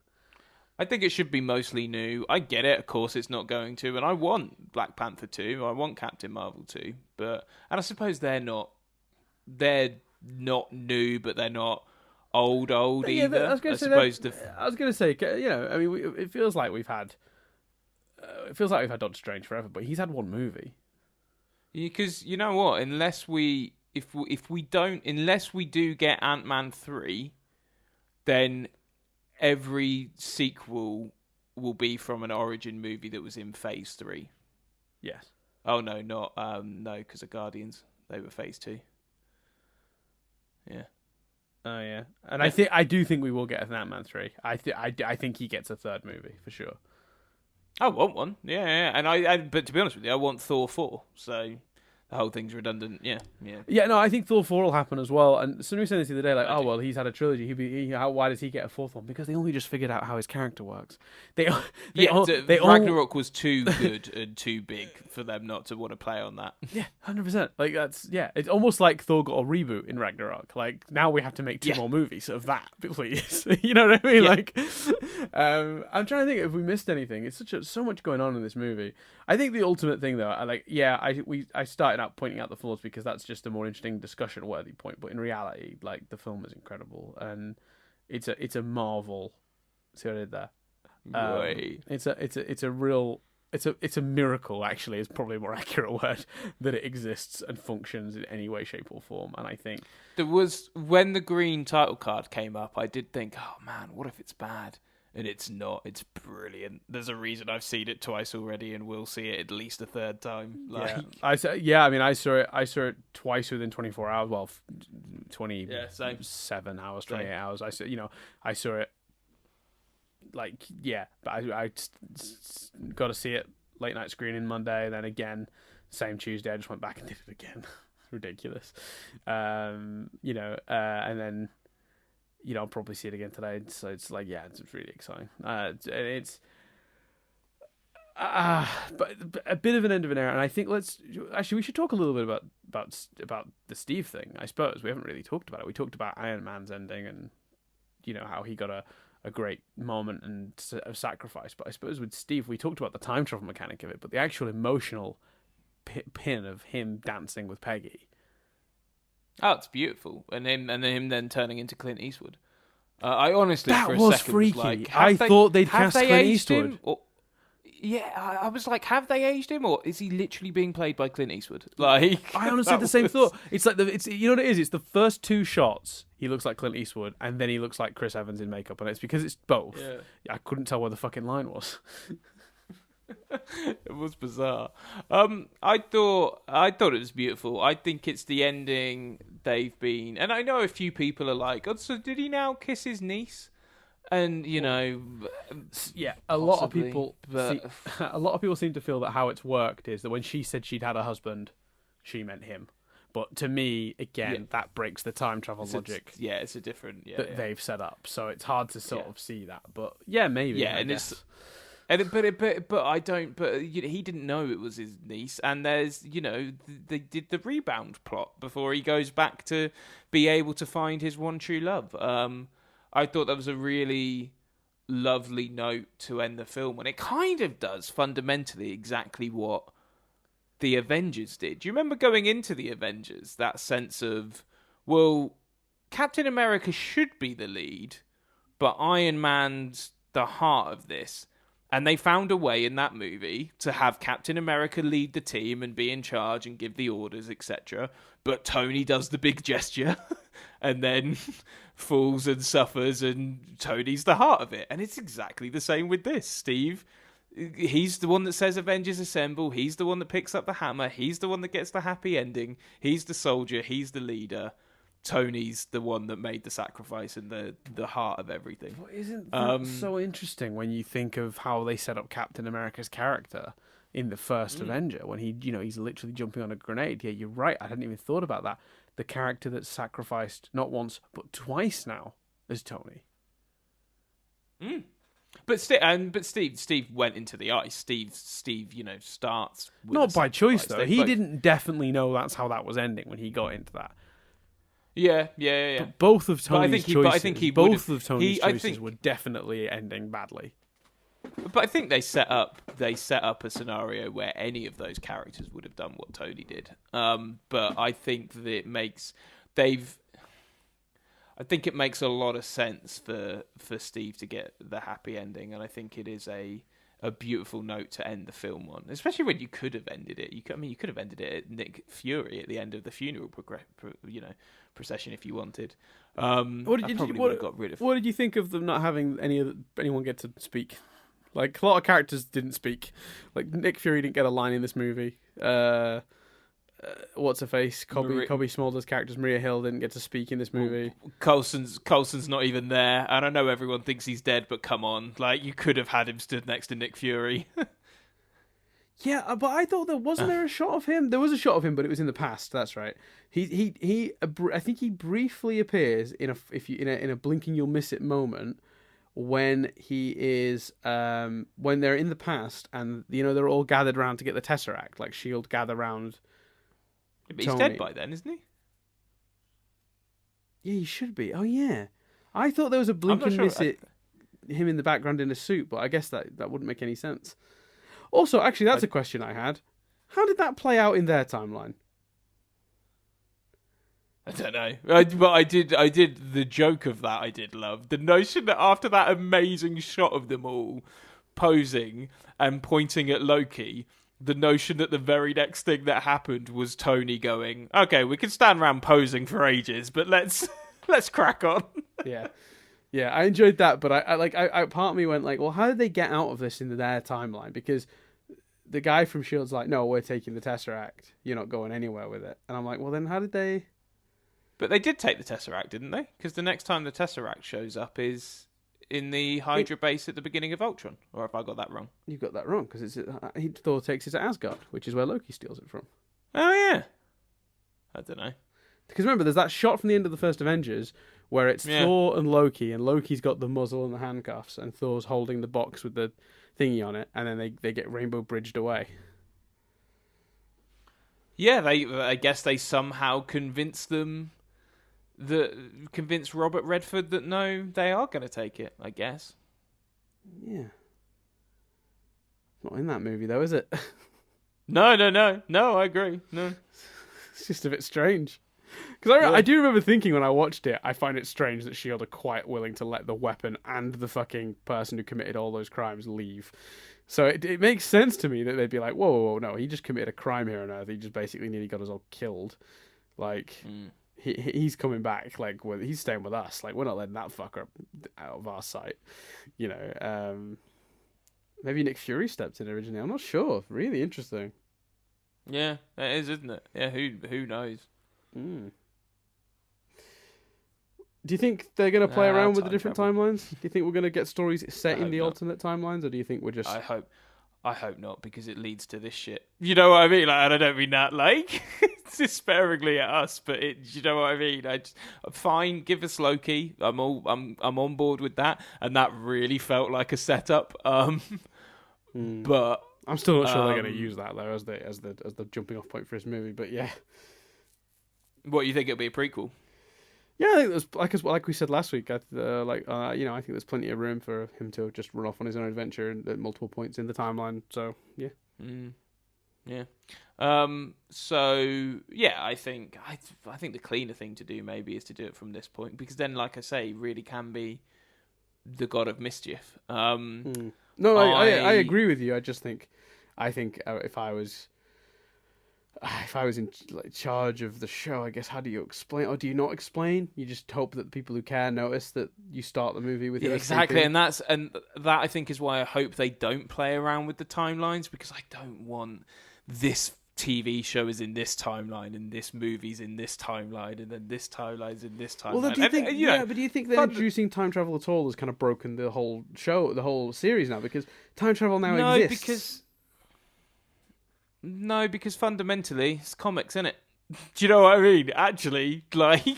I think it should be mostly new. I get it, of course it's not going to, and I want Black Panther 2, I want Captain Marvel 2, and I suppose they're not new, but they're not old either. I was going to say, I mean, it feels like we've had Doctor Strange forever, but he's had one movie. Because you know what, unless we do get Ant-Man 3, then every sequel will be from an origin movie that was in Phase 3. Yes. Oh no, not no, because of Guardians, they were phase 2. Yeah. Oh yeah, and I do think we will get an Ant-Man 3. I think he gets a third movie for sure. I want one. Yeah. And but to be honest with you, I want Thor 4. So the whole thing's redundant. Yeah. Yeah, no, I think Thor 4 will happen as well. And somebody was saying this the other day, like, I do. well, he's had a trilogy. Why does he get a fourth one? Because they only just figured out how his character works. Ragnarok was too good and too big for them not to want to play on that. Yeah, 100%. Like it's almost like Thor got a reboot in Ragnarok. Like now we have to make two more movies of that, please. You know what I mean? Yeah. Like, I'm trying to think if we missed anything. It's so much going on in this movie. I think the ultimate thing, though, I started out pointing out the flaws because that's just a more interesting discussion-worthy point. But in reality, like the film is incredible and it's a marvel. See what I did there? Right. It's a miracle. Actually, is probably a more accurate word that it exists and functions in any way, shape, or form. And I think there was when the green title card came up, I did think, oh man, what if it's bad? And it's not. It's brilliant. There's a reason I've seen it twice already, and will see it at least a third time. Like, I saw it twice within 24 hours. Well, 27 hours, 28 hours. I saw it. Like, yeah, but I got to see it late night screening Monday, then again same Tuesday. I just went back and did it again. Ridiculous. And then. I'll probably see it again today. So it's like, yeah, it's really exciting. But a bit of an end of an era. And I think we should talk a little bit about the Steve thing. I suppose we haven't really talked about it. We talked about Iron Man's ending and how he got a great moment and of sacrifice. But I suppose with Steve, we talked about the time travel mechanic of it, but the actual emotional pin of him dancing with Peggy. Oh, it's beautiful, and him then turning into Clint Eastwood. I honestly, that for a was second, freaky. was like, I thought they'd cast Clint Eastwood. I was like, have they aged him, or is he literally being played by Clint Eastwood? Like, I honestly had the same thought. It's like you know what it is. It's the first two shots he looks like Clint Eastwood, and then he llooks like Chris Evans in makeup, and it's because it's both. Yeah. I couldn't tell where the fucking line was. It was bizarre. I thought it was beautiful. I think it's the ending they've been, and I know a few people are like, "Oh, so did he now kiss his niece?" And yeah, a possibly, lot of people seem to feel that how it's worked is that when she said she'd had a husband, she meant him. But to me, again, that breaks the time travel logic. It's a different they've set up, so it's hard to sort of see that. But yeah, maybe. Yeah, but I don't. But he didn't know it was his niece, and there's they did the rebound plot before he goes back to be able to find his one true love. I thought that was a really lovely note to end the film, and it kind of does fundamentally exactly what the Avengers did. Do you remember going into the Avengers that sense of, well, Captain America should be the lead, but Iron Man's the heart of this. And they found a way in that movie to have Captain America lead the team and be in charge and give the orders, etc. But Tony does the big gesture and then falls and suffers, and Tony's the heart of it. And it's exactly the same with this. Steve, he's the one that says Avengers Assemble. He's the one that picks up the hammer. He's the one that gets the happy ending. He's the soldier. He's the leader. Tony's the one that made the sacrifice and the heart of everything. Well, isn't that so interesting when you think of how they set up Captain America's character in the first Avenger when he's literally jumping on a grenade? Yeah, you're right. I hadn't even thought about that. The character that's sacrificed not once but twice now is Tony. But Steve went into the ice. Steve, starts with not by choice though. He didn't definitely know that's how that was ending when he got into that. Yeah. But both of Tony's choices were definitely ending badly. But I think they set up a scenario where any of those characters would have done what Tony did. But I think that it makes a lot of sense for Steve to get the happy ending, and I think it is a beautiful note to end the film on, especially when you could have ended it. You could have ended it at Nick Fury at the end of the funeral procession if you wanted. What did you think of them not having anyone get to speak Like, a lot of characters didn't speak. Like, Nick Fury didn't get a line in this movie. What's her face? Cobby Smulders' characters, Maria Hill, didn't get to speak in this movie. Coulson's not even there, and I know everyone thinks he's dead, but come on, like you could have had him stood next to Nick Fury. Yeah, but I thought wasn't there a shot of him? There was a shot of him, but it was in the past. That's right. I think he briefly appears in a blinking you'll miss it moment when he is when they're in the past and they're all gathered around to get the Tesseract, like Shield gather round. But he's dead by then, isn't he? Yeah, he should be. Oh yeah, I thought there was a blink and miss it him in the background in a suit, but I guess that wouldn't make any sense. Also, actually, that's a question I had. How did that play out in their timeline? I don't know. But I did the joke of that. I did love the notion that after that amazing shot of them all posing and pointing at Loki, the notion that the very next thing that happened was Tony going, "Okay, we can stand around posing for ages, but let's crack on." Yeah. Yeah, I enjoyed that, but I part of me went like, well, how did they get out of this in their timeline? Because the guy from Shield's like, no, we're taking the Tesseract. You're not going anywhere with it. And I'm like, well, then how did they? But they did take the Tesseract, didn't they? Because the next time the Tesseract shows up is in the Hydra base at the beginning of Ultron. Or have I got that wrong? You've got that wrong, because Thor takes it to Asgard, which is where Loki steals it from. Oh, yeah. I don't know. Because remember, there's that shot from the end of the first Avengers where it's Thor and Loki's got the muzzle and the handcuffs, and Thor's holding the box with the thingy on it, and then they get rainbow bridged away. Yeah, I guess they somehow convince Robert Redford that no, they are going to take it, I guess. Yeah. Not in that movie, though, is it? No, I agree. No. It's just a bit strange. Because I do remember thinking when I watched it, I find it strange that S.H.I.E.L.D. are quite willing to let the weapon and the fucking person who committed all those crimes leave. So it makes sense to me that they'd be like, whoa, no, he just committed a crime here on Earth. He just basically nearly got us all killed. Like, he's coming back. Like, he's staying with us. Like, we're not letting that fucker out of our sight. Maybe Nick Fury stepped in originally. I'm not sure. Really interesting. Yeah, it is, isn't it? Yeah, who knows? Mm. Do you think they're going to play around with the different timelines? Do you think we're going to get stories set in the alternate timelines, or do you think we're just? I hope not, because it leads to this shit. You know what I mean? Like, and I don't mean that like despairingly at us, but you know what I mean. Fine, give us Loki. I'm on board with that, and that really felt like a setup. But I'm still not sure they're going to use that though as the jumping off point for his movie. But yeah. What, you think it'll be a prequel? Yeah, I think there's like we said last week. I think there's plenty of room for him to just run off on his own adventure at multiple points in the timeline. So yeah, yeah. So yeah, I think the cleaner thing to do maybe is to do it from this point, because then, like I say, he really can be the god of mischief. No, I agree with you. I think if I was in charge of the show, I guess, how do you explain, or do you not explain? You just hope that the people who care notice that you start the movie with exactly, and that I think is why I hope they don't play around with the timelines, because I don't want this TV show is in this timeline, and this movie's in this timeline, and then this timeline's in this timeline. Well, do you think? But do you think that introducing time travel at all has kind of broken the whole show, the whole series now? Because time travel now exists. No, because fundamentally it's comics, isn't it? Do you know what I mean? Actually, like,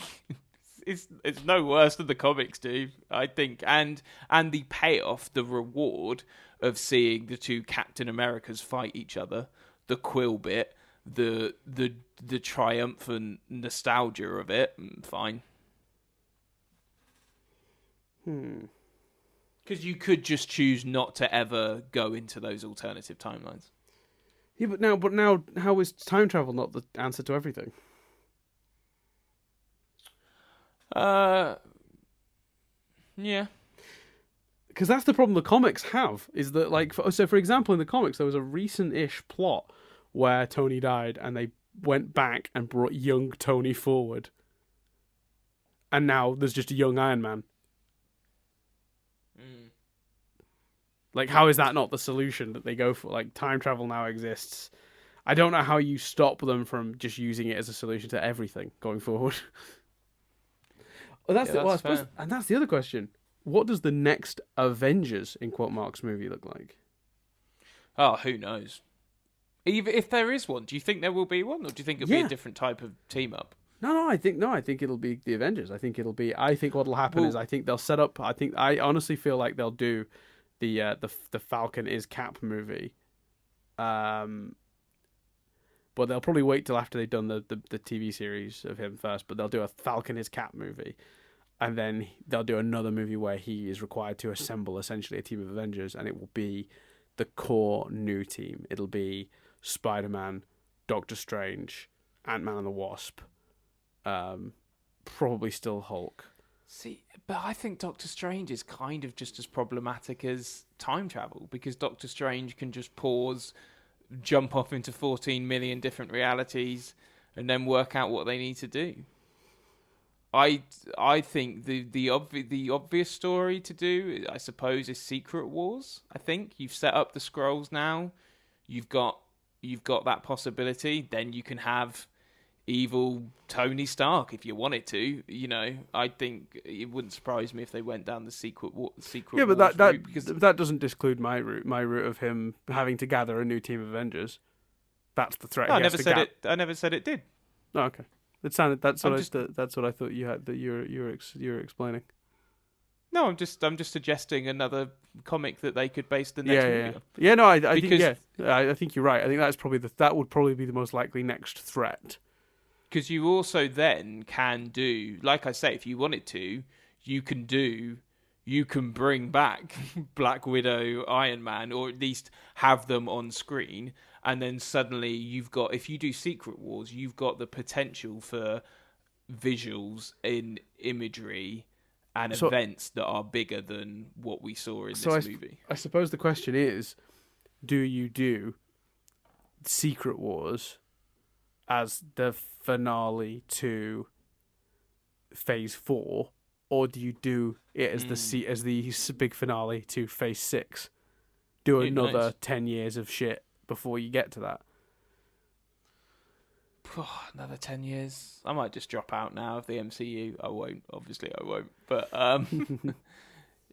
it's no worse than the comics do, I think. And the payoff, the reward of seeing the two Captain Americas fight each other, the Quill bit, the triumphant nostalgia of it, fine. Because you could just choose not to ever go into those alternative timelines. Yeah, but now, how is time travel not the answer to everything? Yeah. Because that's the problem the comics have, is that, like, for example, in the comics, there was a recent-ish plot where Tony died, and they went back and brought young Tony forward. And now there's just a young Iron Man. Like, how is that not the solution that they go for? Like, time travel now exists. I don't know how you stop them from just using it as a solution to everything going forward. Well, I suppose, and that's the other question. What does the next Avengers, in quote marks, movie look like? Oh, who knows? Even if there is one, do you think there will be one, or do you think it'll be a different type of team up? No. I think it'll be the Avengers. I think what'll happen is I think they'll set up. I honestly feel like they'll do the Falcon is Cap movie, but they'll probably wait till after they've done the TV series of him first. But they'll do a Falcon is Cap movie, and then they'll do another movie where he is required to assemble essentially a team of Avengers, and it will be the core new team. It'll be Spider-Man, Doctor Strange, Ant-Man and the Wasp, probably still Hulk. See, but I think Doctor Strange is kind of just as problematic as time travel, because Doctor Strange can just pause, jump off into 14 million different realities, and then work out what they need to do. I think the obvious story to do, I suppose, is Secret Wars. I think you've set up the Skrulls now. You've got that possibility. Then you can have evil Tony Stark if you wanted to. You know, I think it wouldn't surprise me if they went down the Secret Wars but route, because that doesn't disclude my route of him having to gather a new team of Avengers. That's the threat. No, I never said it did. Oh, okay. It sounded that's what I thought you had that you were explaining. No, I'm just suggesting another comic that they could base the next movie on. Yeah, no, I think you're right. I think that would probably be the most likely next threat. Because you also then can do, like I say, if you wanted to, you can bring back Black Widow, Iron Man, or at least have them on screen. And then suddenly if you do Secret Wars, you've got the potential for visuals in imagery and events that are bigger than what we saw in this movie. I suppose the question is, do you do Secret Wars as the finale to Phase 4, or do you do it as the big finale to Phase 6? Do another 10 years of shit before you get to that. Another 10 years. I might just drop out now of the MCU. I won't. Obviously, I won't. But,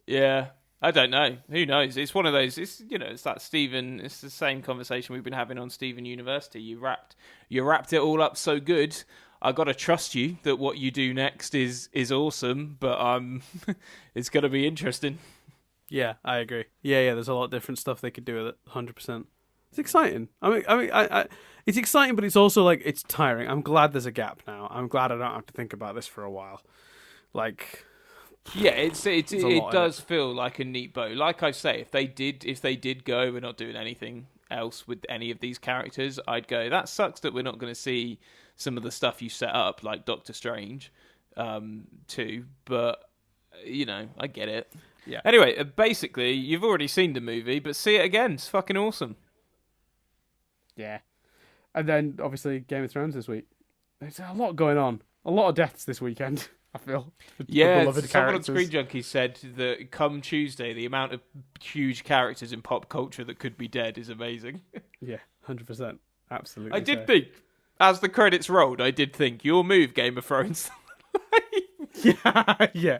yeah, I don't know. Who knows? It's one of those, it's that Steven, it's the same conversation we've been having on Steven University. You wrapped it all up so good. I got to trust you that what you do next is awesome, but it's going to be interesting. Yeah, I agree. Yeah, there's a lot of different stuff they could do with it, 100%. It's exciting. I it's exciting, but it's also like it's tiring. I'm glad there's a gap now. I'm glad I don't have to think about this for a while. Like, yeah, it does feel like a neat bow. Like I say, if they did go, we're not doing anything else with any of these characters, I'd go, that sucks that we're not going to see some of the stuff you set up, like Doctor Strange, too. But I get it. Yeah. Anyway, basically, you've already seen the movie, but see it again. It's fucking awesome. Yeah. And then, obviously, Game of Thrones this week. There's a lot going on. A lot of deaths this weekend, I feel. Yeah, someone on Screen Junkie said that come Tuesday, the amount of huge characters in pop culture that could be dead is amazing. Yeah, 100%. Absolutely. I did think, as the credits rolled, your move, Game of Thrones. Yeah.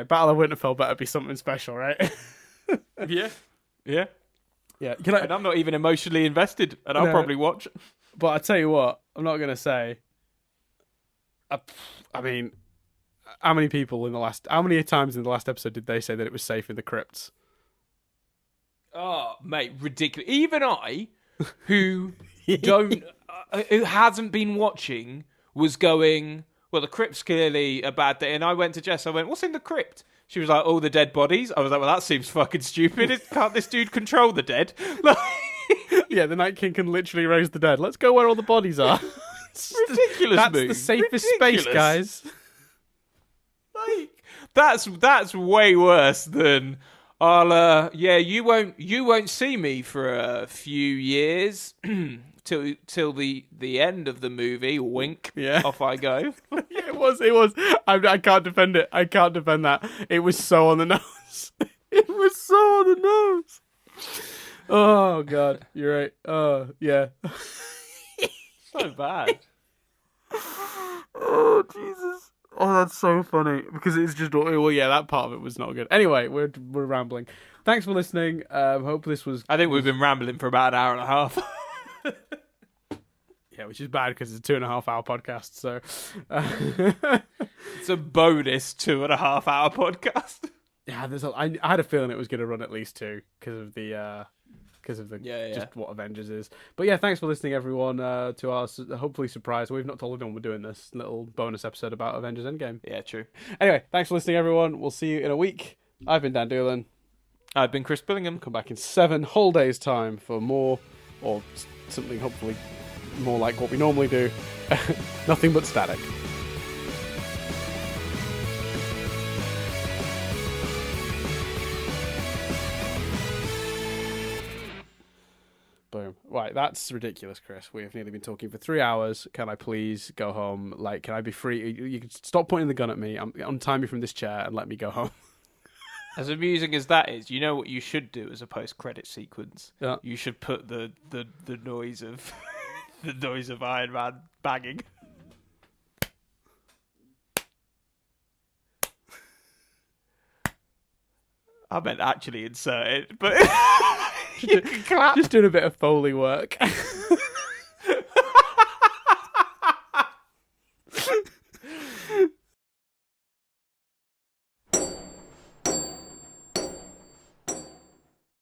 Battle of Winterfell better be something special, right? Yeah. And I'm not even emotionally invested, and I'll probably watch. But I tell you what, I'm not gonna say. I mean, how many times in the last episode did they say that it was safe in the crypts? Oh, mate, ridiculous! Even I, who who hasn't been watching, was going, well, the crypt's clearly a bad thing. And I went to Jess, I went, what's in the crypt? She was like, all the dead bodies. I was like, well, that seems fucking stupid. Can't this dude control the dead? Yeah, the Night King can literally raise the dead. Let's go where all the bodies are. Ridiculous. That's the safest space, guys. Like, that's way worse than you won't see me for a few years till the end of the movie. Wink. Yeah. Off I go. Yeah, it was. I can't defend it. I can't defend that. It was so on the nose. It was so on the nose. Oh God, you're right. Oh yeah. So bad. Oh Jesus. Oh, that's so funny because it's just well, yeah, that part of it was not good. Anyway, we're rambling. Thanks for listening. Hope this was. I think we've been rambling for about an hour and a half. Yeah, which is bad because it's a 2.5 hour podcast. So It's a bonus 2.5 hour podcast. yeah, I had a feeling it was going to run at least 2 because of the Yeah. just what Avengers is. But yeah, thanks for listening, everyone. To our hopefully surprise. We've not told anyone we're doing this little bonus episode about Avengers Endgame. Yeah, true. Anyway, thanks for listening, everyone. We'll see you in a week. I've been Dan Doolan. I've been Chris Billingham. Come back in 7 whole days' time for more, or something hopefully more like what we normally do. Nothing but static. Boom. Right, that's ridiculous, Chris. We have nearly been talking for 3 hours. Can I please go home? Like, can I be free? You can stop pointing the gun at me. Untie me from this chair and let me go home. As amusing as that is, you know what you should do as a post-credit sequence? Yeah. You should put the noise of the noise of Iron Man banging. I meant actually insert it, but you can clap. Just doing a bit of Foley work.